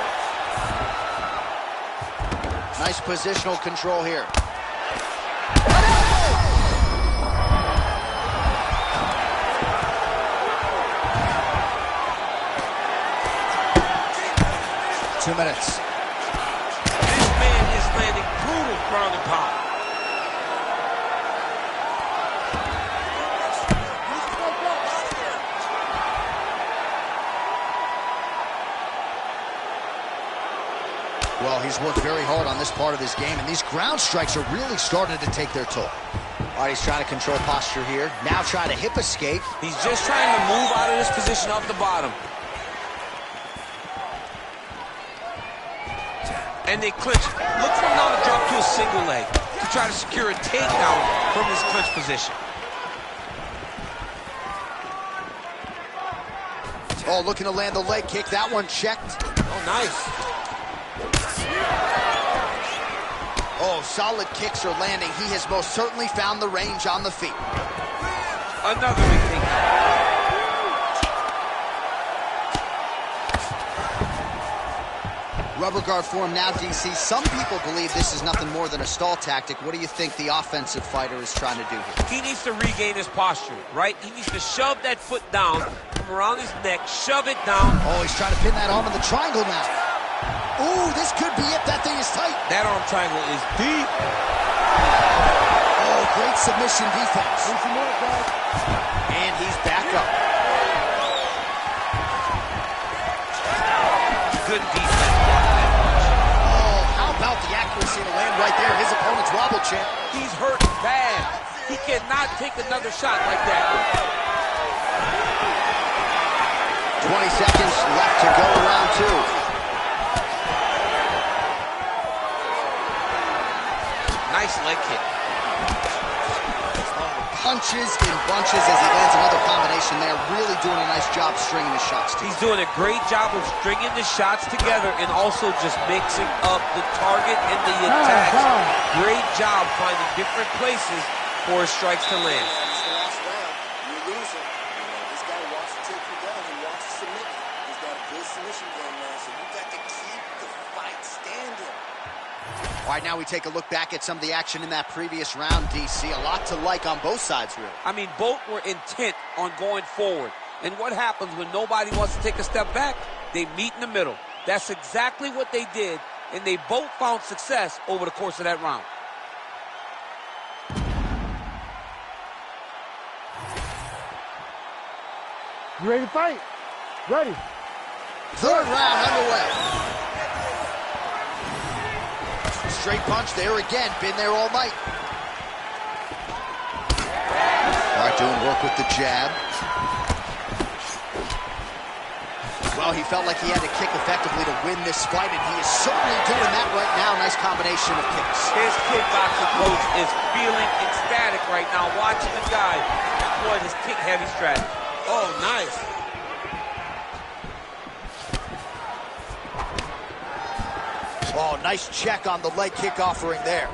Nice positional control here. 2 minutes. This man is landing brutal ground and pound. Well, he's worked very hard on this part of his game, and these ground strikes are really starting to take their toll. All right, he's trying to control posture here. Now trying to hip escape. He's just trying to move out of this position off the bottom. And they clinch. Look for him now to drop to a single leg to try to secure a takedown from this clinch position. Oh, looking to land the leg kick. That one checked. Oh, nice. Oh, solid kicks are landing. He has most certainly found the range on the feet. Another big takedown. rubber guard for him now, DC. Some people believe this is nothing more than a stall tactic. What do you think the offensive fighter is trying to do here? He needs to regain his posture, right? He needs to shove that foot down from around his neck, shove it down. Oh, he's trying to pin that arm in the triangle now. Ooh, this could be it. That thing is tight. That arm triangle is deep. Oh, great submission defense. And he's back up. Good defense blocking that punch. Oh, how about the accuracy to land right there? His opponent's wobble champ. He's hurt bad. He cannot take another shot like that. 20 seconds left to go in round 2. Nice leg kick. Punches in bunches as he lands another combination there. Really doing a nice job stringing the shots together. He's doing a great job of stringing the shots together and also just mixing up the target and the attacks. Great job finding different places for his strikes to land. It's the last round. You're losing. This guy wants to take you down. He wants to submit you. He's got a good submission game now, so you got to keep the fight standing. All right, now we take a look back at some of the action in that previous round, DC. A lot to like on both sides, really. I mean, both were intent on going forward. And what happens when nobody wants to take a step back? They meet in the middle. That's exactly what they did, and they both found success over the course of that round. You ready to fight? Ready. Third round underway. Straight punch there again. Been there all night. All right, doing work with the jab. Well, he felt like he had to kick effectively to win this fight, and he is certainly doing that right now. Nice combination of kicks. His kickboxing coach is feeling ecstatic right now, watching the guy employ his kick-heavy strategy. Oh, nice. Oh, nice check on the leg kick offering there.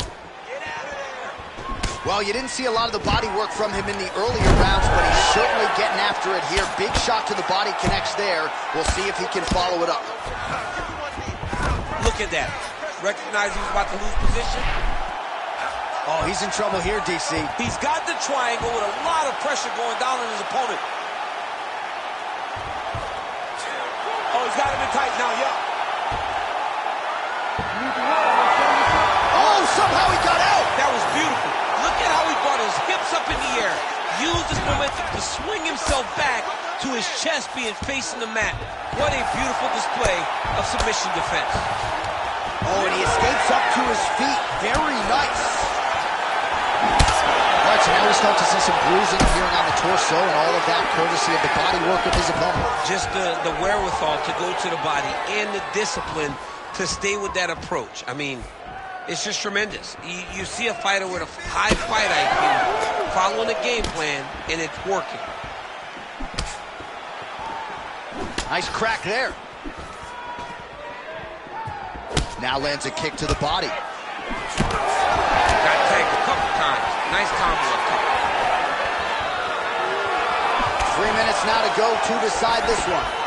Well, you didn't see a lot of the body work from him in the earlier rounds, but he's certainly getting after it here. Big shot to the body connects there. We'll see if he can follow it up. Look at that. Recognize he was about to lose position. Oh, he's in trouble here, DC. He's got the triangle with a lot of pressure going down on his opponent. Oh, he's got him in tight now, yeah. Oh, somehow he got out. That was beautiful. Look at how he brought his hips up in the air. Used his momentum to swing himself back to his chest being facing the mat. What a beautiful display of submission defense. Oh, and he escapes up to his feet. Very nice. All right, so now we start to see some bruising appearing on the torso, and all of that courtesy of the body work of his opponent. Just the wherewithal to go to the body and the discipline to stay with that approach. I mean, it's just tremendous. You see a fighter with a high fight IQ following a game plan, and it's working. Nice crack there. Now lands a kick to the body. Got tagged a couple times. Nice combo up top. 3 minutes now to go to decide this one.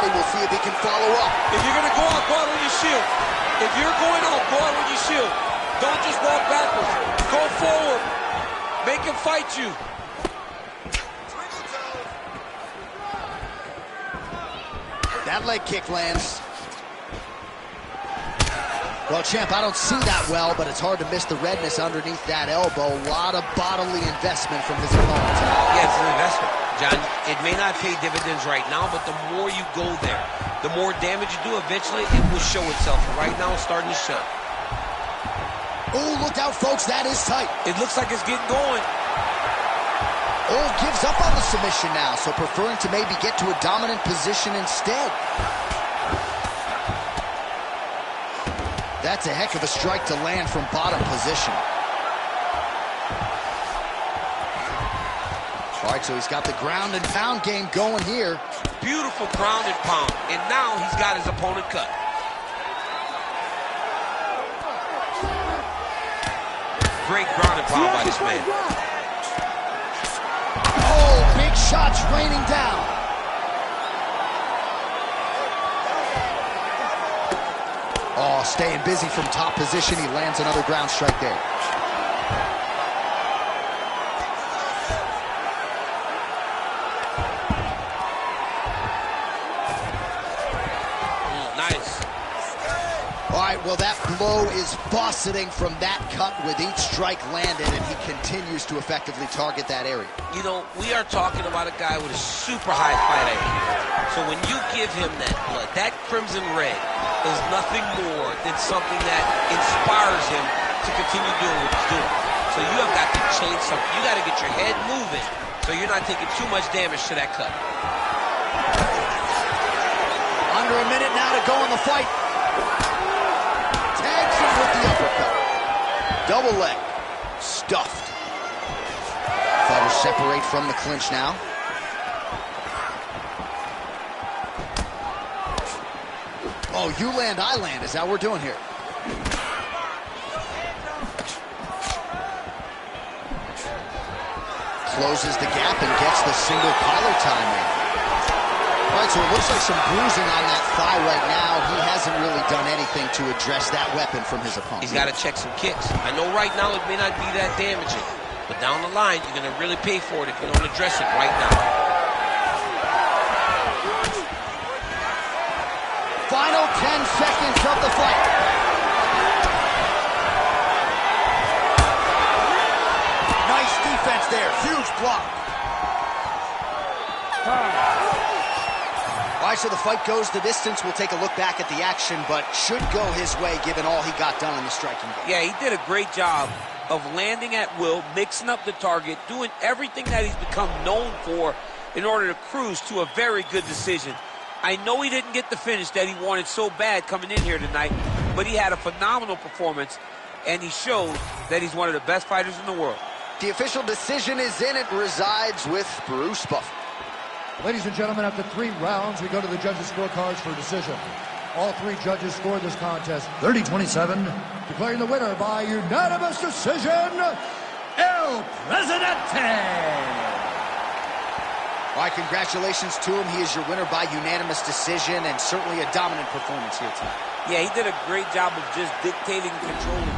We'll see if he can follow up. If you're going to go out, go out with your shield. If you're going out, go out with your shield. Don't just walk backwards. Go forward. Make him fight you. That leg kick lands. Well, champ, I don't see that well, but it's hard to miss the redness underneath that elbow. A lot of bodily investment from his opponent. Yeah, it's an investment, John. It may not pay dividends right now, but the more you go there, the more damage you do, eventually it will show itself. Right now, it's starting to show. Oh, look out, folks. That is tight. It looks like it's getting going. Oh, gives up on the submission now, so preferring to maybe get to a dominant position instead. That's a heck of a strike to land from bottom position. All right, so he's got the ground and pound game going here. Beautiful ground and pound, and now he's got his opponent cut. Great ground and pound by this man. Oh, big shots raining down. Oh, staying busy from top position. He lands another ground strike there. All right, well, that blow is bossing from that cut with each strike landed, and he continues to effectively target that area. You know, we are talking about a guy with a super high fight IQ. So when you give him that blood, that crimson red is nothing more than something that inspires him to continue doing what he's doing. So you have got to change something. You got to get your head moving so you're not taking too much damage to that cut. Under a minute now to go in the fight. Tags him with the uppercut. Double leg. Stuffed. Fighters separate from the clinch now. Oh, you land, I land is how we're doing here. Closes the gap and gets the single collar time in. All right, so it looks like some bruising on that thigh right now. He hasn't really done anything to address that weapon from his opponent. He's got to check some kicks. I know right now it may not be that damaging, but down the line, you're going to really pay for it if you don't address it right now. Final 10 seconds of the fight. Nice defense there. Huge block. All right, so the fight goes the distance. We'll take a look back at the action, but should go his way given all he got done in the striking game. Yeah, he did a great job of landing at will, mixing up the target, doing everything that he's become known for in order to cruise to a very good decision. I know he didn't get the finish that he wanted so bad coming in here tonight, but he had a phenomenal performance, and he showed that he's one of the best fighters in the world. The official decision is in. It resides with Bruce Buffer. Ladies and gentlemen, after 3 rounds, we go to the judges' scorecards for decision. All 3 judges scored this contest 30-27. Declaring the winner by unanimous decision, El Presidente. All right, congratulations to him. He is your winner by unanimous decision, and certainly a dominant performance here tonight. Yeah, he did a great job of just dictating and controlling.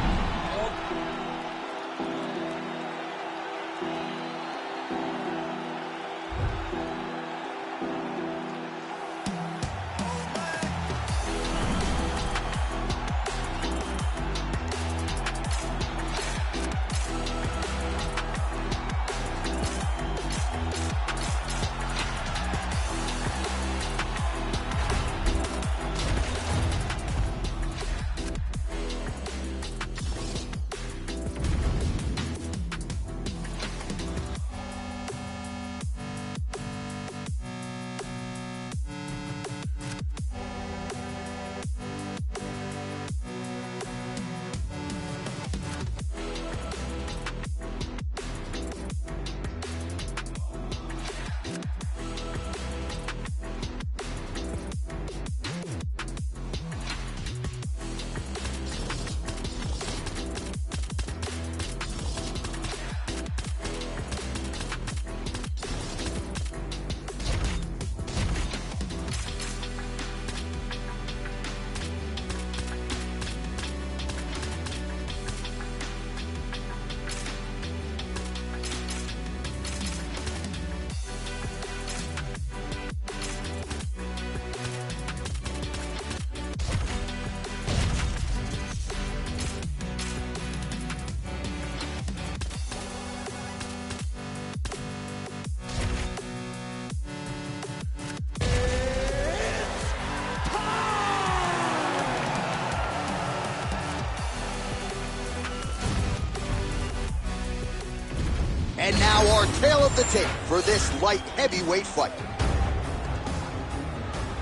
And now our tale of the tape for this light heavyweight fight.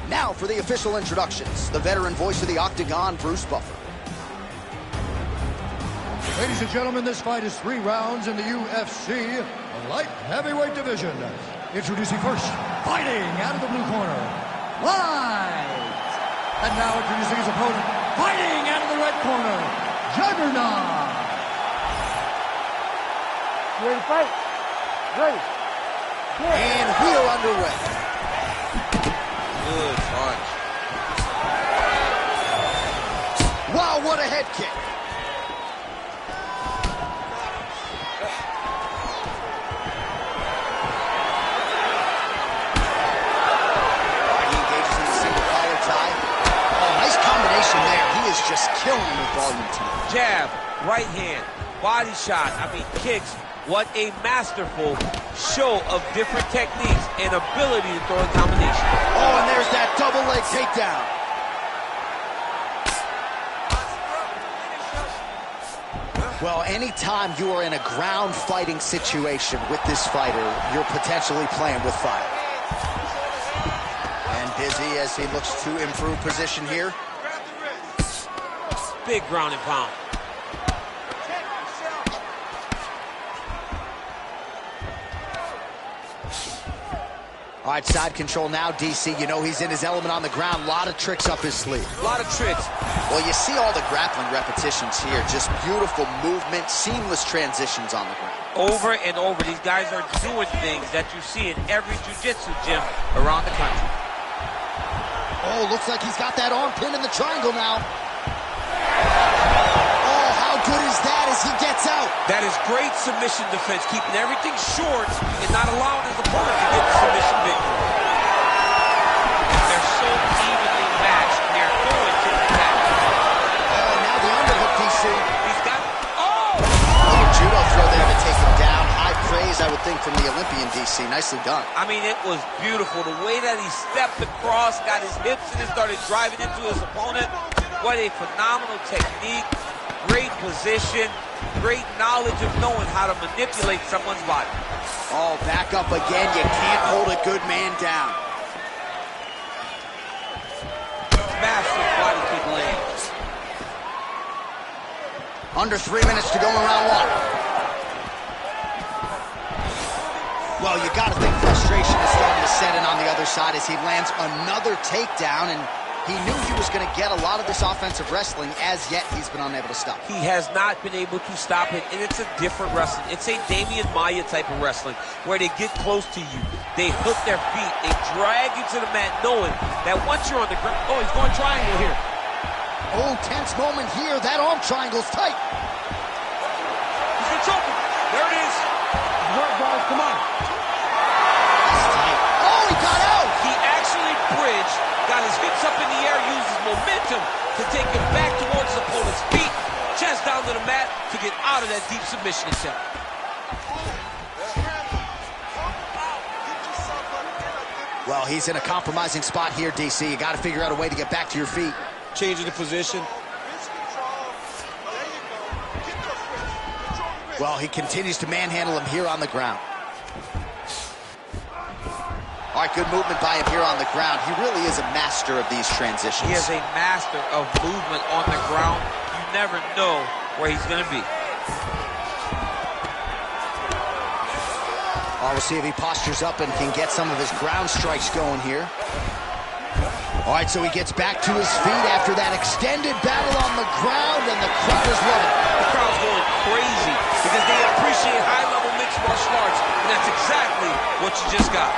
Now for the official introductions, the veteran voice of the Octagon, Bruce Buffer. Ladies and gentlemen, this fight is 3 rounds in the UFC light heavyweight division. Introducing first, fighting out of the blue corner, Light. And now introducing his opponent, fighting out of the red corner, Juggernaut. You ready to fight? Ready. And we are underway. Good punch. head kick. Just killing him with volume tonight. Jab, right hand, body shot, kicks. What a masterful show of different techniques and ability to throw a combination. Oh, and there's that double leg takedown. Well, anytime you are in a ground fighting situation with this fighter, you're potentially playing with fire. And busy as he looks to improve position here. Big ground and pound. All right, side control now, DC. You know he's in his element on the ground. A lot of tricks up his sleeve. A lot of tricks. Well, you see all the grappling repetitions here. Just beautiful movement, seamless transitions on the ground. Over and over, these guys are doing things that you see in every jiu-jitsu gym around the country. Oh, looks like he's got that arm pin in the triangle now. Oh, how good is that as he gets out? That is great submission defense, keeping everything short and not allowing his opponent to get the submission victory. They're so evenly matched, and they're going to the back. Oh, now the underhook, DC. He's got, oh! Little judo throw there to take him down. High praise, I would think, from the Olympian, DC. Nicely done. It was beautiful. The way that he stepped across, got his hips in and started driving into his opponent. What a phenomenal technique, great position, great knowledge of knowing how to manipulate someone's body. Oh, back up again. You can't hold a good man down. Massive body kick lands. Under 3 minutes to go in round one. Well, you got to think frustration is starting to set in on the other side as he lands another takedown, and he knew he was going to get a lot of this offensive wrestling. As yet, he's been unable to stop. He has not been able to stop it, and it's a different wrestling. It's a Damian Maia type of wrestling, where they get close to you, they hook their feet, they drag you to the mat, knowing that once you're on the ground, oh, he's going triangle here. Oh, tense moment here. That arm triangle's tight. He's going to choke him. There it is. Work, guys, come on. Oh, he got out. He actually bridged, got his hips up in the air, used his momentum to take him back towards his opponent's feet, chest down to the mat to get out of that deep submission attempt. Well, he's in a compromising spot here, DC. You got to figure out a way to get back to your feet. Changing the position. Well, he continues to manhandle him here on the ground. All right, good movement by him here on the ground. He really is a master of these transitions. He is a master of movement on the ground. You never know where he's going to be. All right, we'll see if he postures up and can get some of his ground strikes going here. All right, so he gets back to his feet after that extended battle on the ground, and the crowd is loving it. The crowd's going crazy because they appreciate high-level mixed martial arts, and that's exactly what you just got.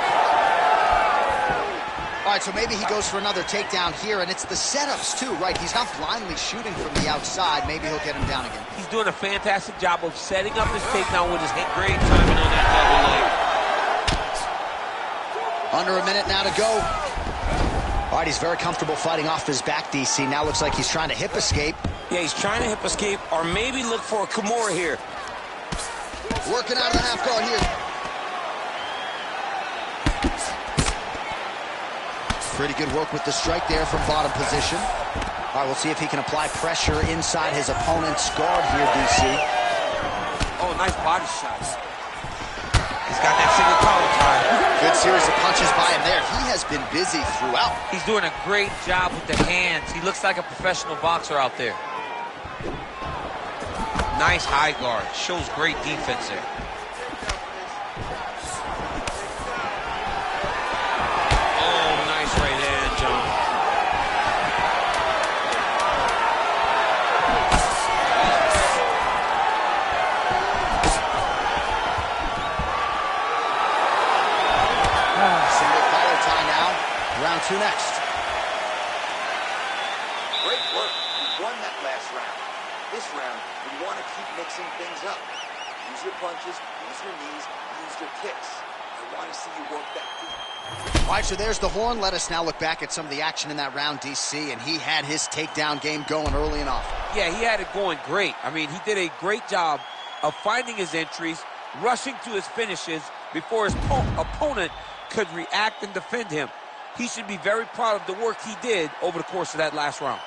All right, so maybe he goes for another takedown here, and it's the setups, too, right? He's not blindly shooting from the outside. Maybe he'll get him down again. He's doing a fantastic job of setting up his takedown with his great timing on that double leg. Under a minute now to go. All right, he's very comfortable fighting off his back, DC. Now looks like he's trying to hip escape. Yeah, he's trying to hip escape, or maybe look for a Kimura here. Working out of the half guard here. Pretty good work with the strike there from bottom position. All right, we'll see if he can apply pressure inside his opponent's guard here, DC. Oh, nice body shots. He's got that single collar tie. Good series of punches by him there. He has been busy throughout. He's doing a great job with the hands. He looks like a professional boxer out there. Nice high guard. Shows great defense there. Oh, nice right hand, John. Single collar tie now. Round two next. Great work. You won that last round. This round, you want to keep mixing things up. Use your punches, use your knees, use your kicks. I want to see you work that feet. All right, so there's the horn. Let us now look back at some of the action in that round, DC, and he had his takedown game going early and often. Yeah, he had it going great. I mean, he did a great job of finding his entries, rushing to his finishes before his opponent could react and defend him. He should be very proud of the work he did over the course of that last round.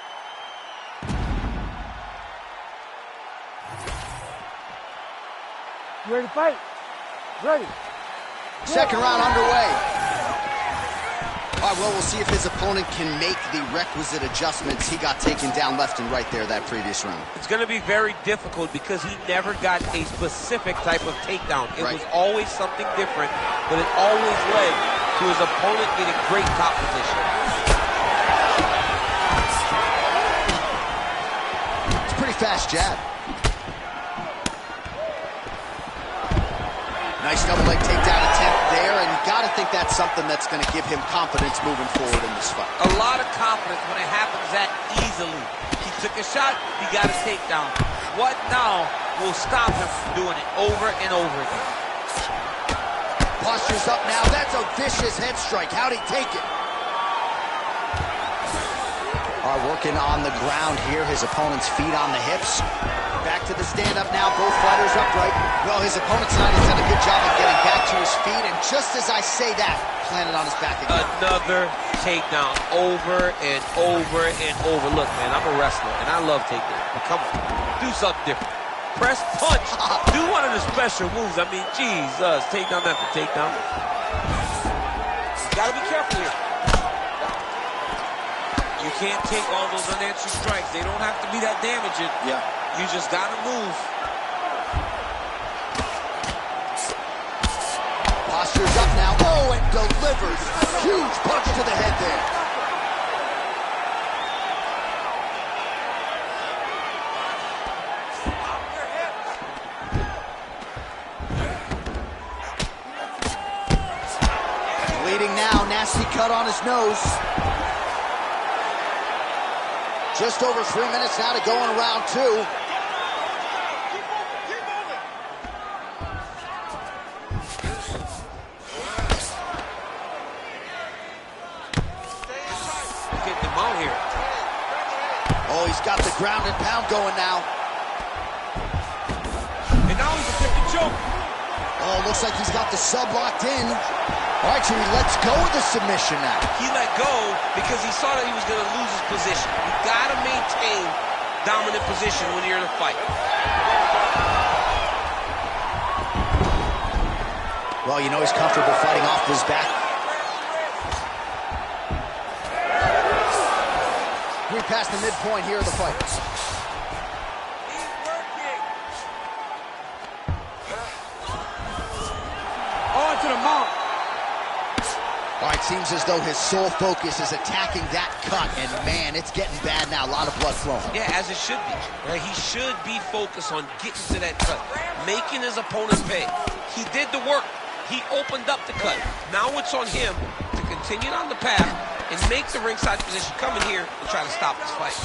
You ready to fight? Ready. Second round underway. All right, well, we'll see if his opponent can make the requisite adjustments. He got taken down left and right there that previous round. It's going to be very difficult because he never got a specific type of takedown. It was always something different, but it always led to his opponent getting great top position. It's a pretty fast jab. Nice double leg takedown attempt there, and you got to think that's something that's going to give him confidence moving forward in this fight. A lot of confidence when it happens that easily. He took a shot, he got a takedown. What now will stop him from doing it over and over again? Posture's up now. That's a vicious head strike. How'd he take it? All right, working on the ground here. His opponent's feet on the hips. Back to the stand-up now, both fighters upright. Well, his opponent tonight has done a good job of getting back to his feet, and just as I say that, planted on his back again. Another takedown over and over and over. Look, man, I'm a wrestler, and I love takedowns. But come on, do something different. Press punch. Do one of the special moves. I mean, Jesus, takedown after takedown. You gotta be careful here. You can't take all those unanswered strikes. They don't have to be that damaging. Yeah. You just gotta move. Posture's up now. Oh, and delivers. Huge punch to the head there. Bleeding now. Nasty cut on his nose. Just over 3 minutes now to go in round two. Getting him out here. Oh, he's got the ground and pound going now. And now he's attempting to choke. Oh, looks like he's got the sub locked in. All right, so he lets go of the submission now. He let go because he saw that he was going to lose his position. You got to maintain dominant position when you're in a fight. Well, you know he's comfortable fighting off his back. We're past the midpoint here of the fight. On to the mount. All right, seems as though his sole focus is attacking that cut, and man, it's getting bad now. A lot of blood flowing. Yeah, as it should be. Right? He should be focused on getting to that cut, making his opponent pay. He did the work. He opened up the cut. Now it's on him to continue on the path and make the ringside position, come in here and try to stop this fight.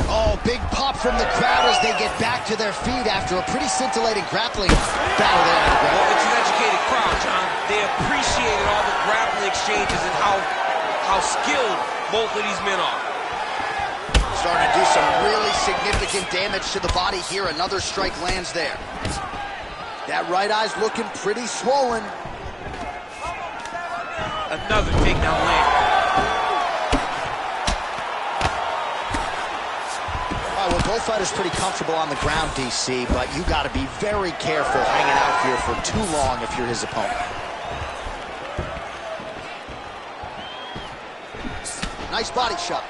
Oh, big pop from the crowd as they get back to their feet after a pretty scintillating grappling battle there. Well, it's an educated crowd, John. They appreciated all the grappling exchanges and how skilled both of these men are. Starting to do some really significant damage to the body here. Another strike lands there. That right eye's looking pretty swollen. Another takedown land. Well, both fighters pretty comfortable on the ground, DC, but you got to be very careful hanging out here for too long if you're his opponent. Nice body shot.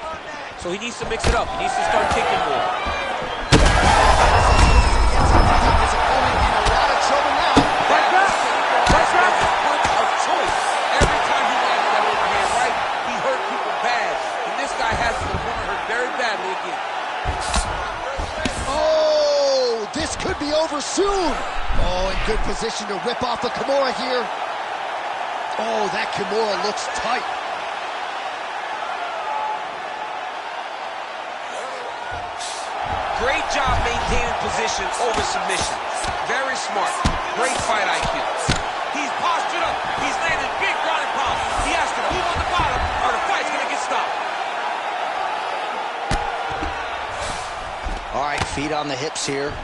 So he needs to mix it up. He needs to start kicking more. His opponent in a lot of trouble now. Punch of choice. Every time he landed that overhand right, he hurt people bad. And this guy has his opponent hurt very badly again. Oh, this could be over soon. Oh, in good position to rip off a Kimura here. Oh, that Kimura looks tight. Great job maintaining position over submission. Very smart. Great fight IQ. He's postured up. He's landed big ground and pound. He has to move on the bottom or the fight's going to get stopped. All right, feet on the hips here.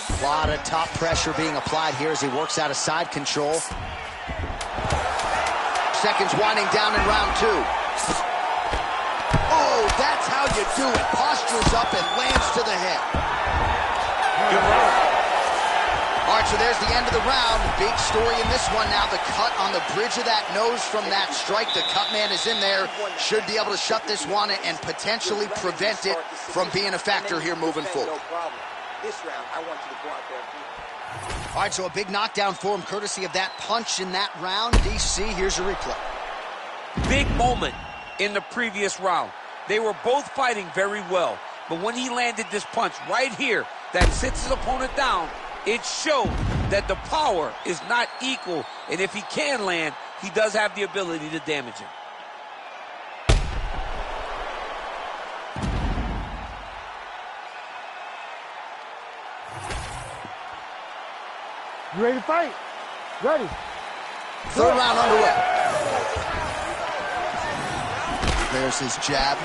A lot of top pressure being applied here as he works out of side control. Seconds winding down in round 2. Oh, that's how you do it. Postures up and lands to the head. Good round. All right, so there's the end of the round. Big story in this one now. The cut on the bridge of that nose from that strike. The cut man is in there. Should be able to shut this one and potentially prevent it from being a factor here moving forward. This round, I want you to go out there and beat. All right, so a big knockdown for him, courtesy of that punch in that round. DC, here's your replay. Big moment in the previous round. They were both fighting very well, but when he landed this punch right here that sits his opponent down, it showed that the power is not equal, and if he can land, he does have the ability to damage him. You ready to fight? Ready. Third round underway. There's his jab.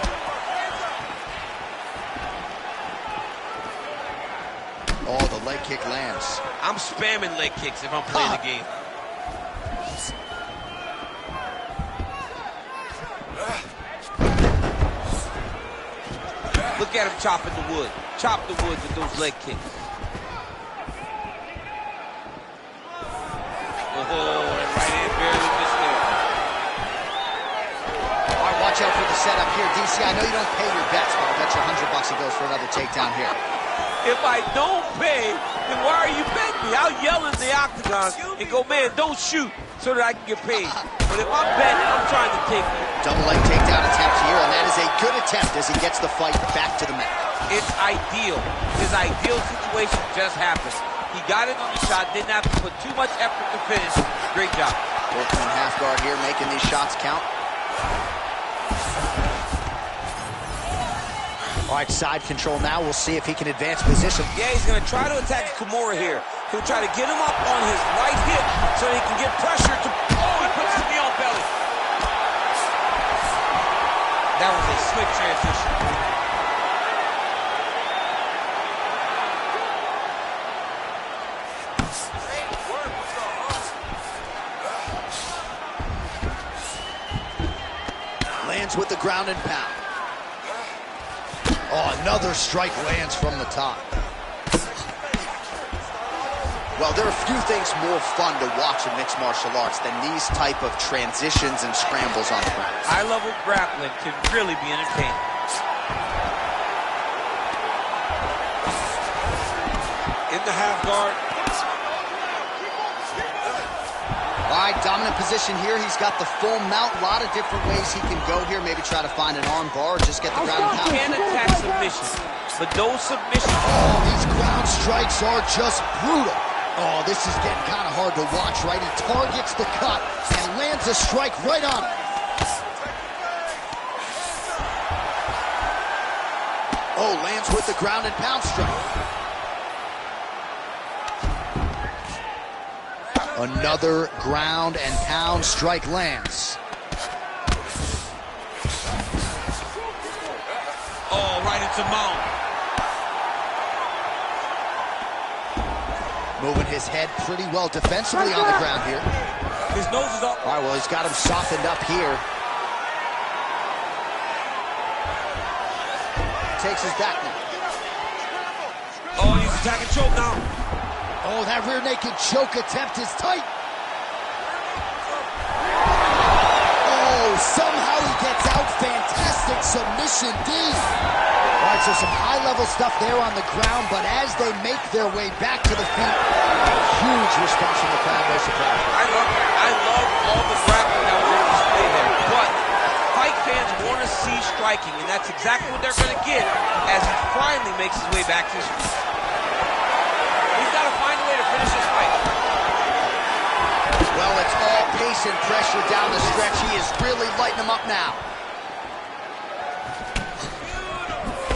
Oh, the leg kick lands. I'm spamming leg kicks if I'm playing the game. Look at him chopping the wood. Chop the wood with those leg kicks. Oh, that right hand barely missed there. All right, watch out for the setup here. DC, I know you don't pay your bets, but I'll bet you $100 he goes for another takedown here. If I don't pay, then why are you betting me? I'll yell in the octagon and go, man, don't shoot, so that I can get paid. But if I'm betting, I'm trying to take it. Double leg takedown attempt here, and that is a good attempt as he gets the fight back to the mat. It's ideal. His ideal situation just happened. He got it on the shot, didn't have to put too much effort to finish. Great job. Working in half guard here, making these shots count. All right, side control now. We'll see if he can advance position. Yeah, he's going to try to attack Kimura here. He'll try to get him up on his right hip so he can get pressure to... Oh, he puts his knee on belly. That was a slick transition. Lands with the ground and pound. Oh, another strike lands from the top. Well, there are few things more fun to watch in mixed martial arts than these type of transitions and scrambles on the ground. High-level grappling can really be entertaining. In the half guard. All right, dominant position here. He's got the full mount. A lot of different ways he can go here. Maybe try to find an arm bar or just get the ground and pound. He can attack submission, but those submissions... Oh, these ground strikes are just brutal. Oh, this is getting kind of hard to watch, right? He targets the cut and lands a strike right on it. Oh, lands with the ground and pound strike. Another ground and pound strike lands. Oh, right into mount. Moving his head pretty well defensively on the ground here. His nose is up. All right, well, he's got him softened up here. Takes his back now. Oh, he's attacking choke now. Oh, that rear naked choke attempt is tight. Oh, somehow he gets out. Fantastic submission D. All right, so some high-level stuff there on the ground, but as they make their way back to the feet, a huge response from the crowd, no surprise. I love all the grappling that was on display there, but fight fans want to see striking, and that's exactly what they're going to get as he finally makes his way back to his feet. He's got to find a way to finish this fight. Well, it's all pace and pressure down the stretch. He is really lighting them up now.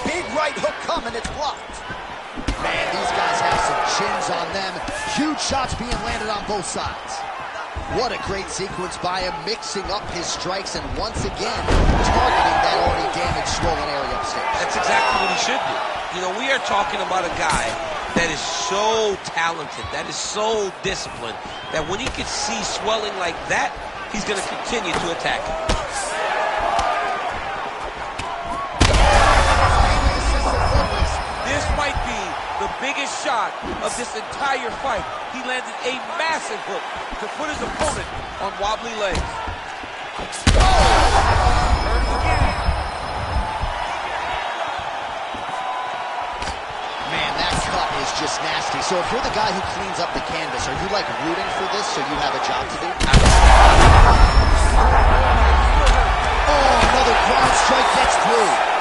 Big right hook coming, it's blocked. Man, these guys have some chins on them. Huge shots being landed on both sides. What a great sequence by him, mixing up his strikes and once again targeting that already damaged, swollen area upstairs. That's exactly what he should do. You know, we are talking about a guy that is so talented, that is so disciplined, that when he could see swelling like that, he's going to continue to attack it. This might be the biggest shot of this entire fight. He landed a massive hook to put his opponent on wobbly legs. Man, that cut is just nasty. So if you're the guy who cleans up the canvas, are you like rooting for this so you have a job to do? Oh, another ground strike gets through.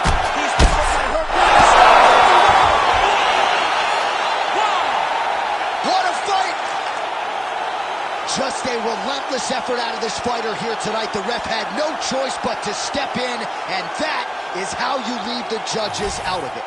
Just a relentless effort out of this fighter here tonight. The ref had no choice but to step in, and that is how you leave the judges out of it.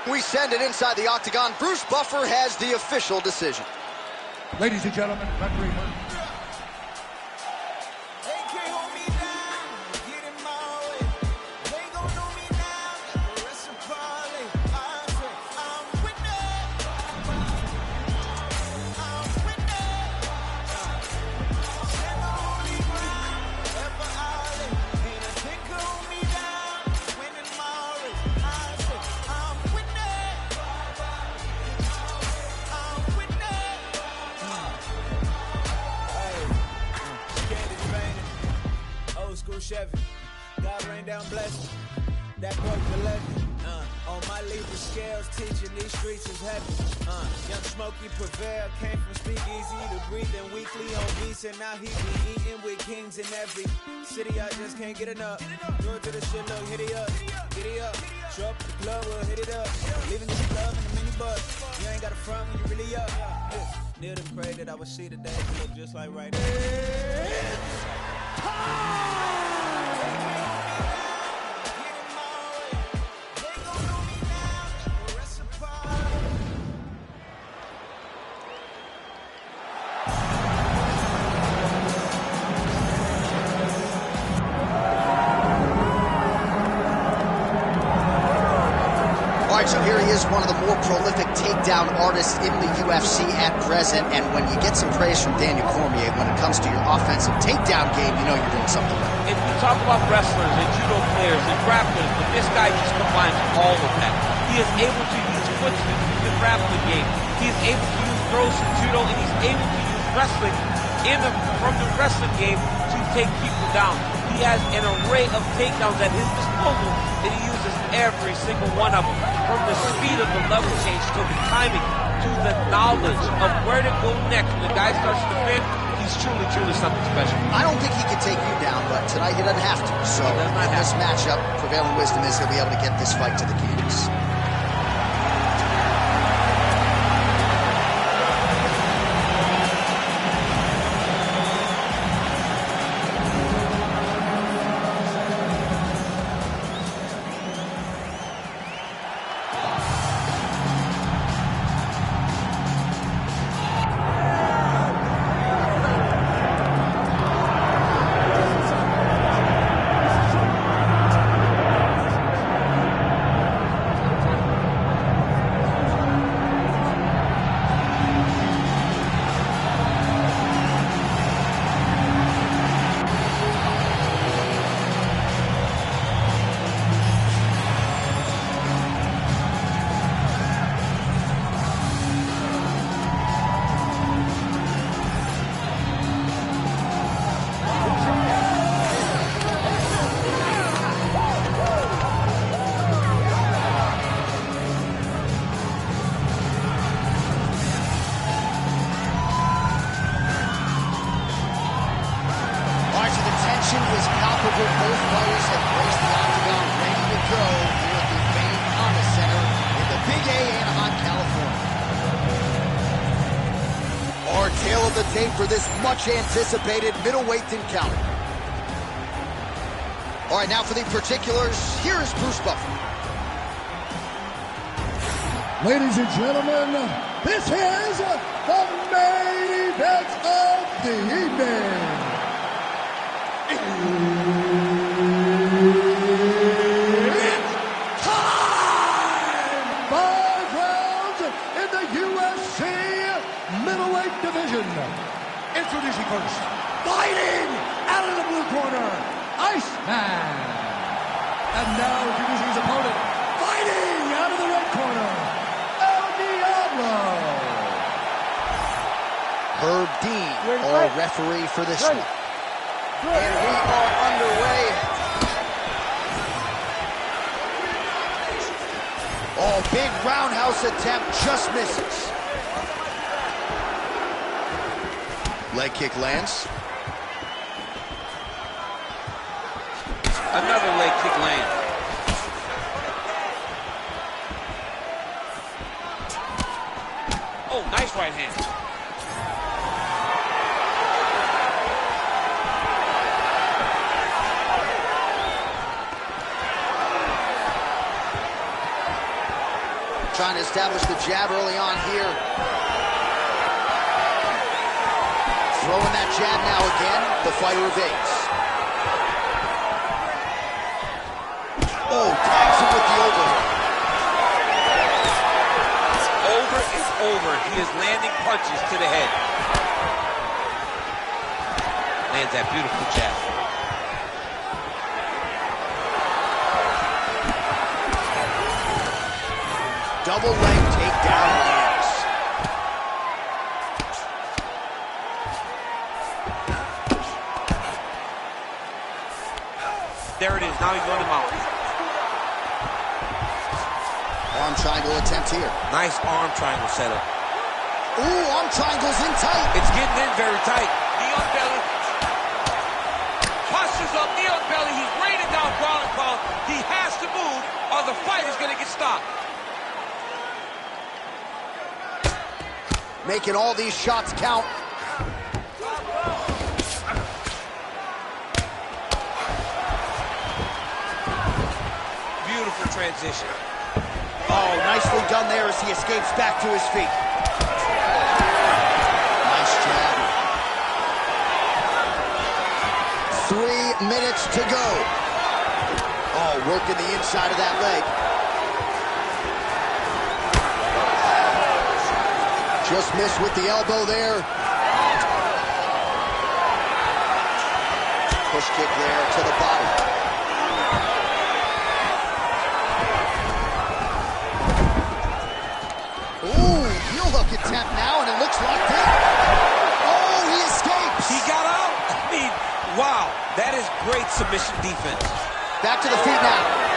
We send it inside the octagon. Bruce Buffer has the official decision. Ladies and gentlemen, referee Murphy. Chevy, God rain down blessing, that broke the levy. On my Libra scales, teaching these streets is heavy. Young Smokey prevail, came from speakeasy to breathing weekly on beats, and now he be eating with kings in every city. I just can't get enough. Go to the shit, look, hit it up, get it up. Show up at the club, we'll hit it up. Leaving this club in the minibus. You ain't got a front when you really up. Kneel and pray that I would see the day to look just like right now. So here he is, one of the more prolific takedown artists in the UFC at present. And when you get some praise from Daniel Cormier, when it comes to your offensive takedown game, you know you're doing something right. If you talk about wrestlers and judo players and grapplers, but this guy just combines all of that. He is able to use foot speed in the grappling game. He is able to use throws from judo, and he's able to use wrestling from the wrestling game to take people down. He has an array of takedowns at his disposal, and he uses every single one of them. From the speed of the level change to the timing to the knowledge of where to go next. When the guy starts to defend, he's truly, truly something special. I don't think he can take you down, but tonight he doesn't have to. So in this matchup, prevailing wisdom is he'll be able to get this fight to the canvas. both fighters have placed the octagon ready to go here at the famed Honda Center in the Big A, Anaheim, California. Our tale of the tape for this much-anticipated middleweight encounter. All right, now for the particulars, here is Bruce Buffer. Ladies and gentlemen, this is the main event of the evening. It's time! 5 rounds in the UFC middleweight division. Introducing first, fighting out of the blue corner, Iceman. And now introducing his opponent, fighting out of the red corner, El Diablo. Herb Dean, our referee for this one. And we are underway. Oh, big roundhouse attempt, just misses. Leg kick lands. Another leg kick lands. Oh, nice right hand. Trying to establish the jab early on here. Throwing that jab now again. The fighter evades. Oh, tags him with the overhook. Over is over. He is landing punches to the head. Lands that beautiful jab. Double leg takedown lands. There it is. Now he's on him out. Arm triangle attempt here. Nice arm triangle setup. Ooh, arm triangle's in tight. It's getting in very tight. Knee on belly. Postures up, knee on belly. He's raining down ground and pound. He has to move or the fight is going to get stopped. Making all these shots count. Beautiful transition. Oh, nicely done there as he escapes back to his feet. Nice jab. 3 minutes to go. Oh, working the inside of that leg. Just missed with the elbow there. Push kick there to the body. Ooh, heel hook attempt now, and it looks locked in. Oh, he escapes. He got out. I mean, wow, that is great submission defense. Back to the feet now.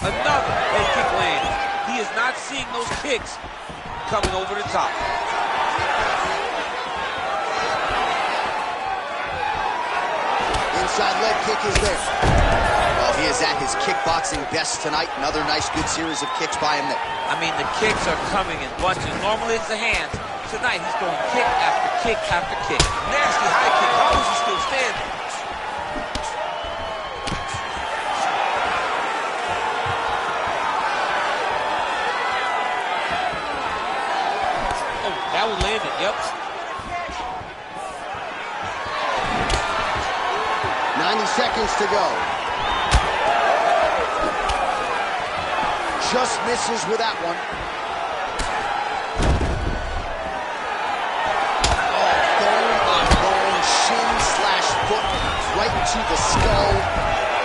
Another head kick lands. He is not seeing those kicks coming over the top. Inside leg kick is there. Well, he is at his kickboxing best tonight. Another nice, good series of kicks by him there. I mean, the kicks are coming in bunches. Normally it's the hands. Tonight he's throwing kick after kick after kick. Nasty high kick. How is he still standing? That one landed, yep. 90 seconds to go. Just misses with that one. Oh, bone on bone, shin slash foot, right to the skull.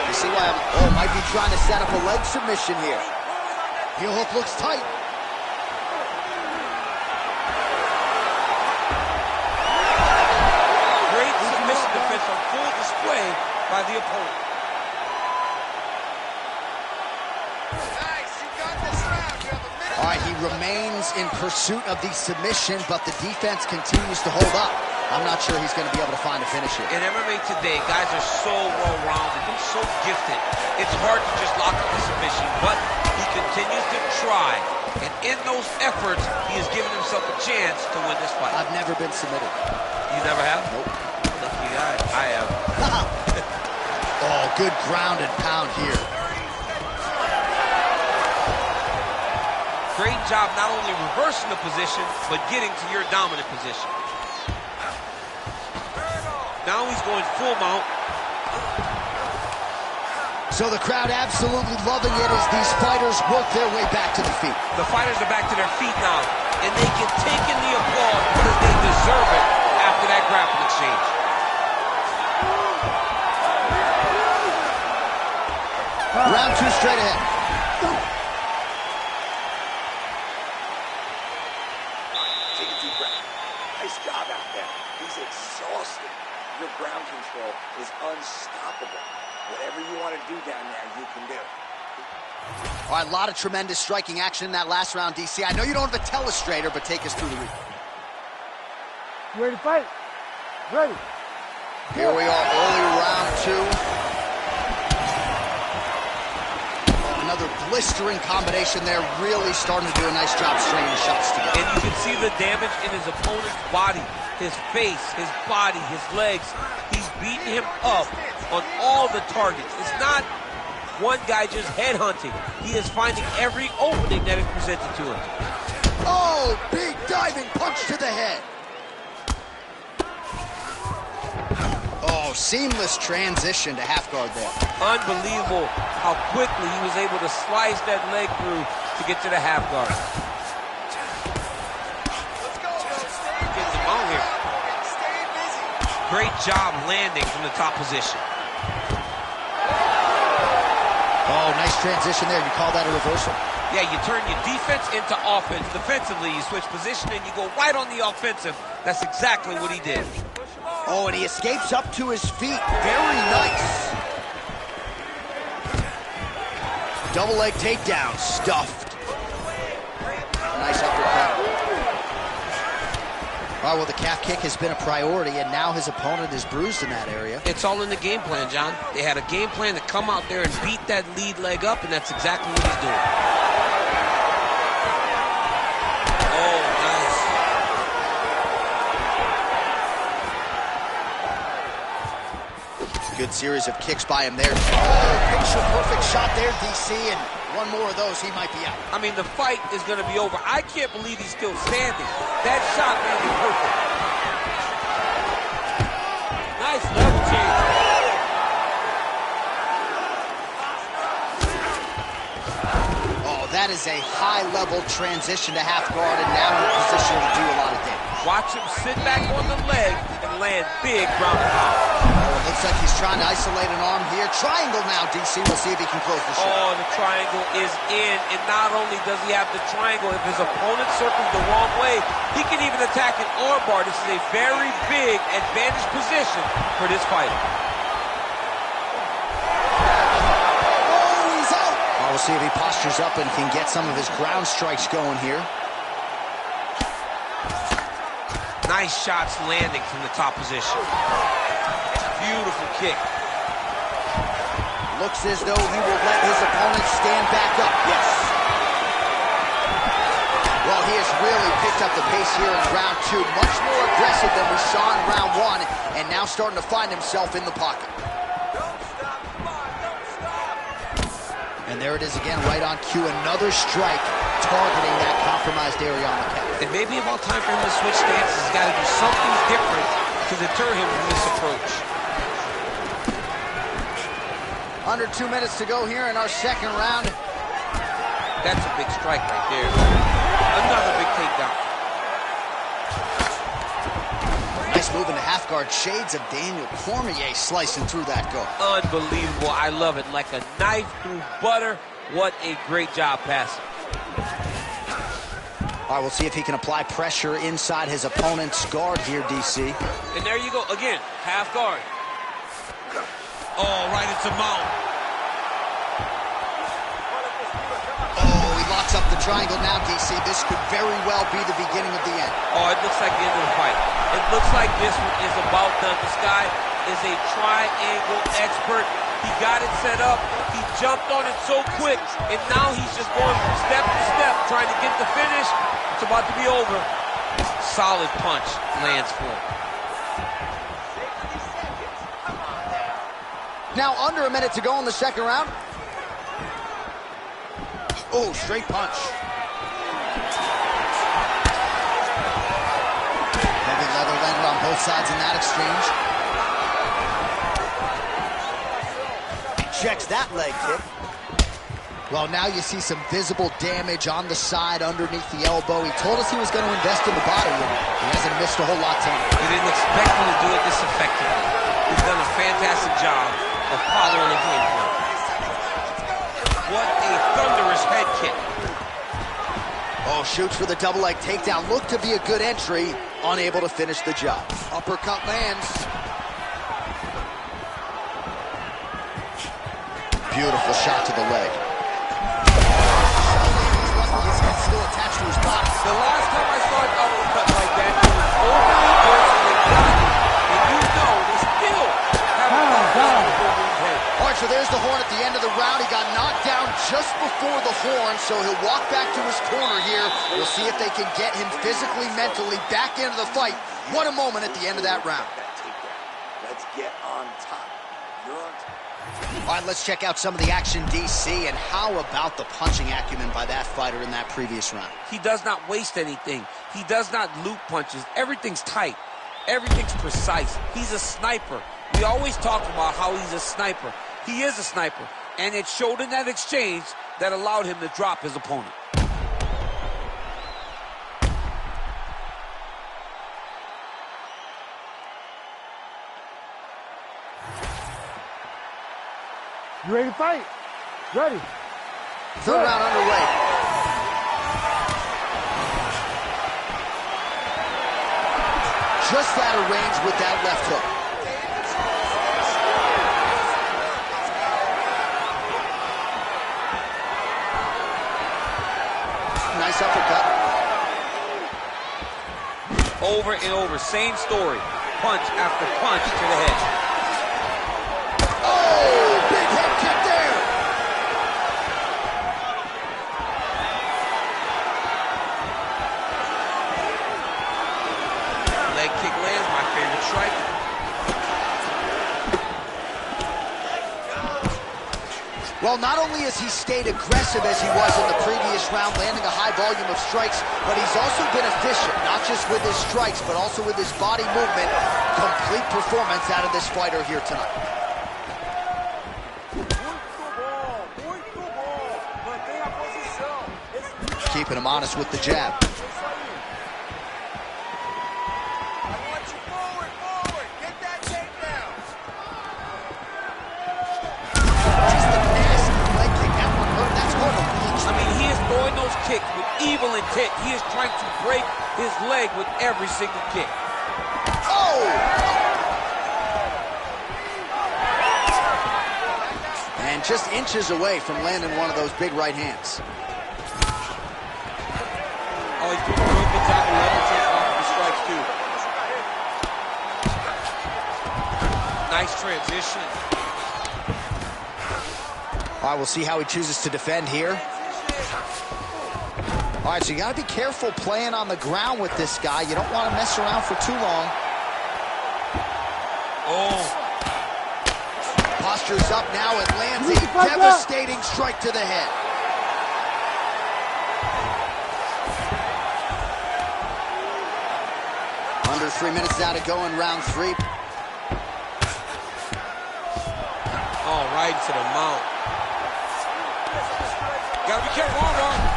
You see why might be trying to set up a leg submission here. Heel hook looks tight. On full display by the opponent. remains in pursuit of the submission, but the defense continues to hold up. I'm not sure he's going to be able to find a finish here. In MMA today, guys are so well-rounded. They're so gifted. It's hard to just lock up the submission, but he continues to try. And in those efforts, he has given himself a chance to win this fight. I've never been submitted. You never have? Nope. Lucky guy. I have. Oh, good ground and pound here. Great job not only reversing the position, but getting to your dominant position. Now he's going full mount. So the crowd absolutely loving it as these fighters work their way back to the feet. The fighters are back to their feet now, and they can take in the applause because they deserve it after that grappling exchange. Round 2 straight ahead. Take a deep breath. Nice job out there. He's exhausted. Your ground control is unstoppable. Whatever you want to do down there, you can do. All right, a lot of tremendous striking action in that last round, DC. I know you don't have a telestrator, but take us through the replay. You ready to fight? Ready. Here we are, early round 2. Another blistering combination there, really starting to do a nice job stringing the shots together. And you can see the damage in his opponent's body, his face, his body, his legs. He's beating him up on all the targets. It's not one guy just headhunting. He is finding every opening that is presented to him. Oh, big diving punch to the head. Oh, seamless transition to half guard there. Unbelievable how quickly he was able to slice that leg through to get to the half guard. Getting him on here. Great job landing from the top position. Oh, nice transition there. You call that a reversal? Yeah, you turn your defense into offense. Defensively, you switch position and you go right on the offensive. That's exactly what he did. Oh, and he escapes up to his feet. Very nice. Double leg takedown, stuffed. Nice uppercut. All right, well, the calf kick has been a priority, and now his opponent is bruised in that area. It's all in the game plan, John. They had a game plan to come out there and beat that lead leg up, and that's exactly what he's doing. Oh, nice. Good series of kicks by him there. Oh, picture perfect shot there, DC, and one more of those, he might be out. I mean, the fight is going to be over. I can't believe he's still standing. That shot made it perfect. Nice level change. Oh, that is a high-level transition to half guard, and now in a position to do a lot of damage. Watch him sit back on the leg and land big ground and pound. Oh, it looks like he's trying to isolate an arm here. Triangle now, DC. We'll see if he can close the shot. Oh, the triangle is in. And not only does he have the triangle, if his opponent circles the wrong way, he can even attack an arm bar. This is a very big advantage position for this fighter. Oh, he's out. Well, we'll see if he postures up and can get some of his ground strikes going here. Nice shots landing from the top position. Beautiful kick. Looks as though he will let his opponent stand back up. Yes. Well, he has really picked up the pace here in round 2. Much more aggressive than we saw in round 1, and now starting to find himself in the pocket. And there it is again, right on cue. Another strike targeting that compromised area on the calf. It may be about time for him to switch stances. He's got to do something different to deter him from this approach. Under 2 minutes to go here in our second round. That's a big strike right there. Another big takedown. Nice move into half guard. Shades of Daniel Cormier slicing through that guard. Unbelievable. I love it. Like a knife through butter. What a great job passing. All right, we'll see if he can apply pressure inside his opponent's guard here, DC. And there you go. Again, half guard. Oh, right into mount. Oh, he locks up the triangle now, DC. This could very well be the beginning of the end. Oh, it looks like the end of the fight. It looks like this one is about done. This guy is a triangle expert. He got it set up. He jumped on it so quick, and now he's just going from step to step, trying to get the finish. It's about to be over. Solid punch lands for him. Now under a minute to go in the second round. Oh, straight punch. Heavy leather landed on both sides in that exchange. Checks that leg kick. Well, now you see some visible damage on the side underneath the elbow. He told us he was going to invest in the body, and he hasn't missed a whole lot tonight. We didn't expect him to do it this effectively. He's done a fantastic job of following the game plan. What a thunderous head kick. Oh, shoots for the double leg takedown. Looked to be a good entry. Unable to finish the job. Uppercut lands. Beautiful shot to the leg. His head still attached to his body. The last time I saw an uppercut like that, it was overly close and they got it. And you know they still have a head. All right, so there's the horn at the end of the round. He got knocked down just before the horn, so he'll walk back to his corner here. We'll see if they can get him physically, mentally back into the fight. What a moment at the end of that round. Let's get on top. You're on top. All right, let's check out some of the action, DC, and how about the punching acumen by that fighter in that previous round? He does not waste anything. He does not loop punches. Everything's tight. Everything's precise. He's a sniper. We always talk about how he's a sniper. He is a sniper, and it showed in that exchange that allowed him to drop his opponent. You ready to fight? Ready. Third round underway. Just out of range with that left hook. Nice uppercut. Over and over, same story. Punch after punch to the head. Oh, big head kick there. Leg kick lands, my favorite strike. Well, not only has he stayed aggressive as he was in the previous round, landing a high volume of strikes, but he's also been efficient, not just with his strikes, but also with his body movement. Complete performance out of this fighter here tonight. Keeping him honest with the jab. Throwing those kicks with evil intent. He is trying to break his leg with every single kick. Oh! And just inches away from landing one of those big right hands. Oh, he's doing a real good job of leveraging off of the strikes, too. Nice transition. All right, we'll see how he chooses to defend here. All right, so you got to be careful playing on the ground with this guy. You don't want to mess around for too long. Oh. Posture's up now and lands a devastating strike to the head. Under 3 minutes now to go in round 3. Oh, right to the mount. Gotta be careful, armbar.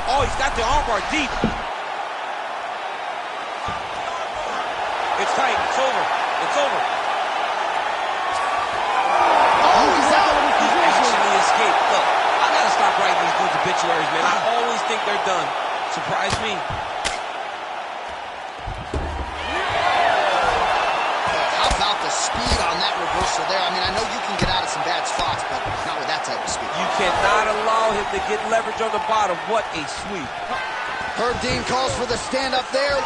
Oh, he's got the armbar deep. It's tight. It's over. It's over. Oh, he's out. He actually escaped. Look, I gotta stop writing these dudes obituaries, man. I always think they're done. Surprise me. How about the speed on that reversal there? I mean, I know you can get out of some bad spots, but not with that type of speed. You cannot allow him to get leverage on the bottom. What a sweep. Herb Dean calls for the stand-up there.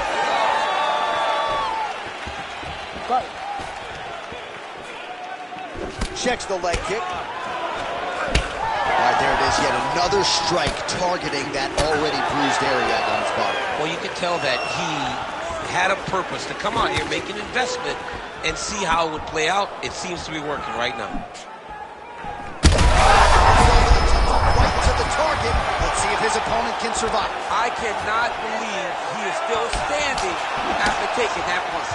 Checks the leg kick. All right, there it is. Yet another strike targeting that already bruised area on his body. Well, you can tell that he had a purpose to come out here, make an investment, and see how it would play out. It seems to be working right now. Right to the target. Let's see if his opponent can survive. I cannot believe he is still standing after taking that punch.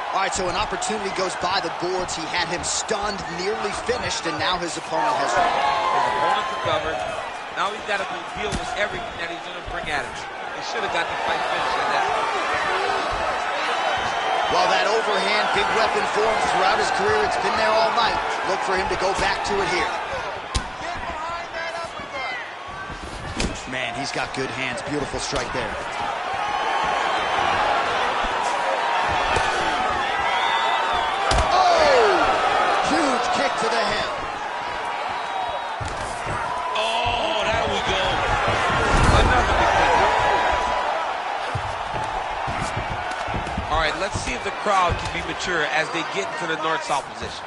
All right, so an opportunity goes by the boards. He had him stunned, nearly finished, and now his opponent has won. His opponent recovered. Now he's got to deal with everything that he's going to bring at him. He should have got the fight finished in that. Well, that overhand big weapon form throughout his career, it's been there all night. Look for him to go back to it here. Man, he's got good hands. Beautiful strike there. Kick to the head. Oh, there we go. Another big kick. All right, let's see if the crowd can be mature as they get into the north-south position.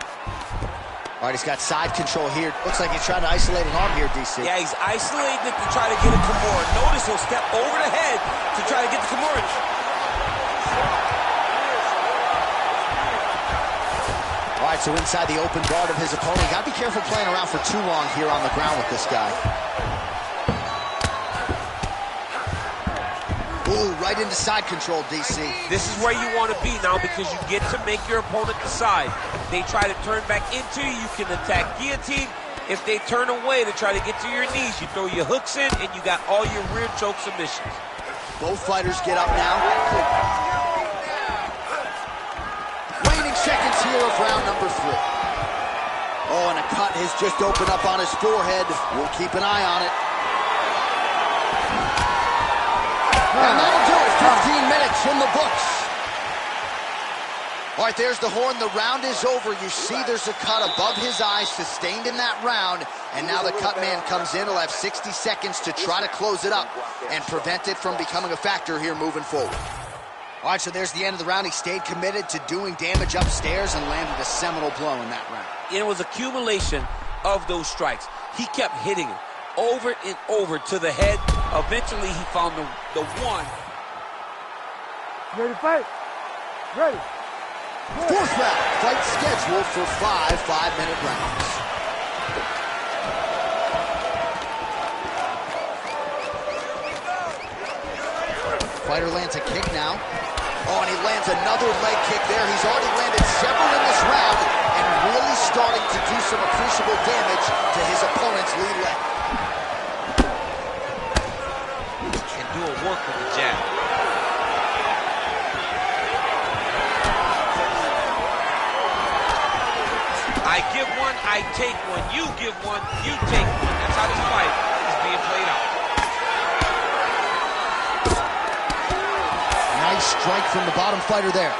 All right, he's got side control here. Looks like he's trying to isolate an arm here, DC. Yeah, he's isolating it to try to get a Kimura. Notice he'll step over the head to try to get the Kimura. All right, so inside the open guard of his opponent. Got to be careful playing around for too long here on the ground with this guy. Ooh, right into side control, DC. This is where you want to be now because you get to make your opponent decide. They try to turn back into you, you can attack guillotine. If they turn away to try to get to your knees, you throw your hooks in and you got all your rear choke submissions. Both fighters get up now. Seconds here of round number 3. Oh, and a cut has just opened up on his forehead. We'll keep an eye on it. And that'll do it. 15 minutes in the books. All right, there's the horn. The round is over. You see there's a cut above his eye sustained in that round. And now the cut man comes in. He'll have 60 seconds to try to close it up and prevent it from becoming a factor here moving forward. All right, so there's the end of the round. He stayed committed to doing damage upstairs and landed a seminal blow in that round. It was accumulation of those strikes. He kept hitting him over and over to the head. Eventually, he found the one. Ready to fight? Ready. Fourth round. Fight scheduled for 5 5-minute rounds. Fighter lands a kick now. Oh, and he lands another leg kick there. He's already landed several in this round and really starting to do some appreciable damage to his opponent's lead leg. And do a work with the jab. I give one, I take one. You give one, you take one. That's how this fight is being played out. Nice strike from the bottom fighter there.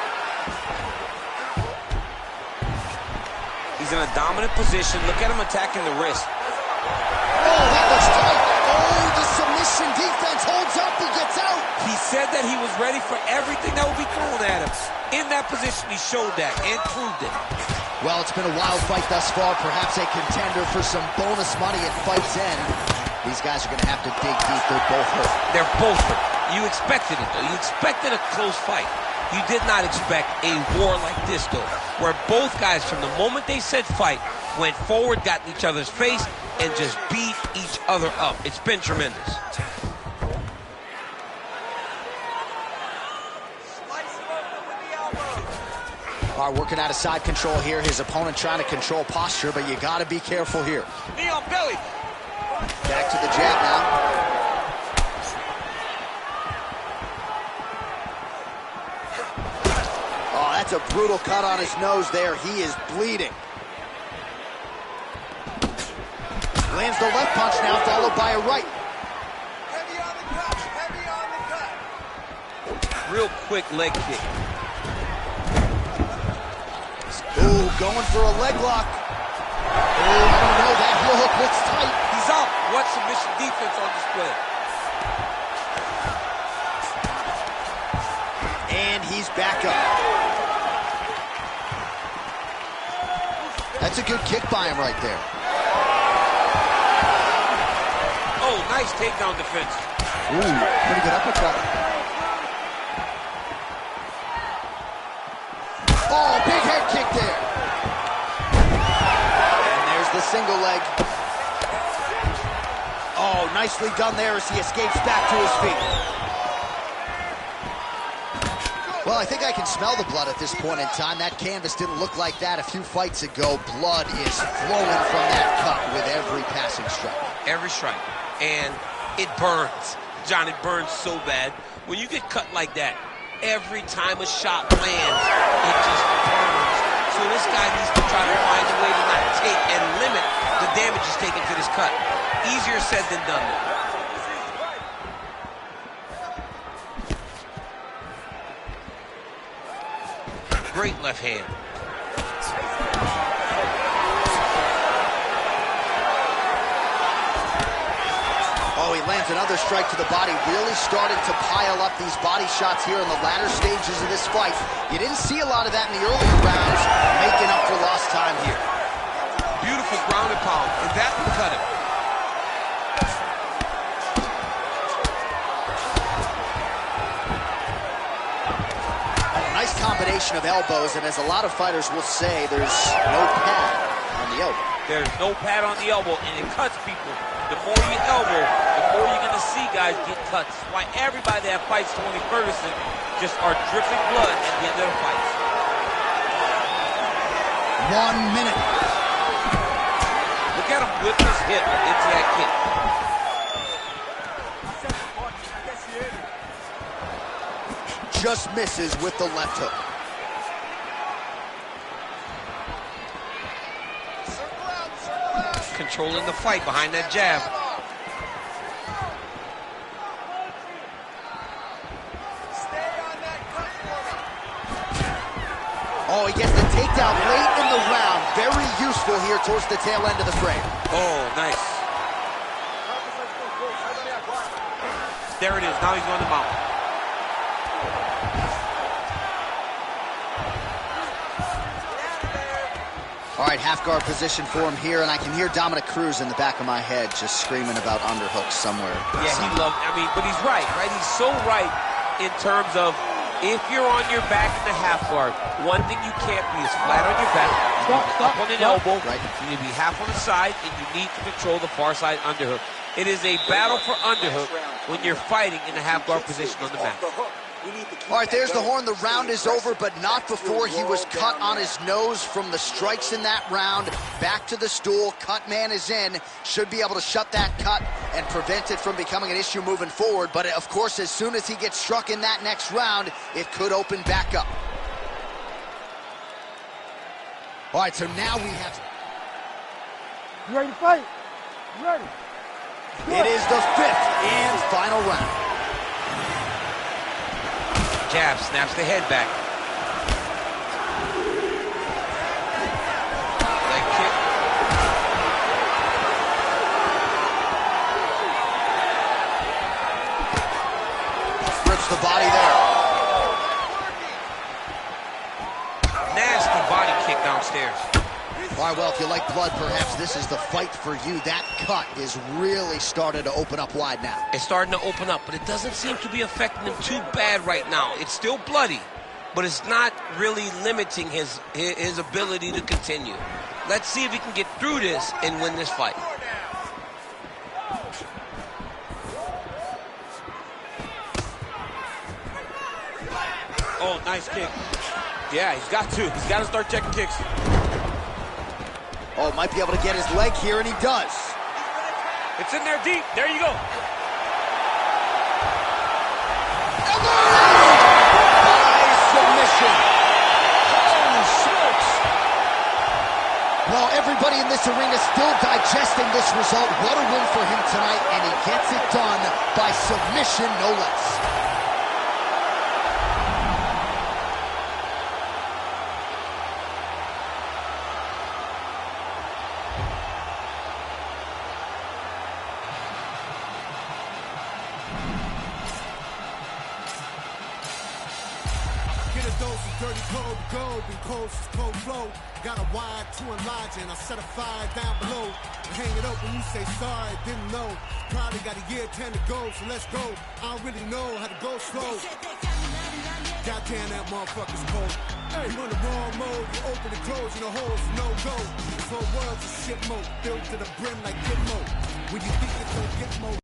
He's in a dominant position. Look at him attacking the wrist. Oh, that looks tight. Oh, the submission defense holds up. He gets out. He said that he was ready for everything that would be thrown at him. In that position, he showed that and proved it. Well, it's been a wild fight thus far. Perhaps a contender for some bonus money at fight's end. These guys are going to have to dig deep. They're both hurt. They're both hurt. You expected it, though. You expected a close fight. You did not expect a war like this, though, where both guys, from the moment they said fight, went forward, got in each other's face, and just beat each other up. It's been tremendous. All right, working out of side control here. His opponent trying to control posture, but you got to be careful here. Knee on belly. Back to the jab now. Oh, that's a brutal cut on his nose there. He is bleeding. Lands the left punch now, followed by a right. Heavy on the cut. Heavy on the cut. Real quick leg kick. Ooh, going for a leg lock. don't know. That heel hook looks tight. He's out. What submission defense on display? And he's back up. That's a good kick by him right there. Oh, nice takedown defense. Ooh, pretty good uppercut. Oh, big head kick there. And there's the single leg. Oh, nicely done there as he escapes back to his feet. Well, I think I can smell the blood at this point in time. That canvas didn't look like that a few fights ago. Blood is flowing from that cut with every passing strike. Every strike. And it burns. John, it burns so bad. When you get cut like that, every time a shot lands, it just burns. So this guy needs to try to find a way to not take and limit the damage he's taken to this cut. Easier said than done. Great left hand. Oh, he lands another strike to the body, really starting to pile up these body shots here in the latter stages of this fight. You didn't see a lot of that in the earlier rounds, making up for lost time here. Beautiful ground and pound, and that will cut him. Nice combination of elbows, and as a lot of fighters will say, there's no pad on the elbow. There's no pad on the elbow, and it cuts people. The more you elbow, the more you're going to see guys get cuts. That's why everybody that fights Tony Ferguson just are dripping blood at the end of the fights. 1 minute. Look at him whip his hip into that kick. Just misses with the left hook. Controlling the fight behind that jab. Oh, he gets the takedown late in the round. Very useful here towards the tail end of the frame. Oh, nice. There it is. Now he's going to mount. All right, half guard position for him here, and I can hear Dominic Cruz in the back of my head just screaming about underhooks somewhere. Yeah, he loved, but he's right? He's so right in terms of if you're on your back in the half guard, one thing you can't be is flat on your back. You need to be up on an elbow. Right. You need to be half on the side, and you need to control the far side underhook. It is a battle for underhook when you're fighting in the half guard position on the mat. All right, there's the horn. The round is over, but not before he was cut on his nose from the strikes in that round. Back to the stool. Cut man is in. Should be able to shut that cut and prevent it from becoming an issue moving forward. But, of course, as soon as he gets struck in that next round, it could open back up. All right, so now we have... You ready to fight? You ready? It is the fifth and final round. Jab, snaps the head back. Leg kick. Rips the body there. Nasty body kick downstairs. All right, well, if you like blood, perhaps this is the fight for you. That cut is really starting to open up wide now. It's starting to open up, but it doesn't seem to be affecting him too bad right now. It's still bloody, but it's not really limiting his ability to continue. Let's see if he can get through this and win this fight. Oh, nice kick. Yeah, he's got to. He's got to start checking kicks. Oh, might be able to get his leg here, and he does. It's in there deep. There you go. By submission. Holy smokes. Well, everybody in this arena still digesting this result. What a win for him tonight, and he gets it done by submission, no less. dose of dirty cold gold, and cold is cold flow. Got a wire to enlarge and I set a fire down below. And hang it up when you say sorry, didn't know. Probably got a year 10 to go, so let's go. I don't really know how to go slow. Goddamn, that motherfucker's cold. Hey, you in the wrong mode, you open and close, and the hole's no-go. This whole world's a shit mode, built to the brim like Gitmo. When you think it don't get more